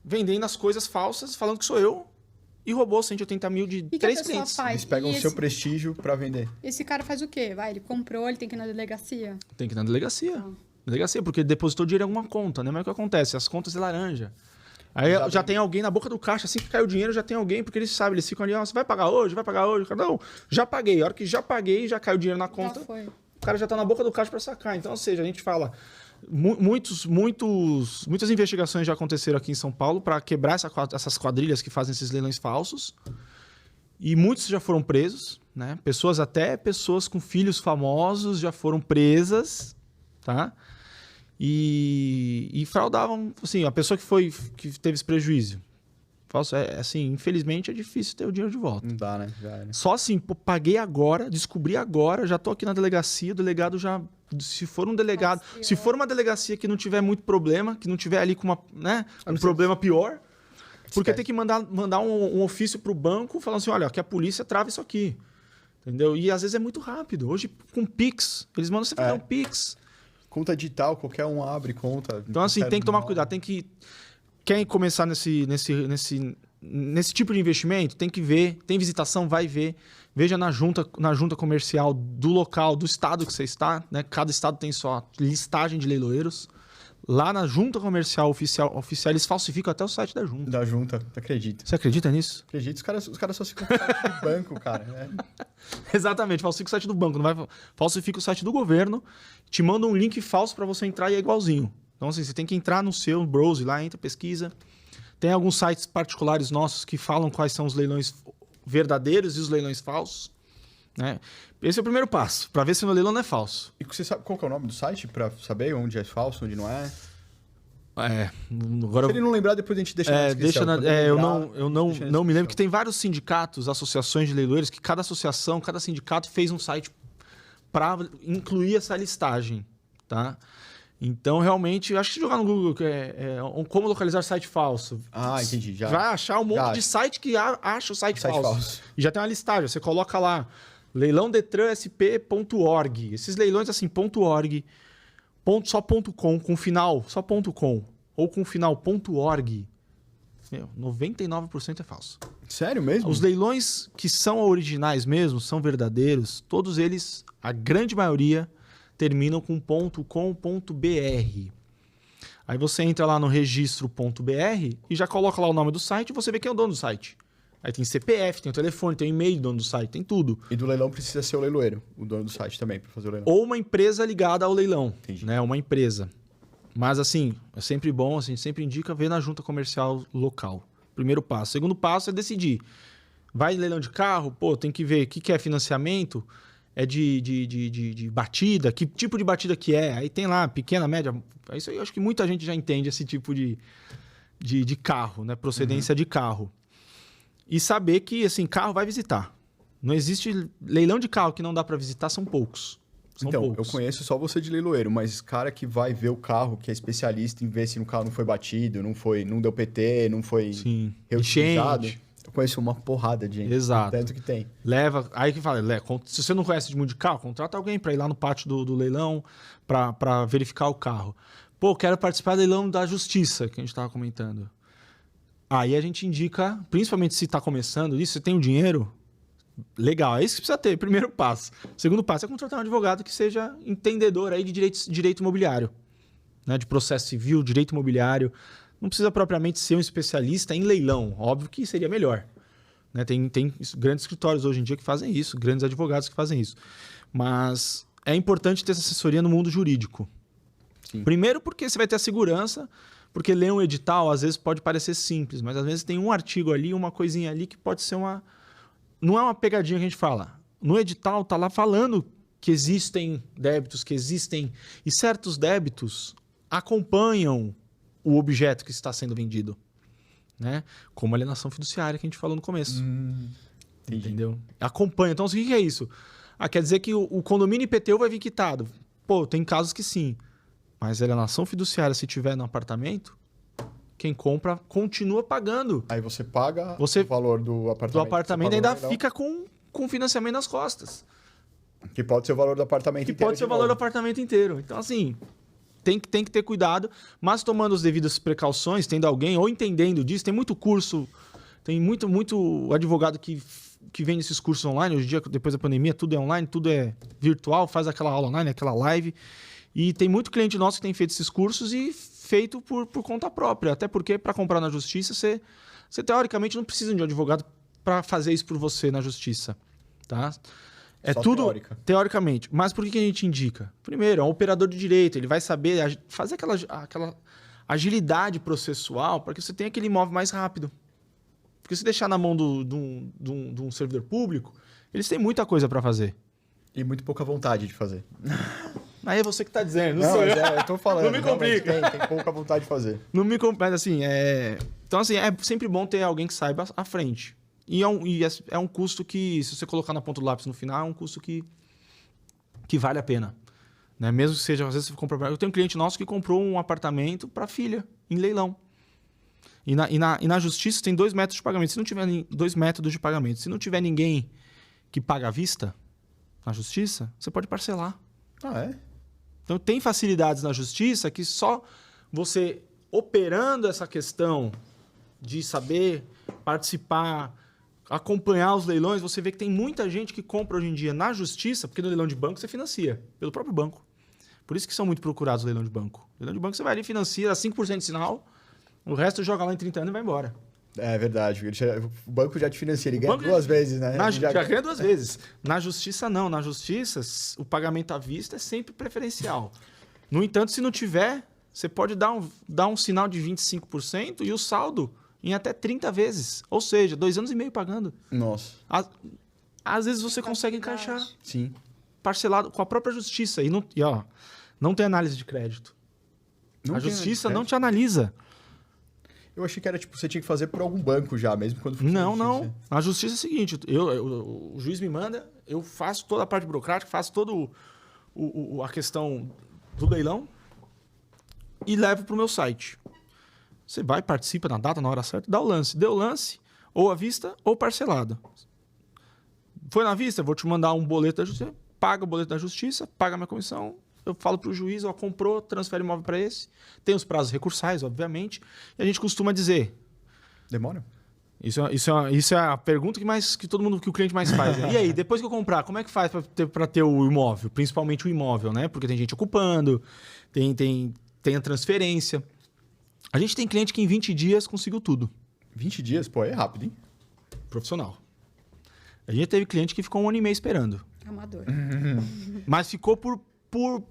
vendendo as coisas falsas, falando que sou eu. E roubou 180 mil de 3 clientes. Faz? Eles pegam o seu prestígio para vender. Esse cara faz o quê? Ele comprou, ele tem que ir na delegacia? Tem que ir na delegacia. Delegacia, porque ele depositou dinheiro em alguma conta, né? Mas o que acontece? As contas de laranja. Aí já tem alguém na boca do caixa, assim que caiu o dinheiro, já tem alguém, porque eles sabem, eles ficam ali, você vai pagar hoje? Vai pagar hoje? Não, já paguei. A hora que já paguei, já caiu o dinheiro na conta. Já foi. O cara já tá na boca do caixa para sacar. Então, ou seja, a gente fala... Muitas investigações já aconteceram aqui em São Paulo para quebrar essas quadrilhas que fazem esses leilões falsos. E muitos já foram presos, né? Pessoas com filhos famosos já foram presas, tá? E fraudavam, assim, a pessoa que teve esse prejuízo. Falso, assim, infelizmente é difícil ter o dinheiro de volta. Não dá, né? Já era. Só assim, paguei agora, descobri agora, já tô aqui na delegacia, o delegado já... Se for um delegado... Se for uma delegacia que não tiver muito problema, que não tiver ali com um problema pior, porque tem que mandar um ofício pro banco falando assim, olha, que a polícia trava isso aqui. Entendeu? E às vezes é muito rápido. Hoje, com Pix, eles mandam você fazer um Pix. Conta digital, qualquer um abre conta. Então, assim, tem que tomar cuidado. Quer começar nesse tipo de investimento? Tem que ver. Tem visitação? Vai ver. Veja na junta comercial do local, do estado que você está. Né? Cada estado tem sua listagem de leiloeiros. Lá na junta comercial oficial, eles falsificam até o site da junta. Da junta, acredita. Você acredita nisso? Acredito, os caras só ficam com o site do banco, cara. Exatamente, falsifica o site do banco, não vai falsifica o site do governo, te manda um link falso para você entrar e é igualzinho. Então, assim, você tem que entrar no seu browser lá, entra, pesquisa. Tem alguns sites particulares nossos que falam quais são os leilões verdadeiros e os leilões falsos. Né? Esse é o primeiro passo, para ver se o leilão não é falso. E você sabe qual que é o nome do site, para saber onde é falso, onde não é? Agora, se ele não lembrar, depois a gente deixa na descrição. Eu não me lembro que tem vários sindicatos, associações de leiloeiros, que cada associação, cada sindicato fez um site para incluir essa listagem, tá? Então, realmente, eu acho que se jogar no Google como localizar site falso. Entendi. Já. Vai achar um monte de site que acha o site falso. E já tem uma listagem. Você coloca lá, leilãodetransp.org. Esses leilões, assim, .org, só .com, com final, só .com, ou com final .org, 99% é falso. Sério mesmo? Os leilões que são originais mesmo, são verdadeiros, todos eles, a grande maioria, terminam com .com.br. Aí você entra lá no registro.br e já coloca lá o nome do site e você vê quem é o dono do site. Aí tem CPF, tem o telefone, tem o e-mail do dono do site, tem tudo. E do leilão precisa ser o leiloeiro, o dono do site também, para fazer o leilão. Ou uma empresa ligada ao leilão. Entendi. Né? Uma empresa. Mas assim, é sempre bom, assim, sempre indica ver na junta comercial local. Primeiro passo. Segundo passo é decidir. Vai leilão de carro? Pô, tem que ver o que é financiamento. É de batida, que tipo de batida que é. Aí tem lá, pequena, média. Isso aí eu acho que muita gente já entende esse tipo de carro, né? Procedência de carro. E saber que, assim, carro vai visitar. Não existe leilão de carro que não dá para visitar, são poucos. Eu conheço só você de leiloeiro, mas cara que vai ver o carro, que é especialista em ver se o carro não foi batido, não deu PT, não foi reutilizado. Eu conheço uma porrada de gente. Exato. Tanto que tem. Aí que fala, se você não conhece muito de carro, contrata alguém para ir lá no pátio do leilão para verificar o carro. Pô, quero participar do leilão da justiça, que a gente estava comentando. Aí a gente indica, principalmente se está começando isso, você tem o dinheiro, legal, é isso que precisa ter, primeiro passo. Segundo passo é contratar um advogado que seja entendedor aí de direito imobiliário, né? De processo civil, direito imobiliário. Não precisa propriamente ser um especialista em leilão, óbvio que seria melhor. Né? Tem grandes escritórios hoje em dia que fazem isso, grandes advogados que fazem isso. Mas é importante ter essa assessoria no mundo jurídico. Sim. Primeiro porque você vai ter a segurança, porque ler um edital às vezes pode parecer simples, mas às vezes tem um artigo ali, uma coisinha ali que pode ser uma... Não é uma pegadinha que a gente fala. No edital está lá falando que existem débitos, que existem... E certos débitos acompanham o objeto que está sendo vendido. Né? Como a alienação fiduciária que a gente falou no começo. Entendeu? Acompanha. Então, o que é isso? Quer dizer que o condomínio IPTU vai vir quitado. Pô, tem casos que sim. Mas a alienação fiduciária, se tiver no apartamento, quem compra continua pagando. Aí você paga o valor do apartamento. Do apartamento ainda fica com financiamento nas costas. Que pode ser o valor do apartamento inteiro. Que pode ser o valor do apartamento inteiro. Então, assim, tem que ter cuidado, mas tomando as devidas precauções, tendo alguém ou entendendo disso. Tem muito curso, tem muito advogado que vende esses cursos online. Hoje em dia, depois da pandemia, tudo é online, tudo é virtual, faz aquela aula online, aquela live. E tem muito cliente nosso que tem feito esses cursos e feito por conta própria. Até porque, para comprar na justiça, você teoricamente não precisa de um advogado para fazer isso por você na justiça. Tá? É só tudo teórica. Teoricamente. Mas por que a gente indica? Primeiro, é um operador de direito. Ele vai saber fazer aquela agilidade processual para que você tenha aquele imóvel mais rápido. Porque se deixar na mão de um servidor público, eles têm muita coisa para fazer. E muito pouca vontade de fazer. Aí é você que está dizendo. Não, sou eu. Eu tô falando. Não me complica. Tem pouca vontade de fazer. Não me complica. Assim, Então, assim, é sempre bom ter alguém que saiba à frente. E é um custo que, se você colocar na ponta do lápis no final, é um custo que vale a pena. Né? Mesmo que seja, às vezes você compra... Eu tenho um cliente nosso que comprou um apartamento para a filha, em leilão. E na justiça tem 2 métodos de pagamento. Se não tiver 2 métodos de pagamento. Se não tiver ninguém que paga à vista na justiça, você pode parcelar. É? Então, tem facilidades na justiça que só você operando essa questão de saber participar, acompanhar os leilões, você vê que tem muita gente que compra hoje em dia na justiça, porque no leilão de banco você financia, pelo próprio banco. Por isso que são muito procurados o leilão de banco. O leilão de banco você vai ali e financia, dá 5% de sinal, o resto joga lá em 30 anos e vai embora. É verdade. O banco já te financia, ele ganha 2 vezes, né? Já ganha 2 vezes. Na justiça, não. Na justiça, o pagamento à vista é sempre preferencial. No entanto, se não tiver, você pode dar um sinal de 25% e o saldo em até 30 vezes. Ou seja, 2 anos e meio pagando. Nossa. Às vezes você consegue encaixar. Sim. Parcelado com a própria justiça. E não tem análise de crédito. A justiça não te analisa. Eu achei que era tipo, você tinha que fazer por algum banco já, mesmo quando fosse Não. A justiça é o seguinte, o juiz me manda, eu faço toda a parte burocrática, faço toda a questão do leilão e levo para o meu site. Você vai, participa na data, na hora certa, dá o lance. Deu o lance, ou à vista ou parcelado. Foi na vista, eu vou te mandar um boleto da justiça, paga o boleto da justiça, paga a minha comissão, eu falo para o juiz, ó, comprou, transfere o imóvel para esse. Tem os prazos recursais, obviamente, e a gente costuma dizer... Demora? Isso é a pergunta que todo mundo, que o cliente mais faz. Né? E aí, depois que eu comprar, como é que faz para ter o imóvel? Principalmente o imóvel, né? Porque tem gente ocupando, tem a transferência. A gente tem cliente que em 20 dias conseguiu tudo. 20 dias? Pô, é rápido, hein? Profissional. A gente teve cliente que ficou 1 ano e meio esperando. Amador. Mas ficou por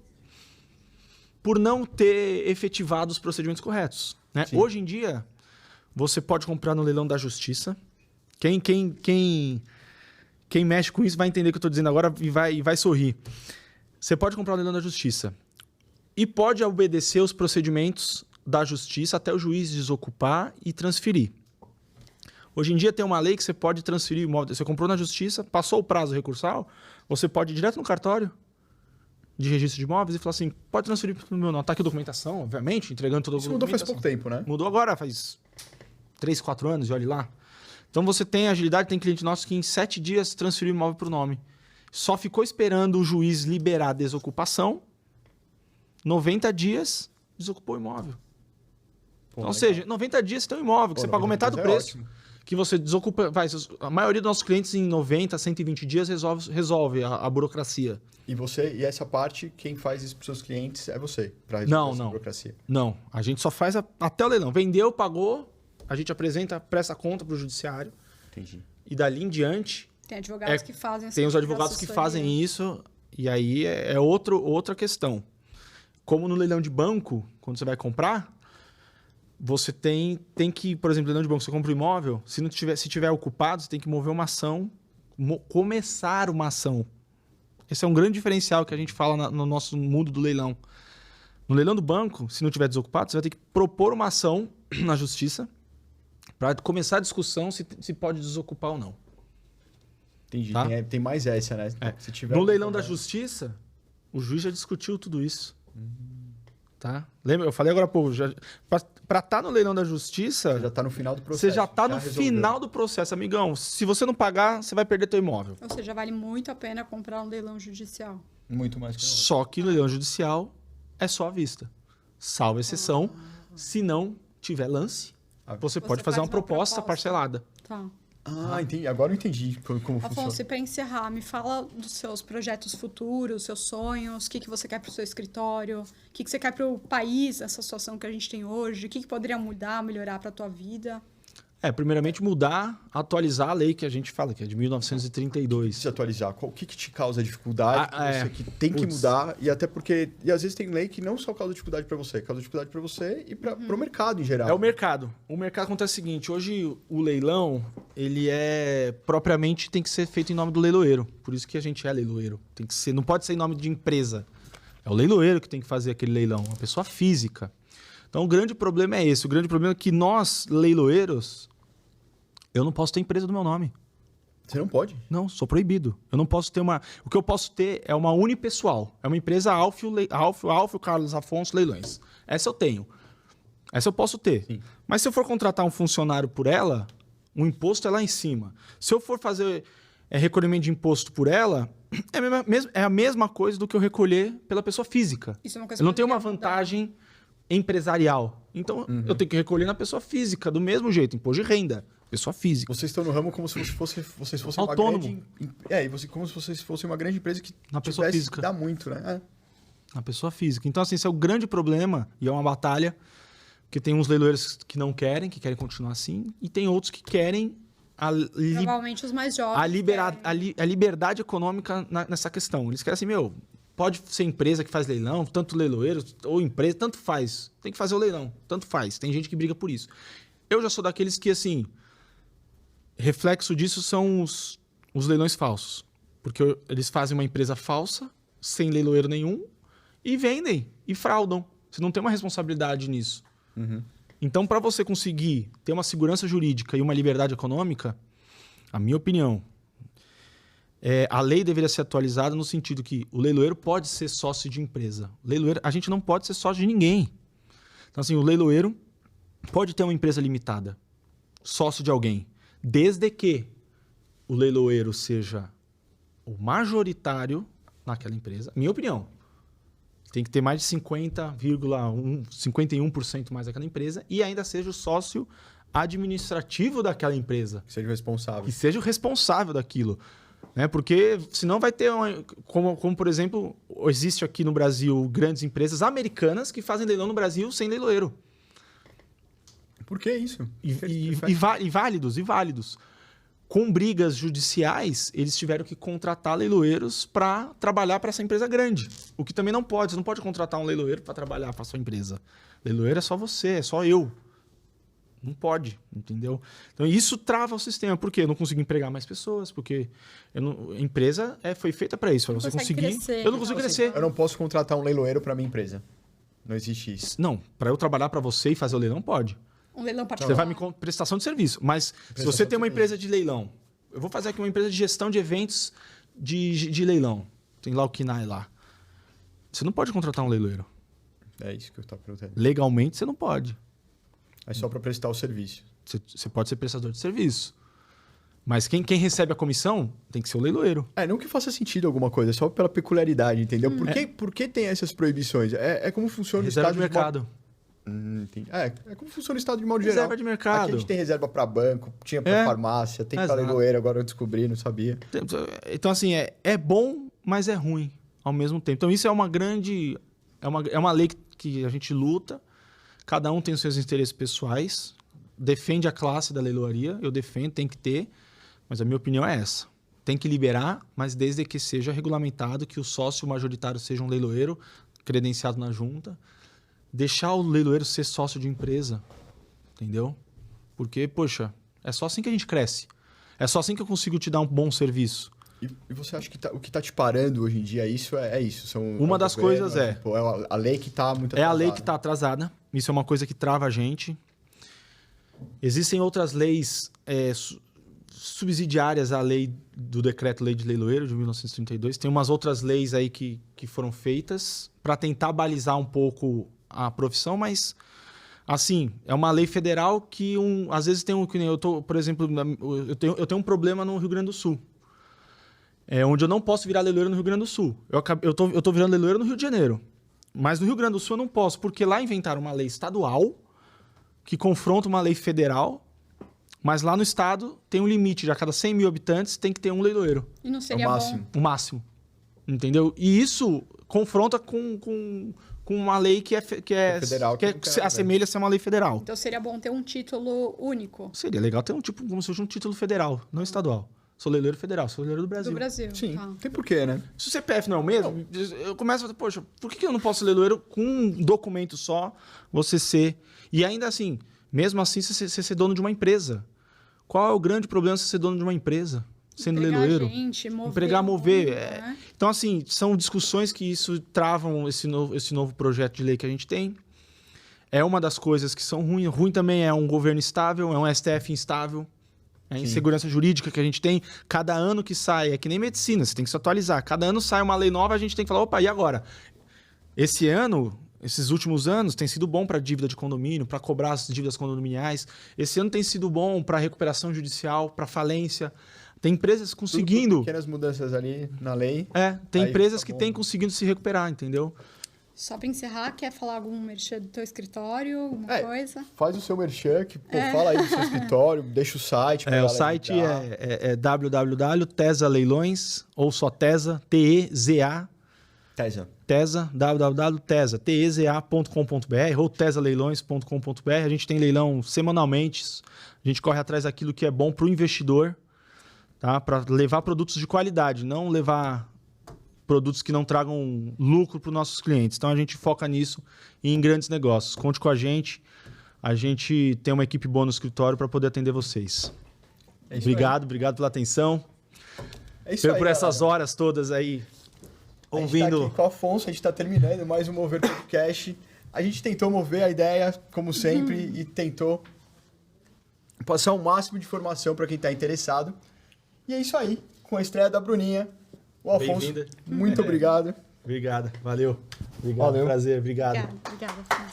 não ter efetivado os procedimentos corretos. Né? Hoje em dia, você pode comprar no leilão da justiça. Quem mexe com isso vai entender o que eu estou dizendo agora e vai sorrir. Você pode comprar no leilão da justiça e pode obedecer os procedimentos da justiça até o juiz desocupar e transferir. Hoje em dia tem uma lei que você pode transferir o imóvel. Você comprou na justiça, passou o prazo recursal, você pode ir direto no cartório de registro de imóveis e falar assim, pode transferir para o meu nome. Tá aqui a documentação, obviamente, entregando toda a documentação. Isso mudou faz pouco tempo, né? Mudou agora, faz 3, 4 anos, e olhe lá. Então você tem agilidade, tem cliente nosso que em 7 dias transferiu o imóvel para o nome. Só ficou esperando o juiz liberar a desocupação, 90 dias, desocupou o imóvel. Pô, então, ou seja, 90 dias você tem um imóvel, que você pagou metade do preço. Que você desocupa... a maioria dos nossos clientes em 90, 120 dias resolve a burocracia. E essa parte, quem faz isso para os seus clientes é você, para resolver essa burocracia. Não, a gente só faz até o leilão. Vendeu, pagou, a gente apresenta, presta conta para o judiciário. Entendi. E dali em diante... Tem advogados que fazem essa Tem os advogados que fazem isso, e aí é outra questão. Como no leilão de banco, quando você vai comprar... Você tem que, por exemplo, leilão de banco, você compra um imóvel, se tiver ocupado, você tem que mover uma ação, começar uma ação. Esse é um grande diferencial que a gente fala no nosso mundo do leilão. No leilão do banco, se não tiver desocupado, você vai ter que propor uma ação na justiça para começar a discussão se pode desocupar ou não. Entendi. Tá? Tem mais essa, né? Se tiver no leilão da justiça, o juiz já discutiu tudo isso. Tá? Lembra? Eu falei agora há pouco, para estar no leilão da justiça... Você já está no final do processo. Você já está no final do processo, amigão. Se você não pagar, você vai perder teu imóvel. Ou seja, vale muito a pena comprar um leilão judicial. Muito mais que Só que o leilão judicial é só à vista. Salvo exceção, se não tiver lance, você pode fazer uma proposta parcelada. Tá. Entendi. Agora eu entendi como funciona. Afonso, e para encerrar, me fala dos seus projetos futuros, seus sonhos, o que você quer para o seu escritório, o que você quer para o país, essa situação que a gente tem hoje, o que poderia mudar, melhorar para a tua vida? Primeiramente mudar, atualizar a lei que a gente fala, que é de 1932. Se atualizar, o que te causa dificuldade, você que tem que mudar, e até porque, às vezes tem lei que não só causa dificuldade para você, causa dificuldade para você e para o mercado em geral. É o mercado. O mercado acontece o seguinte, hoje o leilão, ele propriamente tem que ser feito em nome do leiloeiro, por isso que a gente é leiloeiro. Não pode ser em nome de empresa. É o leiloeiro que tem que fazer aquele leilão, uma pessoa física. Então o grande problema é esse, o grande problema é que nós, leiloeiros, eu não posso ter empresa do meu nome. Você não pode? Não, sou proibido. Eu não posso ter uma... O que eu posso ter é uma unipessoal. É uma empresa Alfio Carlos Afonso Leilões. Essa eu tenho. Essa eu posso ter. Sim. Mas se eu for contratar um funcionário por ela, o imposto é lá em cima. Se eu for fazer recolhimento de imposto por ela, é a mesma coisa do que eu recolher pela pessoa física. Isso é uma coisa eu não tenho uma vantagem empresarial. Então, eu tenho que recolher na pessoa física, do mesmo jeito. Imposto de renda. Pessoa física. Vocês estão no ramo como se vocês fossem autônomo. Uma grande... como se vocês fossem uma grande empresa que na pessoa física. Dá muito, né? Na pessoa física. Então, assim, esse é o grande problema e é uma batalha, porque tem uns leiloeiros que não querem, que querem continuar assim, e tem outros que querem provavelmente os mais jovens. A liberdade econômica nessa questão. Eles querem assim, pode ser empresa que faz leilão, tanto leiloeiro ou empresa, tanto faz. Tem que fazer o leilão, tanto faz. Tem gente que briga por isso. Eu já sou daqueles que, assim... Reflexo disso são os leilões falsos. Porque eles fazem uma empresa falsa, sem leiloeiro nenhum, e vendem, e fraudam. Você não tem uma responsabilidade nisso. Então, para você conseguir ter uma segurança jurídica e uma liberdade econômica, a minha opinião, a lei deveria ser atualizada no sentido que o leiloeiro pode ser sócio de empresa. A gente não pode ser sócio de ninguém. Então, assim, o leiloeiro pode ter uma empresa limitada, sócio de alguém, desde que o leiloeiro seja o majoritário naquela empresa. Minha opinião. Tem que ter mais de 51% mais daquela empresa e ainda seja o sócio administrativo daquela empresa. Que seja o responsável. Que seja o responsável daquilo. Né? Porque senão vai ter, como por exemplo, existe aqui no Brasil grandes empresas americanas que fazem leilão no Brasil sem leiloeiro. Por que isso? E válidos. Com brigas judiciais, eles tiveram que contratar leiloeiros para trabalhar para essa empresa grande. O que também não pode. Você não pode contratar um leiloeiro para trabalhar para a sua empresa. Leiloeiro é só você, é só eu. Não pode, entendeu? Então, isso trava o sistema. Por quê? Eu não consigo empregar mais pessoas, porque a empresa foi feita para isso, para você conseguir... Crescer, eu não consigo crescer. Eu não posso contratar um leiloeiro para minha empresa. Não existe isso. Não, para eu trabalhar para você e fazer o leilão, pode. Um leilão particular. Você vai me prestação de serviço. Mas se você tem uma empresa de leilão, eu vou fazer aqui uma empresa de gestão de eventos de leilão. Tem lá o KINAI lá. Você não pode contratar um leiloeiro. É isso que eu estava perguntando. Legalmente, você não pode. É só para prestar o serviço. Você pode ser prestador de serviço. Mas quem recebe a comissão tem que ser o leiloeiro. Não que faça sentido alguma coisa, só pela peculiaridade, entendeu? Por que tem essas proibições? É como funciona Reserva o estado de mercado. Entendi. É como funciona o estado de modo geral. Reserva de mercado. Aqui a gente tem reserva para banco, tinha para farmácia, tem para leiloeiro, agora eu descobri, não sabia. Então, assim, é bom, mas é ruim ao mesmo tempo. Então, isso é uma grande... É uma lei que a gente luta, cada um tem os seus interesses pessoais, defende a classe da leiloaria, eu defendo, tem que ter, mas a minha opinião é essa. Tem que liberar, mas desde que seja regulamentado, que o sócio majoritário seja um leiloeiro credenciado na junta, deixar o leiloeiro ser sócio de empresa, entendeu? Porque, poxa, é só assim que a gente cresce. É só assim que eu consigo te dar um bom serviço. E você acha que o que está te parando hoje em dia isso? Uma das coisas é... Tipo, é a lei que está muito atrasada. É a lei que está atrasada. Isso é uma coisa que trava a gente. Existem outras leis subsidiárias à lei do Decreto-Lei de Leiloeiro, de 1932. Tem umas outras leis aí que foram feitas para tentar balizar um pouco a profissão, mas, assim, é uma lei federal que às vezes tem por exemplo, eu tenho um problema no Rio Grande do Sul. Onde eu não posso virar leiloeiro no Rio Grande do Sul. Eu tô virando leiloeiro no Rio de Janeiro. Mas no Rio Grande do Sul eu não posso, porque lá inventaram uma lei estadual que confronta uma lei federal, mas lá no estado tem um limite, de a cada 100 mil habitantes tem que ter um leiloeiro. E não seria bom? O máximo. Entendeu? E isso confronta com uma lei que é federal, que assemelha a ser uma lei federal. Então seria bom ter um título único. Seria legal ter como se fosse um título federal, não estadual. Sou leiloeiro federal, sou leiloeiro do Brasil. Do Brasil. Sim, tá. tem porquê, né? Se o CPF não é o mesmo, eu começo a falar, poxa, por que eu não posso ser leiloeiro com um documento só, você ser... E ainda assim, mesmo assim, você ser dono de uma empresa. Qual é o grande problema de você ser dono de uma empresa? Sendo leiloeiro? Empregar, mover. Né? Então, assim, são discussões que isso travam esse novo projeto de lei que a gente tem. É uma das coisas que são ruins. Ruim também é um governo instável, é um STF instável. A insegurança jurídica que a gente tem, cada ano que sai, é que nem medicina, você tem que se atualizar. Cada ano sai uma lei nova, a gente tem que falar, opa, e agora? Esse ano, esses últimos anos, tem sido bom para dívida de condomínio, para cobrar as dívidas condominiais. Esse ano tem sido bom para recuperação judicial, para falência. Tem empresas conseguindo... Pequenas mudanças ali na lei. Tem empresas que têm conseguindo se recuperar, entendeu? Só para encerrar, quer falar algum merchan do teu escritório, alguma coisa? Faz o seu merchan, fala aí do seu escritório, deixa o site. O site é www.tesaleilões, ou só Tesa, T-E-Z-A. Tesa, www.tesa, teza.com.br ou tesaleilões.com.br. A gente tem leilão semanalmente, a gente corre atrás daquilo que é bom para o investidor, tá? Para levar produtos de qualidade, não levar produtos que não tragam lucro para os nossos clientes. Então, a gente foca nisso e em grandes negócios. Conte com a gente tem uma equipe boa no escritório para poder atender vocês. Obrigado pela atenção. Por essas horas todas aí, ouvindo... A gente tá aqui com o Afonso, a gente está terminando mais um Mover Podcast. A gente tentou mover a ideia, como sempre, e tentou passar o máximo de informação para quem está interessado. E é isso aí. Com a estreia da Bruninha, o Afonso, muito obrigado. Obrigado, valeu. Valeu. Prazer, obrigado. Obrigada, Afonso.